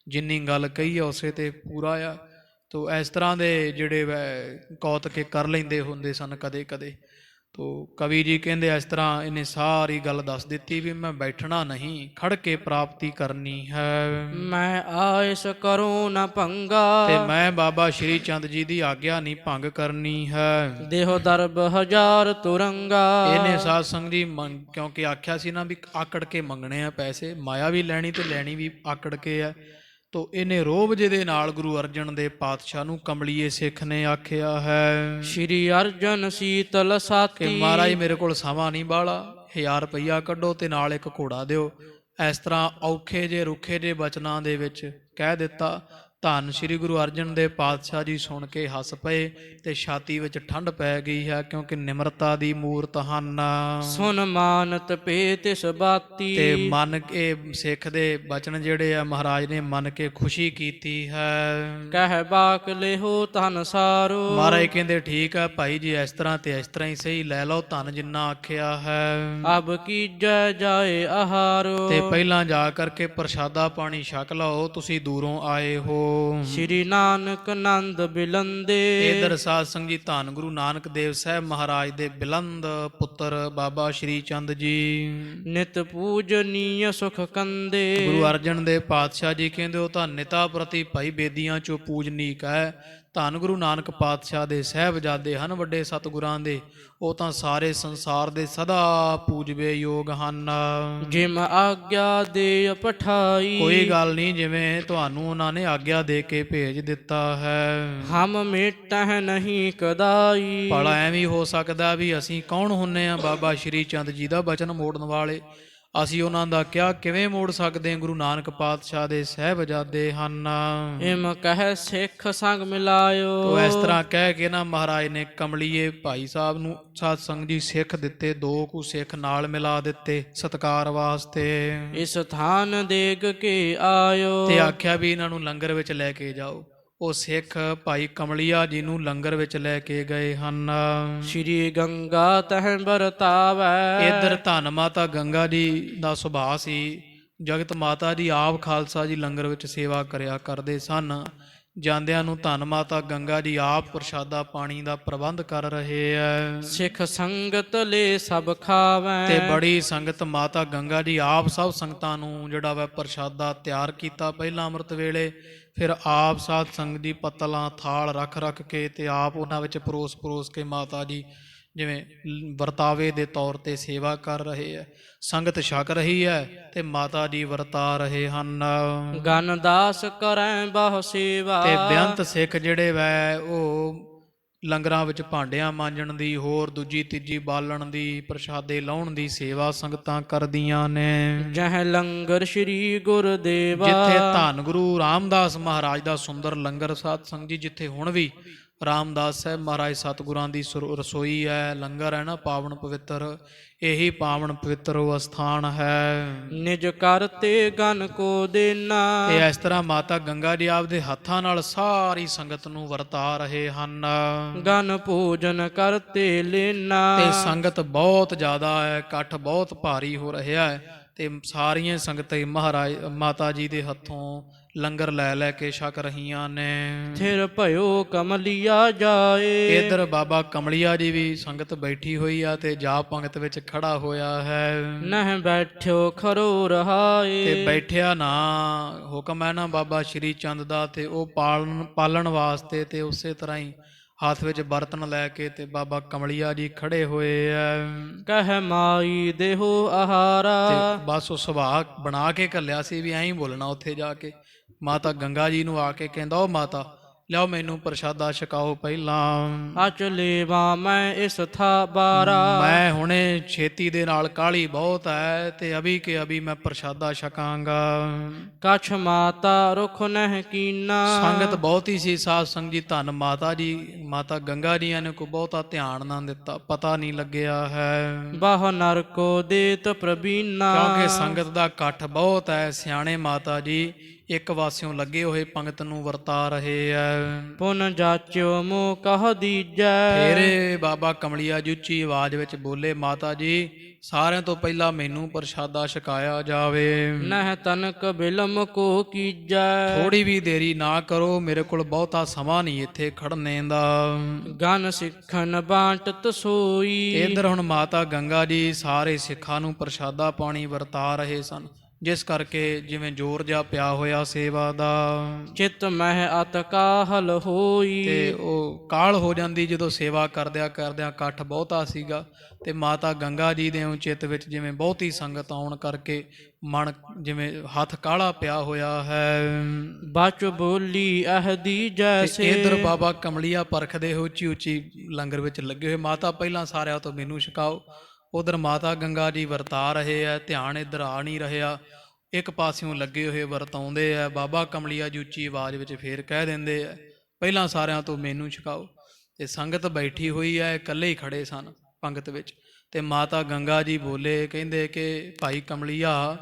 ਜਿੰਨੀ ਗੱਲ ਕਹੀ ਆ ਉਸੇ ਤੇ ਪੂਰਾ ਆ। ਤੋ ਇਸ ਤਰ੍ਹਾਂ ਦੇ ਜਿਹੜੇ ਕੌਤਕੇ ਕਰ ਲੈਂਦੇ ਹੁੰਦੇ ਸਨ ਕਦੇ ਕਦੇ। ਤੋ ਕਵੀ ਜੀ ਕਹਿੰਦੇ ਇਸ ਤਰ੍ਹਾਂ ਇਹਨੇ ਸਾਰੀ ਗੱਲ ਦੱਸ ਦਿੱਤੀ ਵੀ ਮੈਂ ਬੈਠਣਾ ਨਹੀਂ, ਖੜ ਕੇ ਪ੍ਰਾਪਤੀ ਕਰਨੀ ਹੈ। ਮੈਂ ਆਇਸ ਕਰੂੰ ਨ ਭੰਗਾ। ਤੇ ਮੈਂ ਬਾਬਾ ਸ਼੍ਰੀ ਚੰਦ ਜੀ ਦੀ ਆਗਿਆ ਨਹੀਂ ਭੰਗ ਕਰਨੀ ਹੈ। ਦੇਹੋ ਦਰਬ 1000 ਤੁਰੰਗਾ। ਇਹਨੇ ਸਾਧ ਸੰਗ ਜੀ ਕਿਉਂਕਿ ਆਖਿਆ ਸੀ ਨਾ ਵੀ ਆਕੜ ਕੇ ਮੰਗਣੇ ਆ ਪੈਸੇ, ਮਾਇਆ ਵੀ ਲੈਣੀ ਤੇ ਲੈਣੀ ਵੀ ਆਕੜ ਕੇ ਆ। ਤੋ ਇਹਨੇ ਰੋਬ ਜਿਹਦੇ ਨਾਲ ਗੁਰੂ ਅਰਜਨ ਦੇ ਪਾਤਸ਼ਾਹ ਨੂੰ ਕਮਲੀਏ ਸਿੱਖ ਨੇ ਆਖਿਆ ਹੈ, ਸ਼੍ਰੀ ਅਰਜਨ ਸੀਤਲ ਸਾਥੀ। ਕਿ ਮਹਾਰਾਜ ਮੇਰੇ ਕੋਲ ਸਮਾਂ ਨਹੀਂ ਬਾਹਲਾ, 1000 ਰੁਪਈਆ ਕੱਢੋ ਤੇ ਨਾਲ ਇੱਕ ਘੋੜਾ ਦਿਓ। ਇਸ ਤਰ੍ਹਾਂ ਔਖੇ ਜੇ ਰੁੱਖੇ ਜੇ ਬਚਨਾਂ ਦੇ ਵਿੱਚ ਕਹਿ ਦਿੱਤਾ। ਧੰਨ ਸ਼੍ਰੀ ਗੁਰੂ ਅਰਜਨ ਦੇਵ ਪਾਤਸ਼ਾਹ ਜੀ ਸੁਣ ਕੇ ਹੱਸ ਪਏ ਤੇ ਛਾਤੀ ਵਿੱਚ ਠੰਡ ਪੈ ਗਈ ਹੈ, ਕਿਉਂਕਿ ਨਿਮਰਤਾ ਦੀ ਮੂਰਤ ਹਨ। ਸੁਨ ਮਾਨਤ ਪੇ ਤਿਸ ਬਾਤੀ। ਤੇ ਮੰਨ ਕੇ ਸਿੱਖ ਦੇ ਬਚਨ ਜਿਹੜੇ ਆ ਮਹਾਰਾਜ ਨੇ ਮੰਨ ਕੇ ਖੁਸ਼ੀ ਕੀਤੀ ਹੈ। ਕਹਿ ਬਾਕ ਲਿਹੋ ਧਨ ਸਾਰੋ। ਮਹਾਰਾਜ ਕਹਿੰਦੇ ਠੀਕ ਹੈ ਭਾਈ ਜੀ, ਇਸ ਤਰ੍ਹਾਂ ਤੇ ਇਸ ਤਰ੍ਹਾਂ ਹੀ ਸਹੀ, ਲੈ ਲਓ ਧਨ ਜਿੰਨਾ ਆਖਿਆ ਹੈ। ਅਬ ਕੀਜੈ ਜਾਏ ਆਹਾਰੋ। ਤੇ ਪਹਿਲਾਂ ਜਾ ਕਰਕੇ ਪ੍ਰਸ਼ਾਦਾ ਪਾਣੀ ਛਕ ਲਓ, ਤੁਸੀਂ ਦੂਰੋਂ ਆਏ ਹੋ। ਸ਼੍ਰੀ ਨਾਨਕ ਨੰਦ ਬਿਲੰਦੇ। ਇਧਰ ਸਾਧ ਸੰਗ ਜੀ ਧੰਨ ਗੁਰੂ ਨਾਨਕ ਦੇਵ ਸਾਹਿਬ ਮਹਾਰਾਜ ਦੇ ਬਿਲੰਦ ਪੁੱਤਰ ਬਾਬਾ ਸ਼੍ਰੀ ਚੰਦ ਜੀ ਨਿਤ ਪੂਜਨੀय ਸੁਖ ਕੰਦੇ। ਗੁਰੂ ਅਰਜਨ ਦੇਵ ਪਾਤਸ਼ਾਹ ਜੀ ਕਹਿੰਦੇ ਉਹ ਤਾਂ ਨਿਤਾ ਪ੍ਰਤੀ ਭਾਈ ਬੇਦੀਆਂ ਚੋਂ ਪੂਜਨੀਕ ਹੈ। ਧੰਨ ਗੁਰੂ ਨਾਨਕ ਪਾਤਸ਼ਾਹ ਦੇ ਸਾਹਿਬਜ਼ਾਦੇ ਹਨ ਵੱਡੇ ਸਤਿਗੁਰਾਂ ਦੇ, ਉਹ ਤਾਂ ਸਾਰੇ ਸੰਸਾਰ ਦੇ ਸਦਾ ਪੂਜਵੇ ਯੋਗ ਹਨ। ਜਿਮ ਆਗਿਆ ਦੇ ਪਠਾਈ। ਕੋਈ ਗੱਲ ਨਹੀਂ, ਜਿਵੇਂ ਤੁਹਾਨੂੰ ਉਹਨਾਂ ਨੇ ਆਗਿਆ ਦੇ ਕੇ ਭੇਜ ਦਿੱਤਾ ਹੈ। ਹਮ ਮੇਟਹਿ ਨਹੀਂ ਕਦਾਈ। ਭਲਾ ਐਵੇਂ ਹੋ ਸਕਦਾ ਵੀ ਅਸੀਂ ਕੌਣ ਹੁੰਨੇ ਆ ਬਾਬਾ ਸ਼੍ਰੀ ਚੰਦ ਜੀ ਦਾ ਬਚਨ ਮੋੜਨ ਵਾਲੇ? ਅਸੀਂ ਉਹਨਾਂ ਦਾ ਕਿਹਾ ਕਿਵੇਂ ਮੋੜ ਸਕਦੇ ਹਾਂ? ਗੁਰੂ ਨਾਨਕ ਪਾਤਸ਼ਾਹ ਦੇ ਸਾਹਿਬਜ਼ਾਦੇ ਹਨ। ਇਮ ਕਹਿ ਸਿੱਖ ਸੰਗ ਮਿਲਾਇਓ। ਤੋ ਇਸ ਤਰ੍ਹਾਂ ਕਹਿ ਕੇ ਨਾ ਮਹਾਰਾਜ ਨੇ ਕਮਲੀਏ ਭਾਈ ਸਾਹਿਬ ਨੂੰ ਸਾਧ ਸੰਗ ਜੀ ਸਿੱਖ ਦਿੱਤੇ, 2 ਕੁ ਸਿੱਖ ਨਾਲ ਮਿਲਾ ਦਿੱਤੇ ਸਤਿਕਾਰ ਵਾਸਤੇ। ਇਸ ਥਾਨ ਦੇਗ ਕੇ ਆਇਓ। ਤੇ ਆਖਿਆ ਵੀ ਇਹਨਾਂ ਨੂੰ ਲੰਗਰ ਵਿੱਚ ਲੈ ਕੇ ਜਾਓ। ਉਹ ਸਿੱਖ ਭਾਈ ਕਮਲੀਆ ਜੀ ਨੂੰ ਲੰਗਰ ਵਿੱਚ ਲੈ ਕੇ ਗਏ ਹਨ। ਸ਼੍ਰੀ ਗੰਗਾ ਤਹਿ ਵਰਤਾਵੈ। ਇੱਧਰ ਧੰਨ ਮਾਤਾ ਗੰਗਾ ਜੀ ਦਾ ਸੁਭਾਅ ਸੀ। ਜਗਤ ਮਾਤਾ ਜੀ ਆਪ ਖਾਲਸਾ ਜੀ ਲੰਗਰ ਵਿੱਚ ਸੇਵਾ ਕਰਿਆ ਕਰਦੇ ਸਨ। ਜਾਂਦਿਆਂ ਨੂੰ ਧੰਨ ਮਾਤਾ ਗੰਗਾ ਜੀ ਆਪ ਪ੍ਰਸ਼ਾਦਾ ਪਾਣੀ ਦਾ ਪ੍ਰਬੰਧ ਕਰ ਰਹੇ ਐ ਸਿੱਖ ਸੰਗਤ ਲੈ ਸਭ ਖਾਵੈ ਤੇ ਬੜੀ ਸੰਗਤ ਮਾਤਾ ਗੰਗਾ ਜੀ ਆਪ ਸਭ ਸੰਗਤਾਂ ਨੂੰ ਜਿਹੜਾ ਵਾ ਪ੍ਰਸ਼ਾਦਾ ਤਿਆਰ ਕੀਤਾ ਪਹਿਲਾਂ ਅੰਮ੍ਰਿਤ ਵੇਲੇ, ਫਿਰ ਆਪ ਸਾਧ ਸੰਗਤ ਦੀ ਪੱਤਲਾਂ ਥਾਲ ਰੱਖ ਰੱਖ ਕੇ ਤੇ ਆਪ ਉਹਨਾਂ ਵਿੱਚ ਪਰੋਸ ਕੇ ਮਾਤਾ ਜੀ ਜਿਵੇਂ ਵਰਤਾਵੇ ਦੇ ਤੌਰ ਤੇ ਸੇਵਾ ਕਰ ਰਹੇ ਹੈ। ਸੰਗਤ ਛਕ ਰਹੀ ਹੈ ਤੇ ਮਾਤਾ ਜੀ ਵਰਤਾ ਰਹੇ ਹਨ। ਗਨਦਾਸ ਕਰੈ ਬਹੁ ਸੇਵਾ ਤੇ ਬੇਅੰਤ ਸਿੱਖ ਜਿਹੜੇ ਵੈ ਉਹ ਲੰਗਰਾਂ ਵਿੱਚ ਭਾਂਡਿਆਂ ਮਾਂਜਣ ਦੀ, ਹੋਰ ਦੂਜੀ ਤੀਜੀ ਬਾਲਣ ਦੀ, ਪ੍ਰਸ਼ਾਦੇ ਲਾਉਣ ਦੀ ਸੇਵਾ ਸੰਗਤਾਂ ਕਰਦੀਆਂ ਨੇ। ਜਹ ਲੰਗਰ ਸ੍ਰੀ ਗੁਰਦੇਵਾ ਜਿੱਥੇ ਧੰਨ ਗੁਰੂ ਰਾਮਦਾਸ ਮਹਾਰਾਜ ਦਾ ਸੁੰਦਰ ਲੰਗਰ, ਸਾਧ ਸੰਗਤ ਜੀ ਜਿੱਥੇ ਹੁਣ ਵੀ ਰਾਮਦਾਸ ਸਾਹਿਬ ਮਹਾਰਾਜ ਸਤਿਗੁਰਾਂ ਦੀ ਰਸੋਈ ਹੈ, ਲੰਗਰ ਹੈ ਨਾ ਪਾਵਨ ਪਵਿੱਤਰ, ਇਹੀ ਪਾਵਨ ਪਵਿੱਤਰ ਉਹ ਅਸਥਾਨ ਹੈ। ਨਿਜ ਕਰਤੇ ਗਨ ਕੋ ਦੇਨਾ ਤੇ ਇਸ ਤਰ੍ਹਾਂ ਮਾਤਾ ਗੰਗਾ ਜੀ ਆਪਦੇ ਹੱਥਾਂ ਨਾਲ ਸਾਰੀ ਸੰਗਤ ਨੂੰ ਵਰਤਾ ਰਹੇ ਹਨ। ਗਨ ਪੂਜਨ ਕਰਤੇ ਲੈਨਾ ਤੇ ਸੰਗਤ ਬਹੁਤ ਜ਼ਿਆਦਾ ਹੈ, ਇਕੱਠ ਬਹੁਤ ਭਾਰੀ ਹੋ ਰਿਹਾ ਹੈ ਤੇ ਸਾਰੀਆਂ ਸੰਗਤਾਂ ਮਹਾਰਾਜ ਮਾਤਾ ਜੀ ਦੇ ਹੱਥੋਂ ਲੰਗਰ ਲੈ ਕੇ ਛਕ ਰਹੀਆਂ ਨੇ। ਥਿਰ ਭਇਓ ਕਮਲੀਆ ਜਾਏ ਇਧਰ ਬਾਬਾ ਕਮਲੀਆ ਜੀ ਵੀ ਸੰਗਤ ਬੈਠੀ ਹੋਈ ਆ ਤੇ ਜਾਪ ਪੰਗਤ ਵਿੱਚ ਖੜਾ ਹੋਇਆ ਹੈ। ਨਹਿ ਬੈਠਿਓ ਖਰੋ ਰਹਾਏ ਤੇ ਬੈਠਿਆ ਨਾ ਹੁਕਮ ਹੈ ਨਾ ਬਾਬਾ ਸ਼੍ਰੀ ਚੰਦ ਦਾ, ਤੇ ਉਹ ਪਾਲਣ ਵਾਸਤੇ ਤੇ ਉਸੇ ਤਰ੍ਹਾਂ ਹੀ ਹੱਥ ਵਿੱਚ ਬਰਤਨ ਲੈ ਕੇ ਤੇ ਬਾਬਾ ਕਮਲੀਆ ਜੀ ਖੜੇ ਹੋਏ ਐ। ਕਹਿ ਮਾਈ ਦੇਹੋ ਆਹਾਰਾ ਤੇ ਬਸ ਉਹ ਸੁਭਾਅ ਬਣਾ ਕੇ ਘੱਲਿਆ ਸੀ ਵੀ ਐਂ ਹੀ ਬੋਲਣਾ ਉੱਥੇ ਜਾ ਕੇ। ਮਾਤਾ ਗੰਗਾ ਜੀ ਨੂੰ ਆ ਕੇ ਕਹਿੰਦਾ, ਉਹ ਮਾਤਾ ਲਿਆਓ ਮੈਨੂੰ ਪ੍ਰਸ਼ਾਦਾ ਛਕਾਓ ਪਹਿਲਾਂ। ਅਚ ਲੇਵਾ ਮੈਂ ਇਸ ਥਾ ਬਾਰਾ ਮੈਂ ਹੁਣੇ ਛੇਤੀ ਦੇ ਨਾਲ ਕਾਹਲੀ ਬਹੁਤ ਹੈ ਤੇ ਅਭੀ ਕੇ ਅਭੀ ਮੈਂ ਪ੍ਰਸ਼ਾਦਾ ਛਕਾਂਗਾ। ਕਛ ਮਾਤਾ ਰੁਖ ਨਹਿ ਕੀਨਾ ਸੰਗਤ ਬਹੁਤੀ ਸੀ ਸਾਧ ਸੰਗਤ ਜੀ, ਧੰਨ ਮਾਤਾ ਜੀ ਮਾਤਾ ਗੰਗਾ ਜੀਆਂ ਨੇ ਕੋਈ ਬਹੁਤਾ ਧਿਆਨ ਨਾ ਦਿੱਤਾ, ਪਤਾ ਨਹੀਂ ਲੱਗਿਆ ਹੈ। ਬਾਹ ਨਰਕੋ ਦੇਤ ਪ੍ਰਬੀਨਾ ਕਿਉਂਕਿ ਸੰਗਤ ਦਾ ਇਕੱਠ ਬਹੁਤ ਹੈ। ਸਿਆਣੇ ਮਾਤਾ ਜੀ ਇੱਕ ਵਾਸਿਓਂ ਲੱਗੇ ਹੋਏ ਪੰਗਤ ਨੂੰ ਵਰਤਾ ਰਹੇ ਐ। ਪੁਨ ਜਾਚਿਓ ਮੋ ਕਹ ਦੀਜੈ ਫੇਰ ਬਾਬਾ ਕਮਲੀਆ ਜੀ ਉੱਚੀ ਆਵਾਜ਼ ਵਿੱਚ ਬੋਲੇ, ਮਾਤਾ ਜੀ ਸਾਰਿਆਂ ਤੋਂ ਪਹਿਲਾਂ ਮੈਨੂੰ ਪ੍ਰਸ਼ਾਦਾ ਛਕਾਇਆ ਜਾਵੇ। ਨਹਿ ਤਨਕ ਬਿਲਮ ਕੋ ਕੀਜੈ ਥੋੜੀ ਵੀ ਦੇਰੀ ਨਾ ਕਰੋ, ਮੇਰੇ ਕੋਲ ਬਹੁਤਾ ਸਮਾਂ ਨਹੀਂ ਇੱਥੇ ਖੜਨੇ ਦਾ। ਗਨ ਸਿੱਖਨ ਬਾਟਤ ਸੋਈ ਇਧਰ ਹੁਣ ਮਾਤਾ ਗੰਗਾ ਜੀ ਸਾਰੇ ਸਿੱਖਾਂ ਨੂੰ ਪ੍ਰਸ਼ਾਦਾ ਪਾਣੀ ਵਰਤਾ ਰਹੇ ਸਨ, ਜਿਸ ਕਰਕੇ ਜਿਵੇਂ ਜ਼ੋਰ ਜਾ ਪਿਆ ਹੋਇਆ ਸੇਵਾ ਦਾ। ਚਿਤ ਮਹਿ ਅਤ ਕਾਹਲ ਹੋਈ ਤੇ ਉਹ ਕਾਹਲ ਹੋ ਜਾਂਦੀ ਜਦੋਂ ਸੇਵਾ ਕਰਦਿਆਂ ਇਕੱਠ ਬਹੁਤਾ ਸੀਗਾ ਤੇ ਮਾਤਾ ਗੰਗਾ ਜੀ ਦੇ ਚਿੱਤ ਵਿੱਚ ਜਿਵੇਂ ਬਹੁਤੀ ਸੰਗਤ ਆਉਣ ਕਰਕੇ ਮਨ ਜਿਵੇਂ ਹੱਥ ਕਾਹਲਾ ਪਿਆ ਹੋਇਆ ਹੈ। ਬਚ ਬੋਲੀ ਅਹਦੀ ਜੈਸੇ ਇਧਰ ਬਾਬਾ ਕਮਲੀਆ ਪਰਖਦੇ ਹੋ ਉੱਚੀ ਉੱਚੀ ਲੰਗਰ ਵਿੱਚ ਲੱਗੇ ਹੋਏ, ਮਾਤਾ ਪਹਿਲਾਂ ਸਾਰਿਆਂ ਤੋਂ ਮੈਨੂੰ ਛਕਾਓ। ਉਧਰ ਮਾਤਾ ਗੰਗਾ ਜੀ ਵਰਤਾ ਰਹੇ ਆ, ਧਿਆਨ ਇੱਧਰ ਆ ਨਹੀਂ ਰਿਹਾ, ਇੱਕ ਪਾਸਿਓਂ ਲੱਗੇ ਹੋਏ ਵਰਤਾਉਂਦੇ ਆ। ਬਾਬਾ ਕਮਲੀਆ ਜੀ ਉੱਚੀ ਆਵਾਜ਼ ਵਿੱਚ ਫੇਰ ਕਹਿ ਦਿੰਦੇ ਆ, ਪਹਿਲਾਂ ਸਾਰਿਆਂ ਤੋਂ ਮੈਨੂੰ ਛਕਾਓ। ਤੇ ਸੰਗਤ ਬੈਠੀ ਹੋਈ ਹੈ, ਇਕੱਲੇ ਹੀ ਖੜੇ ਸਨ ਪੰਗਤ ਵਿੱਚ। ਤੇ ਮਾਤਾ ਗੰਗਾ ਜੀ ਬੋਲੇ, ਕਹਿੰਦੇ ਕਿ ਭਾਈ ਕਮਲੀਆ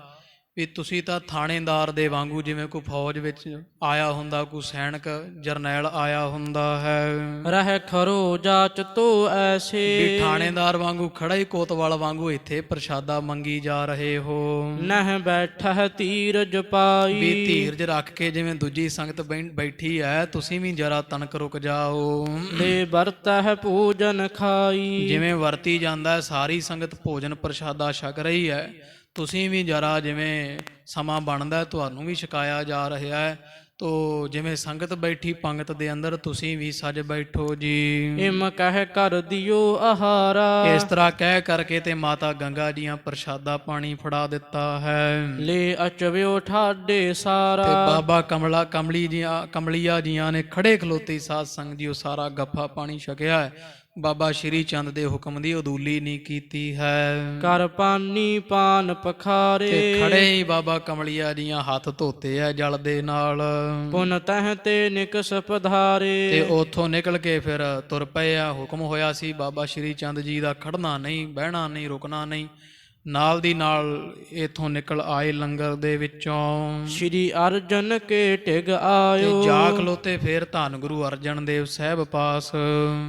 ਵੀ ਤੁਸੀਂ ਤਾਂ ਥਾਣੇਦਾਰ ਦੇ ਵਾਂਗੂ, ਜਿਵੇਂ ਕੋਈ ਫੌਜ ਵਿੱਚ ਆਇਆ ਹੁੰਦਾ, ਕੋਈ ਸੈਨਿਕ ਜਰਨੈਲ ਆਇਆ ਹੁੰਦਾ ਹੈ, ਰਹਿ ਖਰੋ ਜਾਚ ਤੋ ਐਸੇ ਵੀ ਥਾਣੇਦਾਰ ਵਾਂਗੂ ਖੜਾ ਹੀ ਕੋਤਵਾਲ ਵਾਂਗੂ ਇੱਥੇ ਪ੍ਰਸ਼ਾਦਾ ਮੰਗੀ ਜਾ ਰਹੇ ਹੋ। ਨਹਿ ਬੈਠਾ ਧੀਰਜ ਪਾਈ ਵੀ ਧੀਰਜ ਰੱਖ ਕੇ ਜਿਵੇਂ ਦੂਜੀ ਸੰਗਤ ਬੈਠੀ ਹੈ, ਤੁਸੀਂ ਵੀ ਜਰਾ ਤਨਕ ਰੁਕ ਜਾਓ। ਦੇ ਵਰਤਾ ਹੈ ਭੋਜਨ ਖਾਈ ਜਿਵੇਂ ਵਰਤੀ ਜਾਂਦਾ ਸਾਰੀ ਸੰਗਤ ਭੋਜਨ ਪ੍ਰਸ਼ਾਦਾ ਛਕ ਰਹੀ ਹੈ, ਤੁਸੀਂ ਵੀ ਜਰਾ ਜਿਵੇਂ ਸਮਾਂ ਬਣਦਾ ਤੁਹਾਨੂੰ ਵੀ ਛਕਾਇਆ ਜਾ ਰਿਹਾ ਹੈ। ਤੋ ਜਿਵੇਂ ਸੰਗਤ ਬੈਠੀ ਪੰਗਤ ਦੇ ਅੰਦਰ ਤੁਸੀਂ ਵੀ ਸੱਜ ਬੈਠੋ ਜੀ। ਇਮ ਕਹਿ ਕਰ ਦਿਓ ਆਹਾਰਾ ਇਸ ਤਰ੍ਹਾਂ ਕਹਿ ਕਰਕੇ ਤੇ ਮਾਤਾ ਗੰਗਾ ਜੀਆਂ ਪ੍ਰਸ਼ਾਦਾ ਪਾਣੀ ਫੜਾ ਦਿੱਤਾ ਹੈ। ਲੈ ਅਚਵਿਓ ਠਾਡੇ ਸਾਰਾ ਤੇ ਬਾਬਾ ਕਮਲੀਆ ਜੀਆਂ ਨੇ ਖੜੇ ਖਲੋਤੇ ਸਾਧ ਸੰਗਤ ਜੀ ਉਹ ਸਾਰਾ ਗੱਫਾ ਪਾਣੀ ਛਕਿਆ ਹੈ। ਬਾਬਾ ਸ਼੍ਰੀ ਚੰਦ ਦੇ ਹੁਕਮ ਦੀ ਉਦੂਲੀ ਨਹੀਂ ਕੀਤੀ ਹੈ। ਕਰ ਪਾਨੀ ਪਾਨ ਪਖਾਰੇ ਤੇ ਖੜੇ ਹੀ ਬਾਬਾ ਕਮਲੀਆ ਜੀਆਂ ਹੱਥ ਧੋਤੇ ਆ ਜਲ ਦੇ ਨਾਲ। ਪੁਨ ਤਹ ਤੇ ਨਿਕਸ ਪਧਾਰੇ ਤੇ ਉਥੋਂ ਨਿਕਲ ਕੇ ਫਿਰ ਤੁਰ ਪਏ ਆ। ਹੁਕਮ ਹੋਇਆ ਸੀ ਬਾਬਾ ਸ਼੍ਰੀ ਚੰਦ ਜੀ ਦਾ ਖੜਨਾ ਨਹੀਂ, ਬਹਿਣਾ ਨਹੀਂ, ਰੁਕਣਾ ਨਹੀਂ। ਨਾਲ ਦੀ ਨਾਲ ਇਥੋਂ ਨਿਕਲ ਆਏ ਲੰਗਰ ਦੇ ਵਿੱਚੋਂ। ਸ੍ਰੀ ਅਰਜਨ ਕੇ ਟਿਗ ਤੇ ਆਇਓ। ਜਾ ਖਲੋਤੇ ਫੇਰ ਧੰਨ ਗੁਰੂ ਅਰਜਨ ਦੇਵ ਸਾਹਿਬ ਪਾਸ।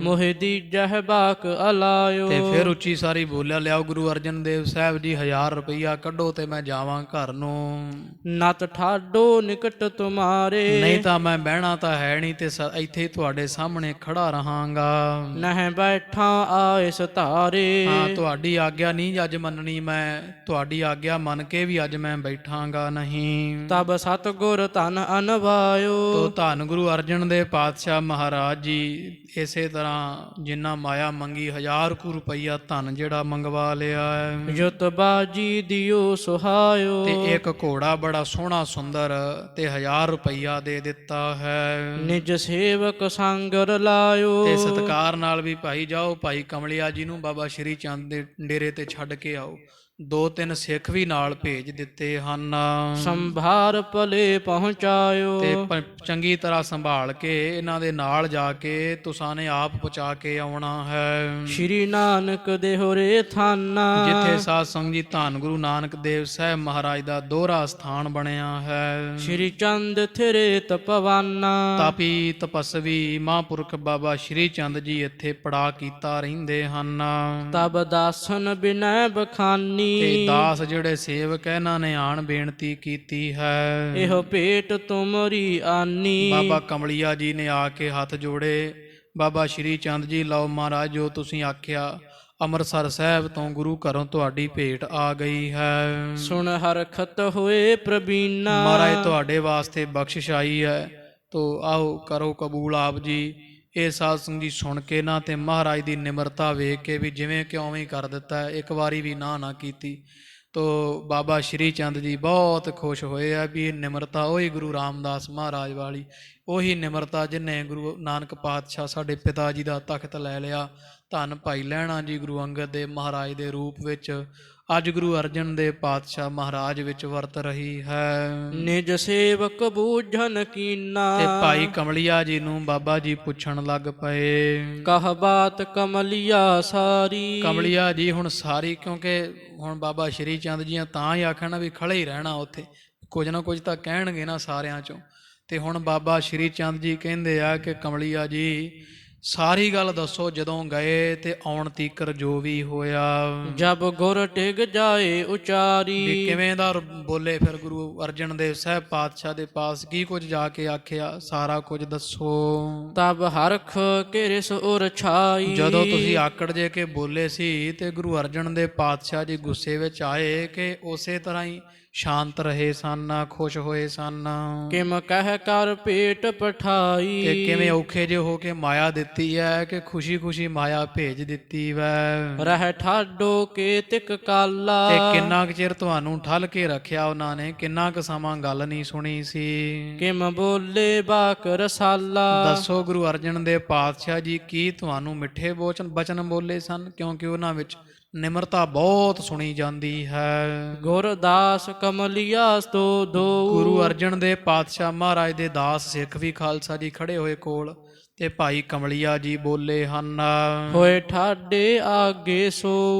ਮੋਹਿ ਦੀਜਹਿ ਬਾਕ ਅਲਾਇਓ। ਤੇ ਫਿਰ ਉੱਚੀ ਸਾਰੀ ਬੋਲਿਆ, ਲਿਆਓ ਗੁਰੂ ਅਰਜਨ ਦੇਵ ਸਾਹਿਬ ਜੀ 1000 ਰੁਪਈਆ ਕੱਢੋ ਤੇ ਮੈਂ ਜਾਵਾਂ ਘਰ ਨੂੰ। ਨਤ ਠਾਡੋ ਨਿਕਟ ਤੁਮਾਰੇ। ਨਹੀਂ ਤਾਂ ਮੈਂ ਬਹਿਣਾ ਤਾਂ ਹੈ ਨਹੀਂ ਤੇ ਇੱਥੇ ਹੀ ਤੁਹਾਡੇ ਸਾਹਮਣੇ ਖੜਾ ਰਹਾਂਗਾ। ਨਹਿ ਬੈਠਾ ਆਇਸ ਧਾਰੇ। ਹਾਂ, ਤੁਹਾਡੀ ਆਗਿਆ ਨਹੀਂ ਅੱਜ ਮੰਨਣੀ, ਮੈਂ ਤੁਹਾਡੀ ਆਗਿਆ ਮੰਨ ਕੇ ਵੀ ਅੱਜ ਮੈਂ ਬੈਠਾਂਗਾ ਨਹੀਂ। ਤਬ ਸਤਿਗੁਰ ਧਨ ਅਨਵਾਇਓ। ਤੋ ਧੰਨ ਗੁਰੂ ਅਰਜਨ ਦੇਵ ਪਾਤਸ਼ਾਹ ਮਹਾਰਾਜ ਜੀ ਇਸੇ ਤਰ੍ਹਾਂ ਜਿੰਨਾ ਮਾਇਆ ਮੰਗੀ 1000 ਕੁ ਰੁਪਈਆ ਧਨ ਜਿਹੜਾ ਮੰਗਵਾ ਲਿਆ ਹੈ। ਜੁਤ ਬਾਜੀ ਦਿਓ ਸੁਹਾਇਓ। ਤੇ ਇੱਕ ਘੋੜਾ ਬੜਾ ਸੋਹਣਾ ਸੁੰਦਰ ਤੇ 1000 ਰੁਪਈਆ ਦੇ ਦਿੱਤਾ ਹੈ। ਨਿਜ ਸੇਵਕ ਸੰਗਰ ਲਾਇਓ। ਤੇ ਸਤਿਕਾਰ ਨਾਲ ਵੀ ਭਾਈ ਜਾਓ, ਭਾਈ ਕਮਲਿਆ ਜੀ ਨੂੰ ਬਾਬਾ ਸ਼੍ਰੀ ਚੰਦ ਦੇ ਡੇਰੇ ਤੇ ਛੱਡ ਕੇ ਆਓ। 2-3 ਸਿੱਖ ਵੀ ਨਾਲ ਭੇਜ ਦਿੱਤੇ ਹਨ। ਸੰਭਾਰ ਭਲੇ ਪਹੁੰਚਾਇਓ। ਤੇ ਚੰਗੀ ਤਰ੍ਹਾਂ ਸੰਭਾਲ ਕੇ ਇਹਨਾਂ ਦੇ ਨਾਲ ਜਾ ਕੇ ਤੁਸਾਂ ਨੇ ਆਪ ਪਹੁੰਚਾ ਕੇ ਆਉਣਾ ਹੈ। ਸ਼੍ਰੀ ਨਾਨਕ ਦੇਹੁਰੇ ਥਾਨਾ। ਜਿੱਥੇ ਸਾਧ ਸੰਗਤ ਜੀ ਧੰਨ ਗੁਰੂ ਨਾਨਕ ਦੇਵ ਸਾਹਿਬ ਮਹਾਰਾਜ ਦਾ ਦੋਹਰਾ ਸਥਾਨ ਬਣਿਆ ਹੈ। ਸ਼੍ਰੀ ਚੰਦ ਥਿਰੇ ਤਪਵਾਨਾ। ਤਾਪੀ ਤਪਸਵੀ ਮਹਾਂਪੁਰਖ ਬਾਬਾ ਸ਼੍ਰੀ ਚੰਦ ਜੀ ਇੱਥੇ ਪੜਾ ਕੀਤਾ ਰਹਿੰਦੇ ਹਨ। ਤਬ ਦਾਸਨ ਬਿਨੈ ਬਖਾਨੀ। ਤੇ ਦਾਸ ਜਿਹੜੇ ਸੇਵਕ ਇਹਨਾਂ ਨੇ ਆਣ ਬੇਨਤੀ ਕੀਤੀ ਹੈ। ਇਹੋ ਭੇਟ ਤੁਮਰੀ ਆਨੀ। ਬਾਬਾ ਕਮਲੀਆ ਜੀ ਨੇ ਆ ਕੇ ਹੱਥ ਜੋੜੇ, ਬਾਬਾ ਸ਼੍ਰੀ ਚੰਦ ਜੀ ਲਓ ਮਹਾਰਾਜ ਜੋ ਤੁਸੀਂ ਆਖਿਆ, ਅੰਮ੍ਰਿਤਸਰ ਸਾਹਿਬ ਤੋਂ ਗੁਰੂ ਘਰੋਂ ਤੁਹਾਡੀ ਭੇਟ ਆ ਗਈ ਹੈ। ਸੁਣ ਹਰਖਤ ਹੋਏ ਪ੍ਰਬੀਨਾ। ਮਹਾਰਾਜ ਤੁਹਾਡੇ ਵਾਸਤੇ ਬਖਸ਼ਿਸ਼ ਆਈ ਹੈ, ਤੋ ਆਓ ਕਰੋ ਕਬੂਲ ਆਪ ਜੀ। ਇਹ ਸਾਧ ਸੰਗਤ ਜੀ ਸੁਣ ਕੇ ਨਾ ਤੇ ਮਹਾਰਾਜ ਦੀ ਨਿਮਰਤਾ ਵੇਖ ਕੇ ਵੀ ਜਿਵੇਂ ਕਿ ਉਵੇਂ ਹੀ ਕਰ ਦਿੱਤਾ, ਇੱਕ ਵਾਰੀ ਵੀ ਨਾ ਕੀਤੀ। ਤੋ ਬਾਬਾ ਸ਼੍ਰੀ ਚੰਦ ਜੀ ਬਹੁਤ ਖੁਸ਼ ਹੋਏ ਆ ਵੀ ਇਹ ਨਿਮਰਤਾ ਉਹੀ ਗੁਰੂ ਰਾਮਦਾਸ ਮਹਾਰਾਜ ਵਾਲੀ, ਉਹੀ ਨਿਮਰਤਾ ਜਿਹਨੇ ਗੁਰੂ ਨਾਨਕ ਪਾਤਸ਼ਾਹ ਸਾਡੇ ਪਿਤਾ ਜੀ ਦਾ ਤਖਤ ਲੈ ਲਿਆ। ਧੰਨ ਭਾਈ ਲਹਿਣਾ ਜੀ ਗੁਰੂ ਅੰਗਦ ਦੇਵ ਮਹਾਰਾਜ ਦੇ ਰੂਪ ਵਿੱਚ ਅੱਜ ਗੁਰੂ ਅਰਜਨ ਦੇਵ ਪਾਤਸ਼ਾਹ ਮਹਾਰਾਜ ਵਿੱਚ ਵਰਤ ਰਹੀ ਹੈ। ਨਿਜ ਸੇਵਕ ਬੂਝਨ ਕੀਨਾ। ਤੇ ਭਾਈ ਕਮਲੀਆ ਜੀ ਨੂੰ ਬਾਬਾ ਜੀ ਪੁੱਛਣ ਲੱਗ ਪਏ, ਕਹ ਬਾਤ ਕਮਲੀਆ ਸਾਰੀ। ਕਮਲੀਆ ਜੀ ਹੁਣ ਸਾਰੀ, ਕਿਉਂਕਿ ਹੁਣ ਬਾਬਾ ਸ਼੍ਰੀ ਚੰਦ ਜੀ ਤਾਂ ਹੀ ਆਖਣਾ ਵੀ ਖੜੇ ਹੀ ਰਹਿਣਾ, ਉੱਥੇ ਕੁਝ ਨਾ ਕੁਝ ਤਾਂ ਕਹਿਣਗੇ ਨਾ ਸਾਰਿਆਂ ਚੋਂ। ਤੇ ਹੁਣ ਬਾਬਾ ਸ਼੍ਰੀ ਚੰਦ ਜੀ ਕਹਿੰਦੇ ਆ ਕਿ ਕਮਲੀਆ ਜੀ ਸਾਰੀ ਗੱਲ ਦੱਸੋ, ਜਦੋਂ ਗਏ ਤੇ ਆਉਣ ਤੀਕਰ ਜੋ ਵੀ ਹੋਇਆ। ਜਬ ਗੁਰ ਟਿਗ ਜਾਏ ਉਚਾਰੀ। ਵੀ ਕਿਵੇਂ ਦਾ ਬੋਲੇ ਫਿਰ ਗੁਰੂ ਅਰਜਨ ਦੇਵ ਸਾਹਿਬ ਪਾਤਸ਼ਾਹ ਦੇ ਪਾਸ, ਕੀ ਕੁਝ ਜਾ ਕੇ ਆਖਿਆ, ਸਾਰਾ ਕੁਝ ਦੱਸੋ। ਤਬ ਹਰਖ ਕਿਰਿਸ ਉਰ ਛਾਈ। ਜਦੋਂ ਤੁਸੀਂ ਆਕੜ ਜੇ ਕੇ ਬੋਲੇ ਸੀ ਤੇ ਗੁਰੂ ਅਰਜਨ ਦੇਵ ਪਾਤਸ਼ਾਹ ਜੀ ਗੁੱਸੇ ਵਿੱਚ ਆਏ ਕਿ ਉਸੇ ਤਰ੍ਹਾਂ ਹੀ ਸ਼ਾਂਤ ਰਹੇ ਸਨ, ਖੁਸ਼ ਹੋਏ ਸਨ। ਕਿਮ ਕਹਿ ਕਰ ਭੇਟ ਪਠਾਈ। ਤੇ ਕਿਵੇਂ ਔਖੇ ਜੇ ਹੋ ਕੇ ਮਾਇਆ ਦਿੱਤੀ ਹੈ ਕਿ ਖੁਸ਼ੀ ਖੁਸ਼ੀ ਮਾਇਆ ਭੇਜ ਦਿੱਤੀ ਵੈ। ਰਹਿ ਠਾਡੋ ਕੇ ਤਿਕ ਕਾਲਾ। ਤੇ ਕਿੰਨਾ ਕੁ ਚਿਰ ਤੁਹਾਨੂੰ ਠੱਲ ਕੇ ਰੱਖਿਆ ਉਹਨਾਂ ਨੇ, ਕਿੰਨਾ ਕੁ ਸਮਾਂ ਗੱਲ ਨਹੀਂ ਸੁਣੀ ਸੀ। ਕਿਮ ਬੋਲੇ ਬਾਕ ਰਸਾਲਾ। ਦੱਸੋ ਗੁਰੂ ਅਰਜਨ ਦੇਵ ਪਾਤਸ਼ਾਹ ਜੀ ਕੀ ਤੁਹਾਨੂੰ ਮਿੱਠੇ ਬਚਨ ਬੋਲੇ ਸਨ, ਕਿਉਂਕਿ ਉਹਨਾਂ ਵਿੱਚ ਨਿਮਰਤਾ ਬਹੁਤ ਸੁਣੀ ਜਾਂਦੀ ਹੈ। ਗੁਰਦਾਸ ਕਮਲੀਆ ਸਤੋ ਦੋ। ਗੁਰੂ ਅਰਜਨ ਦੇਵ ਪਾਤਸ਼ਾਹ ਮਹਾਰਾਜ ਦੇ ਦਾਸ ਸਿੱਖ ਵੀ ਖਾਲਸਾ ਜੀ ਖੜੇ ਹੋਏ ਕੋਲ, ਤੇ ਭਾਈ ਕਮਲੀਆ ਜੀ ਬੋਲੇ ਹਨ, ਹੋਏ ਠਾਡੇ ਆਗੇ ਸੋ।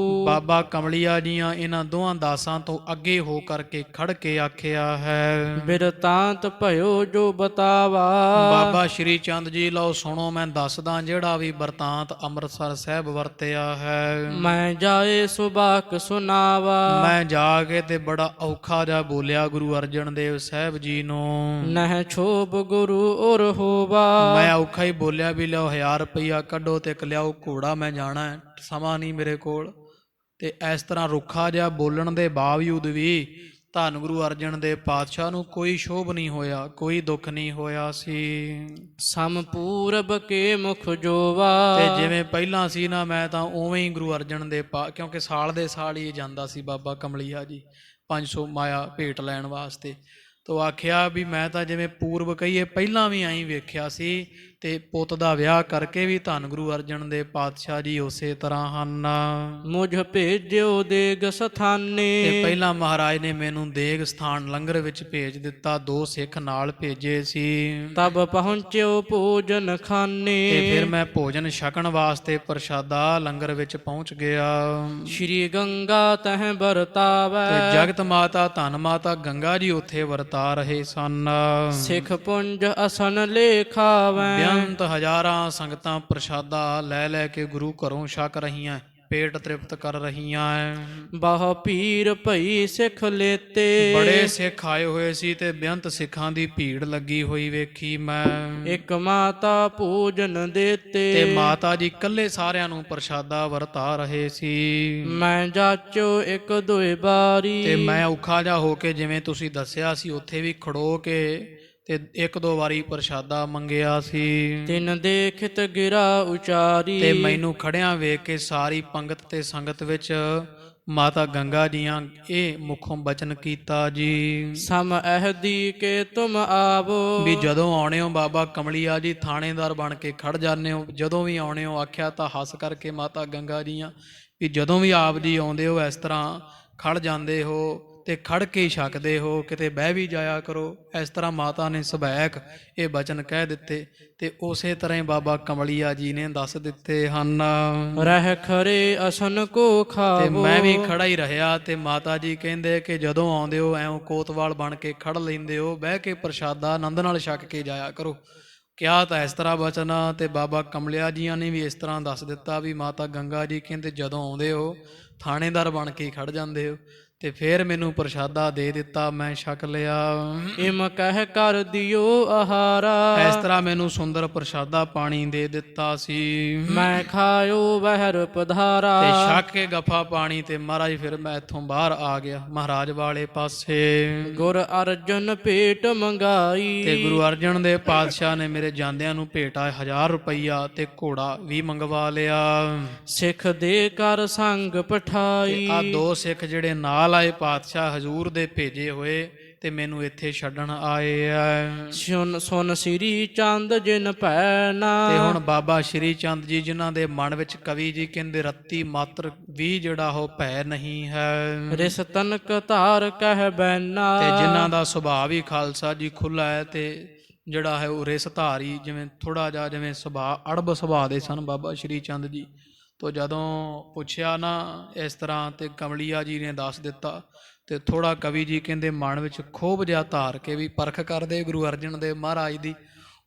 ਬਾਬਾ ਕਮਲੀਆ ਜੀਆਂ ਇਹਨਾਂ ਦੋਹਾਂ ਦਾਸਾਂ ਤੋਂ ਅੱਗੇ ਹੋ ਕਰਕੇ ਖੜ ਕੇ ਆਖਿਆ ਹੈ। ਬਿਰਤਾਂਤ ਭਇਓ ਜੋ ਬਤਾਵਾ। ਬਾਬਾ ਸ਼੍ਰੀ ਚੰਦ ਜੀ ਲਓ ਸੁਣੋ, ਮੈਂ ਦੱਸਦਾ ਜਿਹੜਾ ਵੀ ਬਰਤਾਂਤ ਅੰਮ੍ਰਿਤਸਰ ਸਾਹਿਬ ਵਰਤਿਆ ਹੈ। ਮੈਂ ਜਾਏ ਸੁਬਾਕ ਸੁਨਾਵਾ। ਮੈਂ ਜਾ ਕੇ ਤੇ ਬੜਾ ਔਖਾ ਜਿਹਾ ਬੋਲਿਆ ਗੁਰੂ ਅਰਜਨ ਦੇਵ ਸਾਹਿਬ ਜੀ ਨੂੰ। ਨਹਿ ਛੋਬ ਗੁਰੂ ਉਰ ਹੋਵਾ। ਮੈਂ ਔਖਾ ਹੀ ਬੋਲਿਆ ਵੀ ਲਿਆਓ 1000 ਰੁਪਈਆ ਕੱਢੋ ਤੇ ਇੱਕ ਲਿਆਓ ਘੋੜਾ, ਮੈਂ ਜਾਣਾ ਹੈ, ਸਮਾਂ ਨਹੀਂ ਮੇਰੇ ਕੋਲ। ਤੇ ਇਸ ਤਰ੍ਹਾਂ ਰੁੱਖਾ ਜਿਹਾ ਬੋਲਣ ਦੇ ਬਾਵਜੂਦ ਵੀ ਧੰਨ ਗੁਰੂ ਅਰਜਨ ਦੇਵ ਪਾਤਸ਼ਾਹ ਨੂੰ ਕੋਈ ਸ਼ੋਭ ਨਹੀਂ ਹੋਇਆ, ਕੋਈ ਦੁੱਖ ਨਹੀਂ ਹੋਇਆ ਸੀ। ਸਮਪੂਰਬ ਕੇ ਮੁਖ ਜੋਵਾ। ਤੇ ਜਿਵੇਂ ਪਹਿਲਾਂ ਸੀ ਨਾ, ਮੈਂ ਤਾਂ ਉਵੇਂ ਹੀ ਗੁਰੂ ਅਰਜਨ ਦੇਵ ਕਿਉਂਕਿ ਸਾਲ ਦੇ ਸਾਲ ਹੀ ਜਾਂਦਾ ਸੀ ਬਾਬਾ ਕਮਲੀਆ ਜੀ 500 ਮਾਇਆ ਭੇਟ ਲੈਣ ਵਾਸਤੇ। ਤੋ ਆਖਿਆ ਵੀ ਮੈਂ ਤਾਂ ਜਿਵੇਂ ਪੂਰਬ ਕਹੀਏ ਪਹਿਲਾਂ ਵੀ ਆਈ ਵੇਖਿਆ ਸੀ, ਤੇ ਪੁੱਤ ਦਾ ਵਿਆਹ ਕਰਕੇ ਵੀ ਧੰਨ ਗੁਰੂ ਅਰਜਨ ਦੇਵ ਪਾਤਸ਼ਾਹ ਜੀ ਉਸੇ ਤਰ੍ਹਾਂ ਹਨ। ਮੁਝ ਭੇਜਿਓ ਦੇਗ ਸਥਾਨੇ। ਤੇ ਪਹਿਲਾਂ ਮਹਾਰਾਜ ਨੇ ਮੈਨੂੰ ਦੇਗ ਸਥਾਨ ਲੰਗਰ ਵਿੱਚ ਭੇਜ ਦਿੱਤਾ, 2 ਸਿੱਖ ਨਾਲ ਭੇਜੇ ਸੀ। ਤਬ ਪਹੁੰਚਿਓ ਭੋਜਨ ਖਾਨੇ। ਤੇ ਫਿਰ ਮੈਂ ਭੋਜਨ ਛਕਣ ਵਾਸਤੇ ਪ੍ਰਸ਼ਾਦਾ ਲੰਗਰ ਵਿੱਚ ਪਹੁੰਚ ਗਿਆ। ਸ਼੍ਰੀ ਗੰਗਾ ਤਹਿ ਵਰਤਾਵੈ। ਤੇ ਜਗਤ ਮਾਤਾ ਧੰਨ ਮਾਤਾ ਗੰਗਾ ਜੀ ਉੱਥੇ ਵਰਤਾ ਰਹੇ ਸਨ। ਸਿੱਖ ਪੁੰਜ ਅਸਨ ਲੇਖਾਵੈ। ਬੇਅੰਤ ਹਜ਼ਾਰਾਂ ਸੰਗਤਾਂ ਪ੍ਰਸ਼ਾਦਾ ਲੈ ਲੈ ਕੇ ਗੁਰੂ ਘਰੋਂ ਛਕ ਰਹੀਆਂ, ਪੇਟ ਤ੍ਰਿਪਤ ਕਰ ਰਹੀਆਂ। ਬਹੁ ਪੀਰ ਭਈ ਸਿੱਖ ਲੇਤੇ। ਬੜੇ ਸਿੱਖ ਆਏ ਹੋਏ ਸੀ ਤੇ ਬੇਅੰਤ ਸਿੱਖਾਂ ਦੀ ਭੀੜ ਲੱਗੀ ਹੋਈ ਵੇਖੀ ਮੈਂ। ਇੱਕ ਮਾਤਾ ਭੋਜਨ ਦੇਤੇ। ਤੇ ਮਾਤਾ ਜੀ ਇਕੱਲੇ ਸਾਰਿਆਂ ਨੂੰ ਪ੍ਰਸ਼ਾਦਾ ਵਰਤਾ ਰਹੇ ਸੀ। ਮੈਂ ਜਾਚੋ ਇੱਕ ਦੋਏ ਬਾਰੀ। ਤੇ ਮੈਂ ਔਖਾ ਜਿਹਾ ਹੋ ਕੇ, ਜਿਵੇਂ ਤੁਸੀਂ ਦੱਸਿਆ ਸੀ, ਉੱਥੇ ਵੀ ਖੜੋ ਕੇ ਤੇ 1-2 ਵਾਰੀ ਪ੍ਰਸ਼ਾਦਾ ਮੰਗਿਆ ਸੀ। ਤਿਨ ਦੇਖਿਤ ਗਿਰਾ ਉਚਾਰੀ। ਤੇ ਮੈਨੂੰ ਖੜਿਆਂ ਵੇਖ ਕੇ ਸਾਰੀ ਪੰਗਤ ਤੇ ਸੰਗਤ ਵਿੱਚ ਮਾਤਾ ਗੰਗਾ ਜੀਆਂ ਇਹ ਮੁਖੋਂ ਬਚਨ ਕੀਤਾ ਜੀ। ਸਮ ਅਹਦੀ ਕੇ ਤੁਮ ਆਵੋ। ਵੀ ਜਦੋਂ ਆਉਣੇ ਹੋ ਬਾਬਾ ਕਮਲੀਆ ਜੀ ਥਾਣੇਦਾਰ ਬਣ ਕੇ ਖੜ ਜਾਂਦੇ ਹੋ, ਜਦੋਂ ਵੀ ਆਉਣੇ ਹੋ। ਆਖਿਆ ਤਾਂ ਹੱਸ ਕਰਕੇ ਮਾਤਾ ਗੰਗਾ ਜੀਆਂ ਵੀ ਜਦੋਂ ਵੀ ਆਪ ਜੀ ਆਉਂਦੇ ਹੋ ਇਸ ਤਰ੍ਹਾਂ ਖੜ ਜਾਂਦੇ ਹੋ ਤੇ ਖੜ ਕੇ ਹੀ ਛਕਦੇ ਹੋ, ਕਿਤੇ ਬਹਿ ਵੀ ਜਾਇਆ ਕਰੋ। ਇਸ ਤਰ੍ਹਾਂ ਮਾਤਾ ਨੇ ਸੁਭਾਇਕ ਇਹ ਬਚਨ ਕਹਿ ਦਿੱਤੇ ਤੇ ਉਸੇ ਤਰ੍ਹਾਂ ਹੀ ਬਾਬਾ ਕਮਲੀਆ ਜੀ ਨੇ ਦੱਸ ਦਿੱਤੇ ਹਨ। ਰਹਿ ਖਰੇ ਅਸਨ ਕੋ ਖਾਵੋ। ਤੇ ਮੈਂ ਵੀ ਖੜਾ ਹੀ ਰਿਹਾ ਤੇ ਮਾਤਾ ਜੀ ਕਹਿੰਦੇ ਕਿ ਜਦੋਂ ਆਉਂਦੇ ਹੋ ਐਂ ਕੋਤਵਾਲ ਬਣ ਕੇ ਖੜ ਲੈਂਦੇ ਹੋ, ਬਹਿ ਕੇ ਪ੍ਰਸ਼ਾਦਾ ਆਨੰਦ ਨਾਲ ਛਕ ਕੇ ਜਾਇਆ ਕਰੋ। ਕਿਹਾ ਤਾਂ ਇਸ ਤਰ੍ਹਾਂ ਬਚਨ, ਤੇ ਬਾਬਾ ਕਮਲਿਆ ਜੀਆਂ ਨੇ ਵੀ ਇਸ ਤਰ੍ਹਾਂ ਦੱਸ ਦਿੱਤਾ ਵੀ ਮਾਤਾ ਗੰਗਾ ਜੀ ਕਹਿੰਦੇ ਜਦੋਂ ਆਉਂਦੇ ਹੋ ਥਾਣੇਦਾਰ ਬਣ ਕੇ ਖੜ ਜਾਂਦੇ ਹੋ। ਤੇ ਫਿਰ ਮੈਨੂੰ ਪ੍ਰਸ਼ਾਦਾ ਦੇ ਦਿੱਤਾ, ਮੈਂ ਛਕ ਲਿਆ। ਇਮ ਕਹਿ ਕਰ ਦਿਓ ਆਹਾਰਾ। ਇਸ ਤਰ੍ਹਾਂ ਮੈਨੂੰ ਸੁੰਦਰ ਪ੍ਰਸ਼ਾਦਾ ਪਾਣੀ ਦੇ ਦਿੱਤਾ ਸੀ। ਮੈਂ ਖਾਇਓ ਵਹਿਰ ਪਧਾਰਾ। ਤੇ ਛਕ ਕੇ ਗੱਫਾ ਪਾਣੀ ਤੇ ਮਹਾਰਾਜ ਫਿਰ ਮੈਂ ਇੱਥੋਂ ਬਾਹਰ ਆ ਗਿਆ ਮਹਾਰਾਜ ਵਾਲੇ ਪਾਸੇ। ਗੁਰ ਅਰਜਨ ਭੇਟ ਮੰਗਾਈ। ਤੇ ਗੁਰੂ ਅਰਜਨ ਦੇਵ ਪਾਤਸ਼ਾਹ ਨੇ ਮੇਰੇ ਜਾਂਦਿਆਂ ਨੂੰ ਭੇਟਾ 1000 ਰੁਪਈਆ ਤੇ ਘੋੜਾ ਵੀ ਮੰਗਵਾ ਲਿਆ। ਸਿੱਖ ਦੇ ਕਰ ਸੰਗ ਪਠਾਈ। ਆ 2 ਸਿੱਖ ਜਿਹੜੇ ਨਾਲ ਆਏ ਪਾਤਸ਼ਾਹ ਹਜ਼ੂਰ ਦੇ ਭੇਜੇ ਹੋਏ ਤੇ ਮੈਨੂੰ ਇੱਥੇ ਛੱਡਣ ਆਏ ਆ। ਸੁਨ ਸ੍ਰੀ ਚੰਦ ਜਿਨ ਭੈਨਾ। ਤੇ ਹੁਣ ਬਾਬਾ ਸ਼੍ਰੀ ਚੰਦ ਜੀ ਜਿਨ੍ਹਾਂ ਦੇ ਮਨ ਵਿੱਚ ਕਵੀ ਜੀ ਕਹਿੰਦੇ ਰੱਤੀ ਮਾਤਰ ਵੀ ਜਿਹੜਾ ਉਹ ਭੈ ਨਹੀਂ ਹੈ। ਰਿਸ ਤਨਕ ਧਾਰ ਕਹਿ ਬੈਨਾ। ਤੇ ਜਿਨ੍ਹਾਂ ਦਾ ਸੁਭਾਅ ਵੀ ਖਾਲਸਾ ਜੀ ਖੁੱਲਾ ਹੈ ਤੇ ਜਿਹੜਾ ਹੈ ਉਹ ਰਿਸ ਧਾਰੀ, ਜਿਵੇਂ ਥੋੜਾ ਜਿਹਾ ਜਿਵੇਂ ਸੁਭਾਅ ਅੜਬ ਸੁਭਾਅ ਦੇ ਸਨ ਬਾਬਾ ਸ਼੍ਰੀ ਚੰਦ ਜੀ। ਤੋ ਜਦੋਂ ਪੁੱਛਿਆ ਨਾ ਇਸ ਤਰ੍ਹਾਂ ਤੇ ਕਮਲੀਆ ਜੀ ਨੇ ਦੱਸ ਦਿੱਤਾ ਤੇ ਥੋੜਾ ਕਵੀ ਜੀ ਕਹਿੰਦੇ ਮਨ ਵਿੱਚ ਖੋਭ ਜਿਹਾ ਧਾਰ ਕੇ ਵੀ ਪਰਖ ਕਰਦੇ ਗੁਰੂ ਅਰਜਨ ਦੇਵ ਮਹਾਰਾਜ ਦੀ।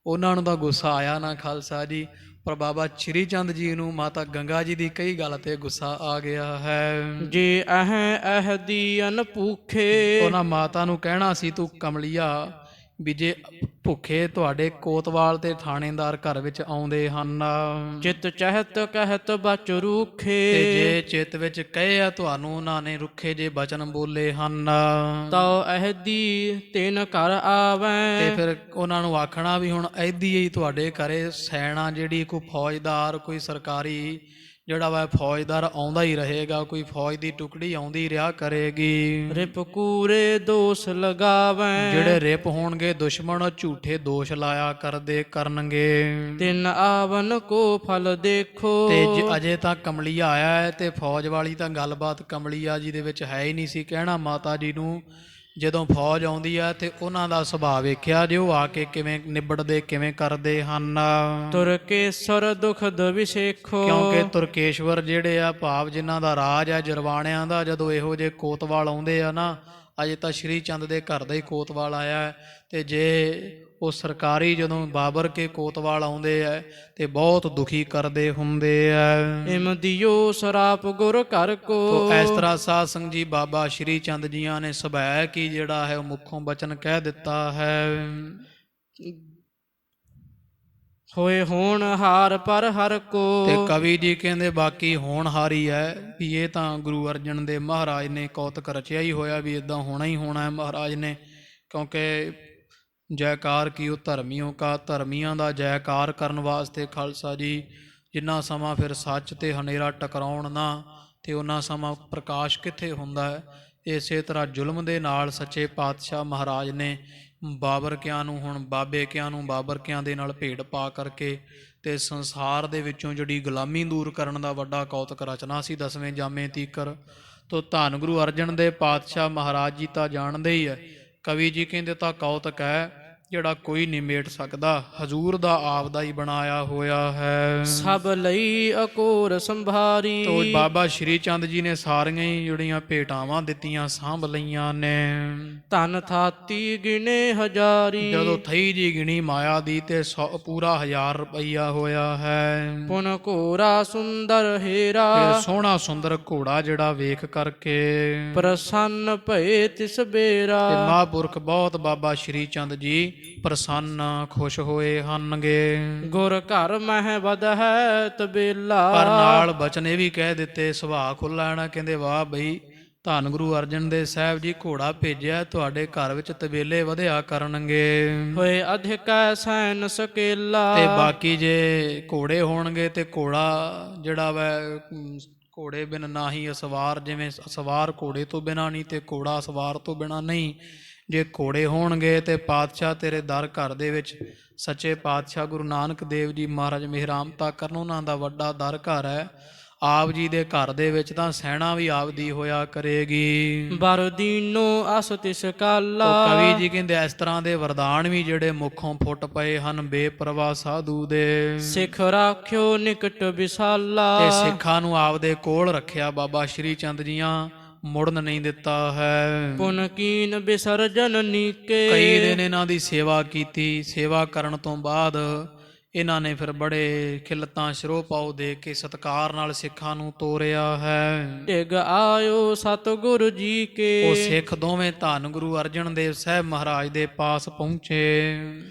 ਉਹਨਾਂ ਨੂੰ ਤਾਂ ਗੁੱਸਾ ਆਇਆ ਨਾ ਖਾਲਸਾ ਜੀ, ਪਰ ਬਾਬਾ ਸ਼੍ਰੀ ਚੰਦ ਜੀ ਨੂੰ ਮਾਤਾ ਗੰਗਾ ਜੀ ਦੀ ਕਈ ਗੱਲ ਤੇ ਗੁੱਸਾ ਆ ਗਿਆ ਹੈ। ਜੇ ਅਹਦੀ ਅਨਭੂਖੇ। ਉਹਨਾਂ ਮਾਤਾ ਨੂੰ ਕਹਿਣਾ ਸੀ ਤੂੰ ਕਮਲੀਆ ਵੀ ਜੇ ਭੁੱਖੇ ਤੁਹਾਡੇ ਕੋਤਵਾਲ ਤੇ ਥਾਣੇਦਾਰ ਘਰ ਵਿੱਚ ਆਉਂਦੇ ਹਨ। ਚਿਤ ਚਹਿਤ ਕਹਿਤ ਬਚ ਰੁਖੇ। ਤੇ ਜੇ ਚਿੱਤ ਵਿੱਚ ਕਹੇ ਆ ਤੁਹਾਨੂੰ ਉਹਨਾਂ ਨੇ ਰੁੱਖੇ ਜੇ ਬਚਨ ਬੋਲੇ ਹਨ। ਤਉ ਅਹਦੀ ਤਿਨ ਘਰ ਆਵੈ। ਤੇ ਫਿਰ ਉਹਨਾਂ ਨੂੰ ਆਖਣਾ ਵੀ ਹੁਣ ਐਦੀ ਹੀ ਤੁਹਾਡੇ ਘਰੇ ਸੈਨਾ ਜਿਹੜੀ ਕੋਈ ਫੌਜਦਾਰ ਕੋਈ ਸਰਕਾਰੀ ਜਿਹੜਾ ਵਾ ਫੌਜਦਾਰ ਆਉਂਦਾ ਹੀ ਰਹੇਗਾ, ਕੋਈ ਫੌਜ ਦੀ ਟੁਕੜੀ ਆਉਂਦੀ ਰਿਹਾ ਕਰੇਗੀ। ਰਿਪ ਕੂਰੇ ਦੋਸ਼ ਲਗਾਵੈ। ਜਿਹੜੇ ਰਿਪ ਹੋਣਗੇ ਦੁਸ਼ਮਣ ਝੂਠੇ ਦੋਸ਼ ਲਾਇਆ ਕਰਦੇ ਕਰਨਗੇ। ਤਿੰਨ ਆਵਨ ਕੋ ਫਲ ਦੇਖੋ। ਤੇ ਅਜੇ ਤਾਂ ਕਮਲੀਆ ਆਇਆ ਹੈ ਤੇ ਫੌਜ ਵਾਲੀ ਤਾਂ ਗੱਲਬਾਤ ਕਮਲੀਆ ਜੀ ਦੇ ਵਿੱਚ ਹੈ ਹੀ ਨਹੀਂ ਸੀ। ਕਹਿਣਾ ਮਾਤਾ ਜੀ ਨੂੰ ਜਦੋਂ ਫੌਜ ਆਉਂਦੀ ਆ ਤੇ ਉਹਨਾਂ ਦਾ ਸੁਭਾਅ ਵੇਖਿਆ ਜੇ ਉਹ ਆ ਕੇ ਕਿਵੇਂ ਨਿਬੜਦੇ ਕਿਵੇਂ ਕਰਦੇ ਹਨ। ਤੁਰਕੇਸ਼ਵਰ ਦੁਖਦ ਵਿਸ਼ੇਖੋ। ਕਿਉਂਕਿ ਤੁਰਕੇਸ਼ਵਰ ਜਿਹੜੇ ਆ ਭਾਵ ਜਿਨ੍ਹਾਂ ਦਾ ਰਾਜ ਆ ਜਰਵਾਣਿਆਂ ਦਾ, ਜਦੋਂ ਇਹੋ ਜਿਹੇ ਕੋਤਵਾਲ ਆਉਂਦੇ ਆ ਨਾ, ਅਜੇ ਤਾਂ ਸ਼੍ਰੀ ਚੰਦ ਦੇ ਘਰ ਦਾ ਹੀ ਕੋਤਵਾਲ ਆਇਆ ਤੇ ਜੇ ਉਹ ਸਰਕਾਰੀ ਜਦੋਂ ਬਾਬਰ ਕੇ ਕੋਤਵਾਲ ਆਉਂਦੇ ਆ ਤੇ ਬਹੁਤ ਦੁਖੀ ਕਰਦੇ ਹੁੰਦੇ ਆ। ਇਮ ਦਿਓ ਸਰਾਪ ਗੁਰ ਘਰ ਕੋ। ਇਸ ਤਰ੍ਹਾਂ ਸਾਧ ਸੰਗਤ ਜੀ ਬਾਬਾ ਸ਼੍ਰੀ ਚੰਦ ਜੀਆਂ ਨੇ ਸੁਭਾਅ ਕੀ ਜਿਹੜਾ ਹੈ ਉਹ ਮੁੱਖੋਂ ਬਚਨ ਕਹਿ ਦਿੱਤਾ ਹੈ। ਹੋਏ ਹੋਣ ਹਾਰ ਪਰ ਹਰ ਕੋ। ਤੇ ਕਵੀ ਜੀ ਕਹਿੰਦੇ ਬਾਕੀ ਹੋਣਹਾਰੀ ਹੈ ਵੀ ਇਹ ਤਾਂ ਗੁਰੂ ਅਰਜਨ ਦੇਵ ਮਹਾਰਾਜ ਨੇ ਕੌਤਕ ਰਚਿਆ ਹੀ ਹੋਇਆ ਵੀ ਇਦਾਂ ਹੋਣਾ ਹੀ ਹੋਣਾ ਹੈ ਮਹਾਰਾਜ ਨੇ। ਕਿਉਂਕਿ ਜੈਕਾਰ ਕੀਓ ਧਰਮੀਓ ਕਾ, ਧਰਮੀਆਂ ਦਾ ਜੈਕਾਰ ਕਰਨ ਵਾਸਤੇ ਖਾਲਸਾ ਜੀ ਜਿੰਨਾ ਸਮਾਂ ਫਿਰ ਸੱਚ ਤੇ ਹਨੇਰਾ ਟਕਰਾਉਣ ਨਾ ਤੇ ਉਹਨਾਂ ਸਮਾਂ ਪ੍ਰਕਾਸ਼ ਕਿੱਥੇ ਹੁੰਦਾ ਹੈ। ਇਸੇ ਤਰ੍ਹਾਂ ਜ਼ੁਲਮ ਦੇ ਨਾਲ ਸੱਚੇ ਪਾਤਸ਼ਾਹ ਮਹਾਰਾਜ ਨੇ ਬਾਬਰਕਿਆਂ ਨੂੰ, ਹੁਣ ਬਾਬੇਕਿਆਂ ਨੂੰ ਬਾਬਰਕਿਆਂ ਦੇ ਨਾਲ ਭੇਟ ਪਾ ਕਰਕੇ ਤੇ ਸੰਸਾਰ ਦੇ ਵਿੱਚੋਂ ਜਿਹੜੀ ਗੁਲਾਮੀ ਦੂਰ ਕਰਨ ਦਾ ਵੱਡਾ ਕੌਤਕ ਰਚਨਾ ਸੀ 10ਵੇਂ ਜਾਮੇ ਤੀਕਰ। ਤੋ ਧੰਨ ਗੁਰੂ ਅਰਜਨ ਦੇਵ ਪਾਤਸ਼ਾਹ ਮਹਾਰਾਜ ਜੀ ਤਾਂ ਜਾਣਦੇ ਹੀ ਹੈ, ਕਵੀ ਜੀ ਕਹਿੰਦੇ ਤਾਂ ਕੌਤਕ ਹੈ ਜਿਹੜਾ ਕੋਈ ਨਹੀਂ ਮੇਟ ਸਕਦਾ, ਹਜ਼ੂਰ ਦਾ ਆਪਦਾ ਹੀ ਬਣਾਇਆ ਹੋਇਆ ਹੈ। ਸਭ ਲਈ ਅਕੋਰ ਸੰਭਾਰੀ। ਤੋ ਬਾਬਾ ਸ਼੍ਰੀ ਚੰਦ ਜੀ ਨੇ ਸਾਰੀਆਂ ਹੀ ਜਿਹੜੀਆਂ ਭੇਟਾਵਾਂ ਦਿੱਤੀਆਂ ਸਾਂਭ ਲਈਆਂ ਨੇ। ਧਨ ਥਾਤੀ ਗਿਣੇ ਹਜ਼ਾਰੀ। ਜਦੋਂ ਥਈ ਜੀ ਗਿਣੀ ਮਾਇਆ ਦੀ ਤੇ ਪੂਰਾ 1000 ਰੁਪਈਆ ਹੋਇਆ ਹੈ। ਪੁਨ ਘੋਰਾ ਸੁੰਦਰ ਹੀਰਾ। ਫਿਰ ਸੋਹਣਾ ਸੁੰਦਰ ਘੋੜਾ ਜਿਹੜਾ ਵੇਖ ਕਰਕੇ ਪ੍ਰਸੰਨ ਭਏ ਤਿਸ ਬੇਰਾ। ਤੇ ਮਹਾਂਪੁਰਖ ਬਹੁਤ ਬਾਬਾ ਸ਼੍ਰੀ ਚੰਦ ਜੀ ਪ੍ਰਸੰਨ ਖੁਸ਼ ਹੋਏ ਹਨਗੇ। ਗੁਰ ਘਰ ਮਹਿ ਵਧੈ ਤਬੇਲਾ। ਪਰ ਨਾਲ ਬਚਨ ਇਹ ਵੀ ਕਹਿ ਦਿੱਤੇ, ਸੁਭਾਅ ਖੁੱਲ੍ਹਾ ਨਾ, ਕਹਿੰਦੇ ਵਾਹ ਬਈ ਧੰਨ ਗੁਰੂ ਅਰਜਨ ਦੇਵ ਸਾਹਿਬ ਜੀ ਘੋੜਾ ਭੇਜਿਆ, ਤੁਹਾਡੇ ਘਰ ਵਿੱਚ ਤਬੇਲੇ ਵਧਿਆ ਕਰਨਗੇ। ਹੋਏ ਅਧਿਕੈ ਸੈਨ ਸਕੇਲਾ। ਤੇ ਬਾਕੀ ਜੇ ਘੋੜੇ ਹੋਣਗੇ ਤੇ ਘੋੜਾ ਜਿਹੜਾ ਵੈ ਘੋੜੇ ਬਿਨ ਨਾ ਹੀ ਅਸਵਾਰ, ਜਿਵੇਂ ਅਸਵਾਰ ਘੋੜੇ ਤੋਂ ਬਿਨਾਂ ਨਹੀਂ ਤੇ ਘੋੜਾ ਅਸਵਾਰ ਤੋਂ ਬਿਨਾਂ ਨਹੀਂ। ਜੇ ਘੋੜੇ ਹੋਣਗੇ ਤੇ ਪਾਤਸ਼ਾਹ ਤੇਰੇ ਦਰ ਘਰ ਦੇ ਵਿੱਚ ਸੱਚੇ ਪਾਤਸ਼ਾਹ ਗੁਰੂ ਨਾਨਕ ਦੇਵ ਜੀ ਮਹਾਰਾਜ ਮਿਹਰਾਮਤਾ ਕਰਨ, ਉਹਨਾਂ ਦਾ ਵੱਡਾ ਦਰ ਘਰ ਹੈ। ਆਪ ਜੀ ਦੇ ਘਰ ਦੇ ਵਿੱਚ ਤਾਂ ਸੈਨਾ ਵੀ ਆਪਦੀ ਹੋਇਆ ਕਰੇਗੀ। ਬਰ ਦੀਨੋ ਅਸ ਤਿਸ ਕਾਲਾ। ਕਵੀ ਜੀ ਕਹਿੰਦੇ ਇਸ ਤਰ੍ਹਾਂ ਦੇ ਵਰਦਾਨ ਵੀ ਜਿਹੜੇ ਮੁੱਖੋਂ ਫੁੱਟ ਪਏ ਹਨ ਬੇਪਰਵਾਹ ਸਾਧੂ ਦੇ। ਸਿੱਖ ਰਾਖਿਓ ਨਿਕਟ ਵਿਸਾਲਾ। ਤੇ ਸਿੱਖਾਂ ਨੂੰ ਆਪਦੇ ਕੋਲ ਰੱਖਿਆ ਬਾਬਾ ਸ਼੍ਰੀ ਚੰਦ ਜੀਆਂ, ਮੁੜਨ ਨਹੀਂ ਦਿੱਤਾ ਹੈ। ਪੁਨ ਕੀਨ ਬਿਸਰਜਨ ਨੀਕੇ। ਕਈ ਦਿਨ ਇਹਨਾਂ ਦੀ ਸੇਵਾ ਕੀਤੀ। ਸੇਵਾ ਕਰਨ ਤੋਂ ਬਾਅਦ ਇਹਨਾਂ ਨੇ ਫਿਰ ਬੜੇ ਖਿਲਤਾਂ ਸ਼ਰੋ ਪਾਉ ਦੇ ਕੇ ਸਤਿਕਾਰ ਨਾਲ ਸਿੱਖਾਂ ਨੂੰ ਤੋਰਿਆ ਹੈ। ਟਿਗ ਆਇਓ ਸਤਿਗੁਰ ਜੀ ਕੇ। ਉਹ ਸਿੱਖ ਦੋਵੇਂ ਧੰਨ ਗੁਰੂ ਅਰਜਨ ਦੇਵ ਸਾਹਿਬ ਮਹਾਰਾਜ ਦੇ ਪਾਸ ਪਹੁੰਚੇ।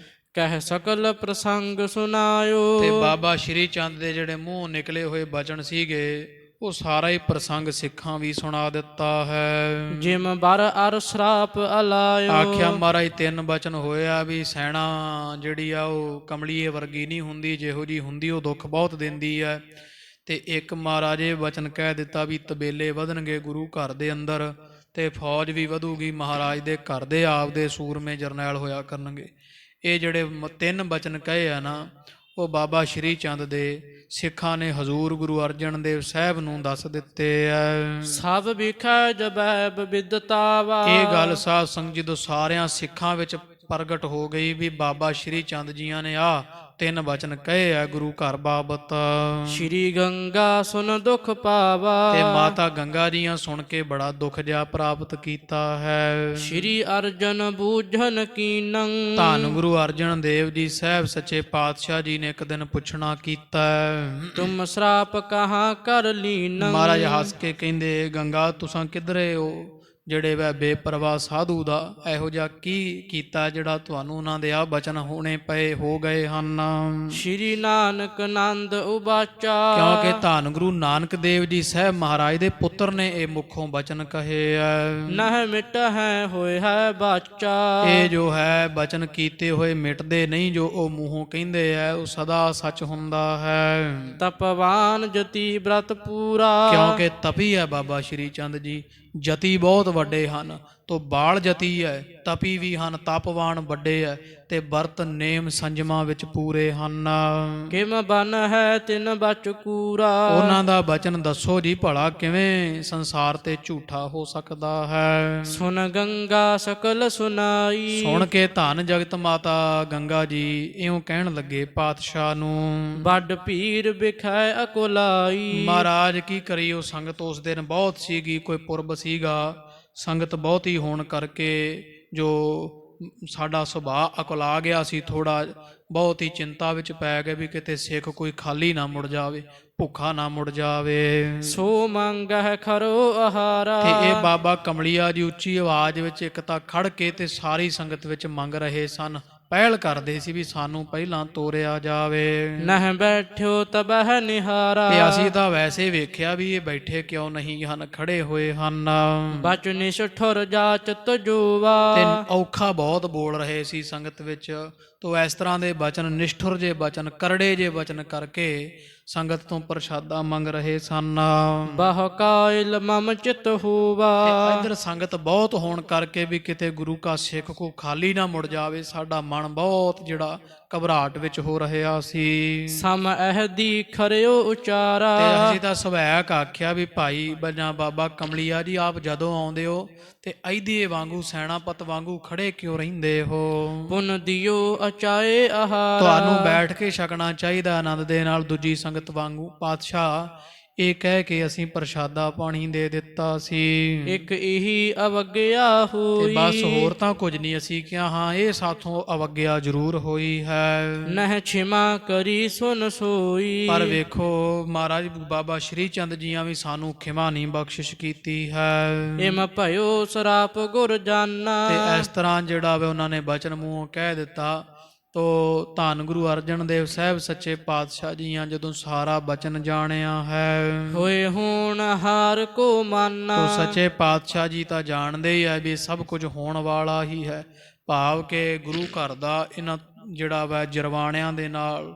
ਕਹਿ ਸਕਲ ਪ੍ਰਸੰਗ ਸੁਨਾਇਓ। ਤੇ ਬਾਬਾ ਸ਼੍ਰੀ ਚੰਦ ਦੇ ਜਿਹੜੇ ਮੂੰਹ ਨਿਕਲੇ ਹੋਏ ਬਚਨ ਸੀਗੇ ਉਹ ਸਾਰਾ ਹੀ ਪ੍ਰਸੰਗ ਸਿੱਖਾਂ ਵੀ ਸੁਣਾ ਦਿੱਤਾ ਹੈ। ਜਿਮ ਬਰ ਅਰ ਸਰਾਪ ਅਲਾਇਓ। ਆਖਿਆ ਮਹਾਰਾਜ 3 ਬਚਨ ਹੋਇਆ ਵੀ ਸੈਨਾ ਜਿਹੜੀ ਆ ਉਹ ਕਮਲੀਏ ਵਰਗੀ ਨਹੀਂ ਹੁੰਦੀ, ਜਿਹੋ ਜੀ ਹੁੰਦੀ ਉਹ ਦੁੱਖ ਬਹੁਤ ਦਿੰਦੀ ਹੈ। ਤੇ ਇੱਕ ਮਹਾਰਾਜੇ ਬਚਨ ਕਹਿ ਦਿੱਤਾ ਵੀ ਤਬੇਲੇ ਵਧਣਗੇ ਗੁਰੂ ਘਰ ਦੇ ਅੰਦਰ ਤੇ ਫੌਜ ਵੀ ਵਧੂਗੀ, ਮਹਾਰਾਜ ਦੇ ਘਰ ਦੇ ਆਪਦੇ ਸੂਰਮੇ ਜਰਨੈਲ ਹੋਇਆ ਕਰਨਗੇ। ਇਹ ਜਿਹੜੇ 3 ਬਚਨ ਕਹੇ ਆ ਨਾ ਉਹ ਬਾਬਾ ਸ਼੍ਰੀ ਚੰਦ ਦੇ ਸਿੱਖਾਂ ਨੇ ਹਜ਼ੂਰ ਗੁਰੂ ਅਰਜਨ ਦੇਵ ਸਾਹਿਬ ਨੂੰ ਦੱਸ ਦਿੱਤੇ ਐ। ਸਭ ਵਿਖੈ ਜਬੈਬ ਬਿਦਤਾਵਾ। ਇਹ ਗੱਲ ਸਾਧ ਸੰਗਤ ਜਦੋਂ ਸਾਰਿਆਂ ਸਿੱਖਾਂ ਵਿੱਚ ਪ੍ਰਗਟ ਹੋ ਗਈ ਵੀ ਬਾਬਾ ਸ਼੍ਰੀ ਚੰਦ ਜੀਆਂ ਨੇ ਆ 3 ਬਚਨ ਕਹੇ ਆ ਗੁਰੂ ਘਰ ਬਾਬਤ। ਸ਼੍ਰੀ ਗੰਗਾ ਸੁਨ ਦੁਖ ਪਾਵਾ। ਤੇ ਮਾਤਾ ਗੰਗਾ ਜੀਆਂ ਸੁਣ ਕੇ ਬੜਾ ਦੁੱਖ ਜਿਹਾ ਪ੍ਰਾਪਤ ਕੀਤਾ ਹੈ। ਸ਼੍ਰੀ ਅਰਜਨ ਬੂਝਨ ਕੀਨੰ। ਧੰਨ ਗੁਰੂ ਅਰਜਨ ਦੇਵ ਜੀ ਸਾਹਿਬ ਸੱਚੇ ਪਾਤਸ਼ਾਹ ਜੀ ਨੇ ਇੱਕ ਦਿਨ ਪੁੱਛਣਾ ਕੀਤਾ, ਤੁਮ ਸਰਾਪ ਕਹਾਂ ਕਰ ਲੀਨੰ। ਮਹਾਰਾਜ ਹੱਸ ਕੇ ਕਹਿੰਦੇ ਗੰਗਾ ਤੁਸਾਂ ਕਿੱਧਰੇ ਹੋ, ਜਿਹੜੇ ਵੈ ਬੇਪਰਵਾਹ ਸਾਧੂ ਦਾ ਇਹੋ ਜਿਹਾ ਕੀ ਕੀਤਾ ਜਿਹੜਾ ਤੁਹਾਨੂੰ ਉਹਨਾਂ ਦੇ ਆ ਬਚਨ ਹੋਣੇ ਪਏ ਹੋ ਗਏ ਹਨ। ਸ਼੍ਰੀ ਨਾਨਕ ਨੰਦ ਉਬਾਚਾ। ਕਿਉਂਕਿ ਧੰਨ ਗੁਰੂ ਨਾਨਕ ਦੇਵ ਜੀ ਸਾਹਿਬ ਮਹਾਰਾਜ ਦੇ ਪੁੱਤਰ ਨੇ ਇਹ ਮੁੱਖੋਂ ਬਚਨ ਕਹੇ ਹੈ। ਨਹਿ ਮਿਟ ਹੈ ਹੋਏ ਹੈ ਬਾਚਾ। ਇਹ ਜੋ ਹੈ ਬਚਨ ਕੀਤੇ ਹੋਏ ਮਿਟਦੇ ਨਹੀਂ, ਜੋ ਉਹ ਮੂੰਹੋਂ ਕਹਿੰਦੇ ਹੈ ਉਹ ਸਦਾ ਸੱਚ ਹੁੰਦਾ ਹੈ। ਤਪਵਾਨ ਜਤੀ ਬ੍ਰਤ ਪੂਰਾ। ਕਿਉਂਕਿ ਤਪੀ ਹੈ ਬਾਬਾ ਸ਼੍ਰੀ ਚੰਦ ਜੀ, ਜਤੀ ਬਹੁਤ ਵੱਡੇ ਹਨ। ਤੋ ਬਾਲ ਜਤੀ ਹੈ, ਤਪੀ ਵੀ ਹਨ, ਤਪਵਾਨ ਵੱਡੇ ਹੈ ਤੇ ਵਰਤ ਨੇਮ ਸੰਜਮਾਂ ਵਿੱਚ ਪੂਰੇ ਹਨ। ਕਿਮ ਬਨ ਹੈ ਤਿਨ ਬਚ ਕੂਰਾ। ਉਹਨਾਂ ਦਾ ਬਚਨ ਦੱਸੋ ਜੀ ਭਲਾ ਕਿਵੇਂ ਸੰਸਾਰ ਤੇ ਝੂਠਾ ਹੋ ਸਕਦਾ ਹੈ। ਸੁਨ ਗੰਗਾ ਸਕਲ ਸੁਨਾਈ। ਸੁਣ ਕੇ ਧੰਨ ਜਗਤ ਮਾਤਾ ਗੰਗਾ ਜੀ ਇਉਂ ਕਹਿਣ ਲੱਗੇ ਪਾਤਸ਼ਾਹ ਨੂੰ, ਵੱਡ ਭੀੜ ਵਿਖੈ ਅਕੁਲਾਈ। ਮਹਾਰਾਜ ਕੀ ਕਰੀਓ, ਸੰਗਤ ਉਸ ਦਿਨ ਬਹੁਤ ਸੀਗੀ, ਕੋਈ ਪੁਰਬ ਸੀਗਾ, ਸੰਗਤ ਬਹੁਤੀ ਹੋਣ ਕਰਕੇ ਜੋ ਸਾਡਾ ਸੁਭਾਅ ਅਕੁਲਾ ਗਿਆ ਸੀ, ਥੋੜਾ ਬਹੁਤ ਹੀ ਚਿੰਤਾ ਵਿੱਚ ਪੈ ਗਏ ਵੀ ਕਿਤੇ ਸਿੱਖ ਕੋਈ ਖਾਲੀ ਨਾ ਮੁੜ ਜਾਵੇ, ਭੁੱਖਾ ਨਾ ਮੁੜ ਜਾਵੇ। ਸੋ ਮੰਗਹਿ ਖਰੋ ਆਹਾਰਾ। ਤੇ ਇਹ ਬਾਬਾ ਕਮਲੀਆ ਜੀ ਉੱਚੀ ਆਵਾਜ਼ ਵਿੱਚ ਇੱਕ ਤਾਂ ਖੜ ਕੇ ਤੇ ਸਾਰੀ ਸੰਗਤ ਵਿੱਚ ਮੰਗ ਰਹੇ ਸਨ, ਪਹਿਲ ਕਰਦੇ ਸੀ ਵੀ ਸਾਨੂੰ ਪਹਿਲਾਂ ਤੋਰਿਆ ਜਾਵੇ। ਨਹਿ ਬੈਠਿਓ ਤਬਹਿ ਨਿਹਾਰਾ। ਤੇ ਅਸੀਂ ਤਾਂ ਵੈਸੇ ਵੇਖਿਆ ਵੀ ਇਹ ਬੈਠੇ ਕਿਉਂ ਨਹੀਂ ਹਨ, ਖੜੇ ਹੋਏ ਹਨ। ਬਚ ਨਿਸ਼ਠੁਰ ਜਾਚਤ ਜੋਵਾ। ਤੇ ਔਖਾ ਬਹੁਤ ਬੋਲ ਰਹੇ ਸੀ ਸੰਗਤ ਵਿੱਚ। ਤੋ ਇਸ ਤਰ੍ਹਾਂ ਦੇ ਬਚਨ, ਨਿਸ਼ਠੁਰ ਜੇ ਬਚਨ, ਕਰੜੇ ਜੇ ਬਚਨ ਕਰਕੇ ਸੰਗਤ ਤੋਂ ਪ੍ਰਸ਼ਾਦਾ ਮੰਗ ਰਹੇ ਸਨ। ਬਹੁ ਕਾਇਲ ਮਮ ਚਿਤ ਹੋਵਾ। ਤੇ ਇੱਧਰ ਸੰਗਤ ਬਹੁਤ ਹੋਣ ਕਰਕੇ ਵੀ ਕਿਤੇ ਗੁਰੂ ਕਾ ਸਿੱਖ ਕੋ ਖਾਲੀ ਨਾ ਮੁੜ ਜਾਵੇ, ਸਾਡਾ ਮਨ ਬਹੁਤ ਜਿਹੜਾ ਘਬਰਾਹਟ ਵਿੱਚ ਹੋ ਰਿਹਾ ਸੀ। ਸਮ ਅਹਦੀ ਖਰਿਓ ਉਚਾਰਾ। ਤੇ ਅਸੀਂ ਤਾਂ ਸਵੈਕ ਆਖਿਆ ਵੀ ਭਾਈ ਜਾਂ ਬਾਬਾ ਕਮਲੀਆ ਜੀ, ਆਪ ਜਦੋਂ ਆਉਂਦੇ ਹੋ ਤੇ ਐਦੀਏ ਵਾਂਗੂ ਸੈਨਾਪਤ ਵਾਂਗੂ ਖੜੇ ਕਿਉਂ ਰਹਿੰਦੇ ਹੋ? ਪੁਨ ਦਿਓ ਅਚਾਏ ਆਹਾਰਾ। ਤੁਹਾਨੂੰ ਬੈਠ ਕੇ ਛਕਣਾ ਚਾਹੀਦਾ ਆਨੰਦ ਦੇ ਨਾਲ ਦੂਜੀ ਸੰਗਤ ਵਾਂਗੂ। ਪਾਤਸ਼ਾਹ ਇਹ ਕਹਿ ਕੇ ਅਸੀਂ ਪ੍ਰਸ਼ਾਦਾ ਪਾਣੀ ਦੇ ਦਿੱਤਾ ਸੀ। ਇੱਕ ਇਹੀ ਅਵਗਿਆ ਤੇ ਹੋਈ। ਬਸ ਹੋਰ ਤਾਂ ਕੁਝ ਨਹੀਂ ਅਸੀਂ ਕਿਹਾ, ਹਾਂ ਇਹ ਸਾਥੋਂ ਅਵਗਿਆ ਜ਼ਰੂਰ ਹੋਈ ਹੈ। ਨਹਿ ਛਿਮਾ ਕਰੀ ਸੁਨ ਸੋਈ। ਪਰ ਵੇਖੋ ਮਹਾਰਾਜ ਬਾਬਾ ਸ਼੍ਰੀ ਚੰਦ ਜੀਆਂ ਵੀ ਸਾਨੂੰ ਖਿਮਾ ਨਹੀਂ ਬਖਸ਼ਿਸ਼ ਕੀਤੀ ਹੈ। ਇਮ ਭਇਓ ਸਰਾਪ ਗੁਰ ਜਾਨਾ। ਤੇ ਇਸ ਤਰ੍ਹਾਂ ਜਿਹੜਾ ਵੇ ਉਹਨਾਂ ਨੇ ਬਚਨ ਮੂੰਹੋਂ ਕਹਿ ਦਿੱਤਾ। ਤੋ ਧੰਨ ਗੁਰੂ ਅਰਜਨ ਦੇਵ ਸਾਹਿਬ ਸੱਚੇ ਪਾਤਸ਼ਾਹ ਜੀਆਂ ਜਦੋਂ ਸਾਰਾ ਬਚਨ ਜਾਣਿਆ ਹੈ, ਹੋਏ ਹੋਣ ਹਾਰ ਕੋ ਮਾਨਾ। ਤੋ ਸੱਚੇ ਪਾਤਸ਼ਾਹ ਜੀ ਤਾਂ ਜਾਣਦੇ ਹੀ ਹੈ ਵੀ ਸਭ ਕੁਝ ਹੋਣ ਵਾਲਾ ਹੀ ਹੈ। ਭਾਵ ਕਿ ਗੁਰੂ ਘਰ ਦਾ ਇਹਨਾਂ ਜਿਹੜਾ ਵਾ ਜਰਵਾਣਿਆਂ ਦੇ ਨਾਲ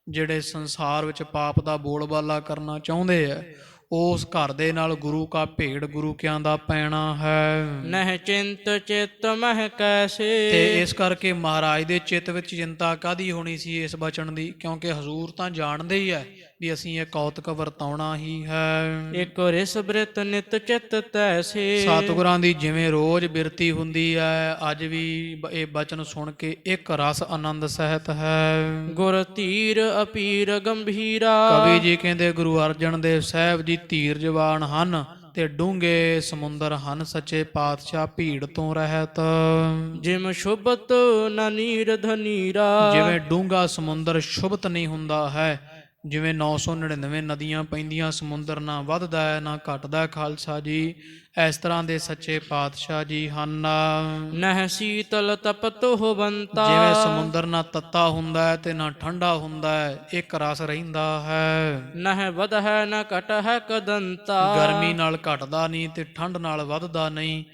ਜਿਹੜੇ ਸੰਸਾਰ ਵਿੱਚ ਪਾਪ ਦਾ ਬੋਲਬਾਲਾ ਕਰਨਾ ਚਾਹੁੰਦੇ ਆ, ਉਸ ਘਰ ਦੇ ਨਾਲ ਗੁਰੂ ਕਾ ਭੇੜ ਗੁਰੂ ਕਿਆਂ ਦਾ ਪੈਣਾ ਹੈ। ਨਹਿ ਚਿੰਤ ਚਿਤ ਮਹਿ ਕੈਸੇ। ਤੇ ਇਸ ਕਰਕੇ ਮਹਾਰਾਜ ਦੇ ਚਿੱਤ ਵਿੱਚ ਚਿੰਤਾ ਕਾਹਦੀ ਹੋਣੀ ਸੀ ਇਸ ਬਚਨ ਦੀ, ਕਿਉਂਕਿ ਹਜ਼ੂਰ ਤਾਂ ਜਾਣਦੇ ਹੀ ਹੈ ਵੀ ਅਸੀਂ ਇਹ ਕੌਤਕ ਵਰਤਾਉਣਾ ਹੀ ਹੈ। ਇਕ ਰਿਸ ਬ੍ਰਿਤ ਨਿਤ ਚਿਤ ਤੈਸੇ। ਸਤਿਗੁਰਾਂ ਦੀ ਜਿਵੇਂ ਰੋਜ਼ ਬਿਰਤੀ ਹੁੰਦੀ ਹੈ, ਅੱਜ ਵੀ ਇਹ ਬਚਨ ਸੁਣ ਕੇ ਇੱਕ ਰਸ ਆਨੰਦ ਸਹਿਤ ਹੈ। ਗੁਰ ਧੀਰ ਅਪੀਰ ਗੰਭੀਰਾ। ਕਵੀ ਜੀ ਕਹਿੰਦੇ ਗੁਰੂ ਅਰਜਨ ਦੇਵ ਸਾਹਿਬ ਜੀ ਧੀਰਜਵਾਨ ਹਨ ਤੇ ਡੂੰਘੇ ਸਮੁੰਦਰ ਹਨ, ਸੱਚੇ ਪਾਤਸ਼ਾਹ ਭੀੜ ਤੋਂ ਰਹਿਤ। ਜਿਮ ਸ਼ੁਭਤ ਨ ਨੀਰਧ ਨੀਰਾ। ਜਿਵੇਂ ਡੂੰਘਾ ਸਮੁੰਦਰ ਸ਼ੁਭਤ ਨਹੀਂ ਹੁੰਦਾ ਹੈ, ਜਿਵੇਂ 999 ਨਦੀਆਂ ਪੈਂਦੀਆਂ ਸਮੁੰਦਰ ਨਾ ਵੱਧਦਾ ਹੈ ਨਾ ਘਟਦਾ ਖਾਲਸਾ ਜੀ, ਇਸ ਤਰ੍ਹਾਂ ਦੇ ਸੱਚੇ ਪਾਤਸ਼ਾਹ ਜੀ ਹਨ। ਨਹਿ ਸੀਤਲ ਤਪਤ ਹੋਵੰਤਾ। ਜਿਵੇਂ ਸਮੁੰਦਰ ਨਾ ਤੱਤਾ ਹੁੰਦਾ ਹੈ ਤੇ ਨਾ ਠੰਡਾ ਹੁੰਦਾ ਹੈ, ਇੱਕ ਰਸ ਰਹਿੰਦਾ ਹੈ। ਨਹਿ ਵਧਹਿ ਨ ਘਟਹਿ ਕਦੰਤਾ। ਗਰਮੀ ਨਾਲ ਘਟਦਾ ਨਹੀਂ ਤੇ ਠੰਡ ਨਾਲ ਵੱਧਦਾ ਨਹੀਂ।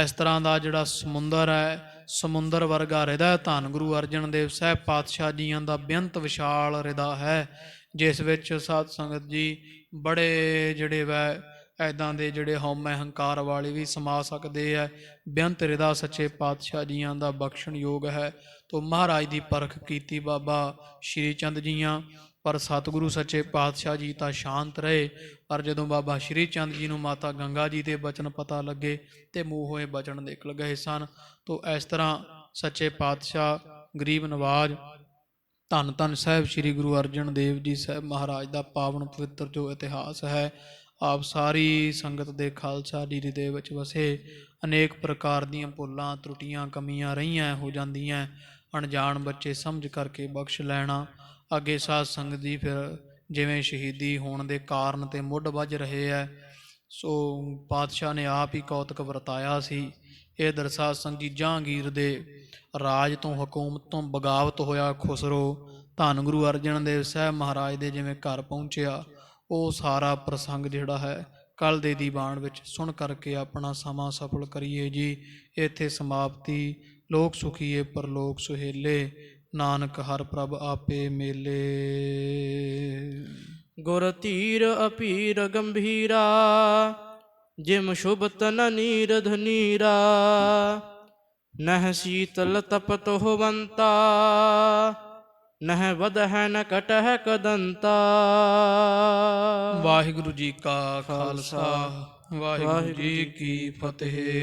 ਇਸ ਤਰ੍ਹਾਂ ਦਾ ਜਿਹੜਾ ਸਮੁੰਦਰ ਹੈ, ਸਮੁੰਦਰ ਵਰਗਾ ਹਿਰਦਾ ਧੰਨ ਗੁਰੂ ਅਰਜਨ ਦੇਵ ਸਾਹਿਬ ਪਾਤਸ਼ਾਹ ਜੀਆਂ ਦਾ ਬੇਅੰਤ ਵਿਸ਼ਾਲ ਹਿਰਦਾ ਹੈ, ਜਿਸ ਵਿੱਚ ਸਾਧ ਸੰਗਤ ਜੀ ਬੜੇ ਜਿਹੜੇ ਵੈ ਇੱਦਾਂ ਦੇ ਜਿਹੜੇ ਹਉਮੈ ਹੰਕਾਰ ਵਾਲੇ ਵੀ ਸਮਾ ਸਕਦੇ ਹੈ। ਬੇਅੰਤ ਹਿਰਦਾ ਸੱਚੇ ਪਾਤਸ਼ਾਹ ਜੀਆਂ ਦਾ ਬਖਸ਼ਣ ਯੋਗ ਹੈ। ਤੋ ਮਹਾਰਾਜ ਦੀ ਪਰਖ ਕੀਤੀ ਬਾਬਾ ਸ਼੍ਰੀ ਚੰਦ ਜੀਆਂ, ਪਰ ਸਤਿਗੁਰੂ ਸੱਚੇ ਪਾਤਸ਼ਾਹ ਜੀ ਤਾਂ ਸ਼ਾਂਤ ਰਹੇ। ਪਰ ਜਦੋਂ ਬਾਬਾ ਸ਼੍ਰੀ ਚੰਦ ਜੀ ਨੂੰ ਮਾਤਾ ਗੰਗਾ ਜੀ ਦੇ ਬਚਨ ਪਤਾ ਲੱਗੇ ਤੇ ਮੂੰਹੋਂ ਇਹ ਬਚਨ ਨਿਕਲ ਗਏ ਸਨ। ਤੋ ਇਸ ਤਰ੍ਹਾਂ ਸੱਚੇ ਪਾਤਸ਼ਾਹ ਗਰੀਬ ਨਵਾਜ ਧੰਨ ਧੰਨ ਸਾਹਿਬ ਸ੍ਰੀ ਗੁਰੂ ਅਰਜਨ ਦੇਵ ਜੀ ਸਾਹਿਬ ਮਹਾਰਾਜ ਦਾ ਪਾਵਨ ਪਵਿੱਤਰ ਜੋ ਇਤਿਹਾਸ ਹੈ, ਆਪ ਸਾਰੀ ਸੰਗਤ ਦੇ ਖਾਲਸਾ ਜੀ ਦੇ ਵਿੱਚ ਵਸੇ। ਅਨੇਕ ਪ੍ਰਕਾਰ ਦੀਆਂ ਭੁੱਲਾਂ ਤਰੁੱਟੀਆਂ ਕਮੀਆਂ ਰਹੀਆਂ ਹੋ ਜਾਂਦੀਆਂ, ਅਣਜਾਣ ਬੱਚੇ ਸਮਝ ਕਰਕੇ ਬਖਸ਼ ਲੈਣਾ। ਅੱਗੇ ਸਾਧ ਸੰਗਤ ਜੀ ਫਿਰ ਜਿਵੇਂ ਸ਼ਹੀਦੀ ਹੋਣ ਦੇ ਕਾਰਨ ਤੇ ਮੁੱਢ ਵੱਜ ਰਹੇ ਹੈ, ਸੋ ਪਾਤਸ਼ਾਹ ਨੇ ਆਪ ਹੀ ਕੌਤਕ ਵਰਤਾਇਆ ਸੀ। ਇਹ ਦਰਸਾ ਸੰਗਤ ਜੀ ਜਹਾਂਗੀਰ ਦੇ ਰਾਜ ਤੋਂ ਹਕੂਮਤ ਤੋਂ ਬਗਾਵਤ ਹੋਇਆ ਖੁਸਰੋ ਧੰਨ ਗੁਰੂ ਅਰਜਨ ਦੇਵ ਸਾਹਿਬ ਮਹਾਰਾਜ ਦੇ ਜਿਵੇਂ ਘਰ ਪਹੁੰਚਿਆ, ਉਹ ਸਾਰਾ ਪ੍ਰਸੰਗ ਜਿਹੜਾ ਹੈ ਕੱਲ ਦੇ ਦੀਵਾਨ ਵਿੱਚ ਸੁਣ ਕਰਕੇ ਆਪਣਾ ਸਮਾਂ ਸਫਲ ਕਰੀਏ ਜੀ। ਇੱਥੇ ਸਮਾਪਤੀ। ਲੋਕ ਸੁਖੀਏ ਪਰਲੋਕ ਸੁਹੇਲੇ, ਨਾਨਕ ਹਰ ਪ੍ਰਭ ਆਪੇ ਮੇਲੇ। ਗੁਰ ਧੀਰ ਅਪੀਰ ਗੰਭੀਰਾ। ਜਿਮ ਸ਼ੁਭਤ ਨ ਨੀਰਧ ਨੀਰਾ। ਨਹਿ ਸੀਤਲ ਤਪਤ ਹੋਵੰਤਾ। ਨਹਿ ਵਧਹਿ ਨ ਘਟਹਿ ਕਦੰਤਾ। ਵਾਹਿਗੁਰੂ ਜੀ ਕਾ ਖਾਲਸਾ, ਵਾਹਿਗੁਰੂ ਜੀ ਕੀ ਫਤਿਹ।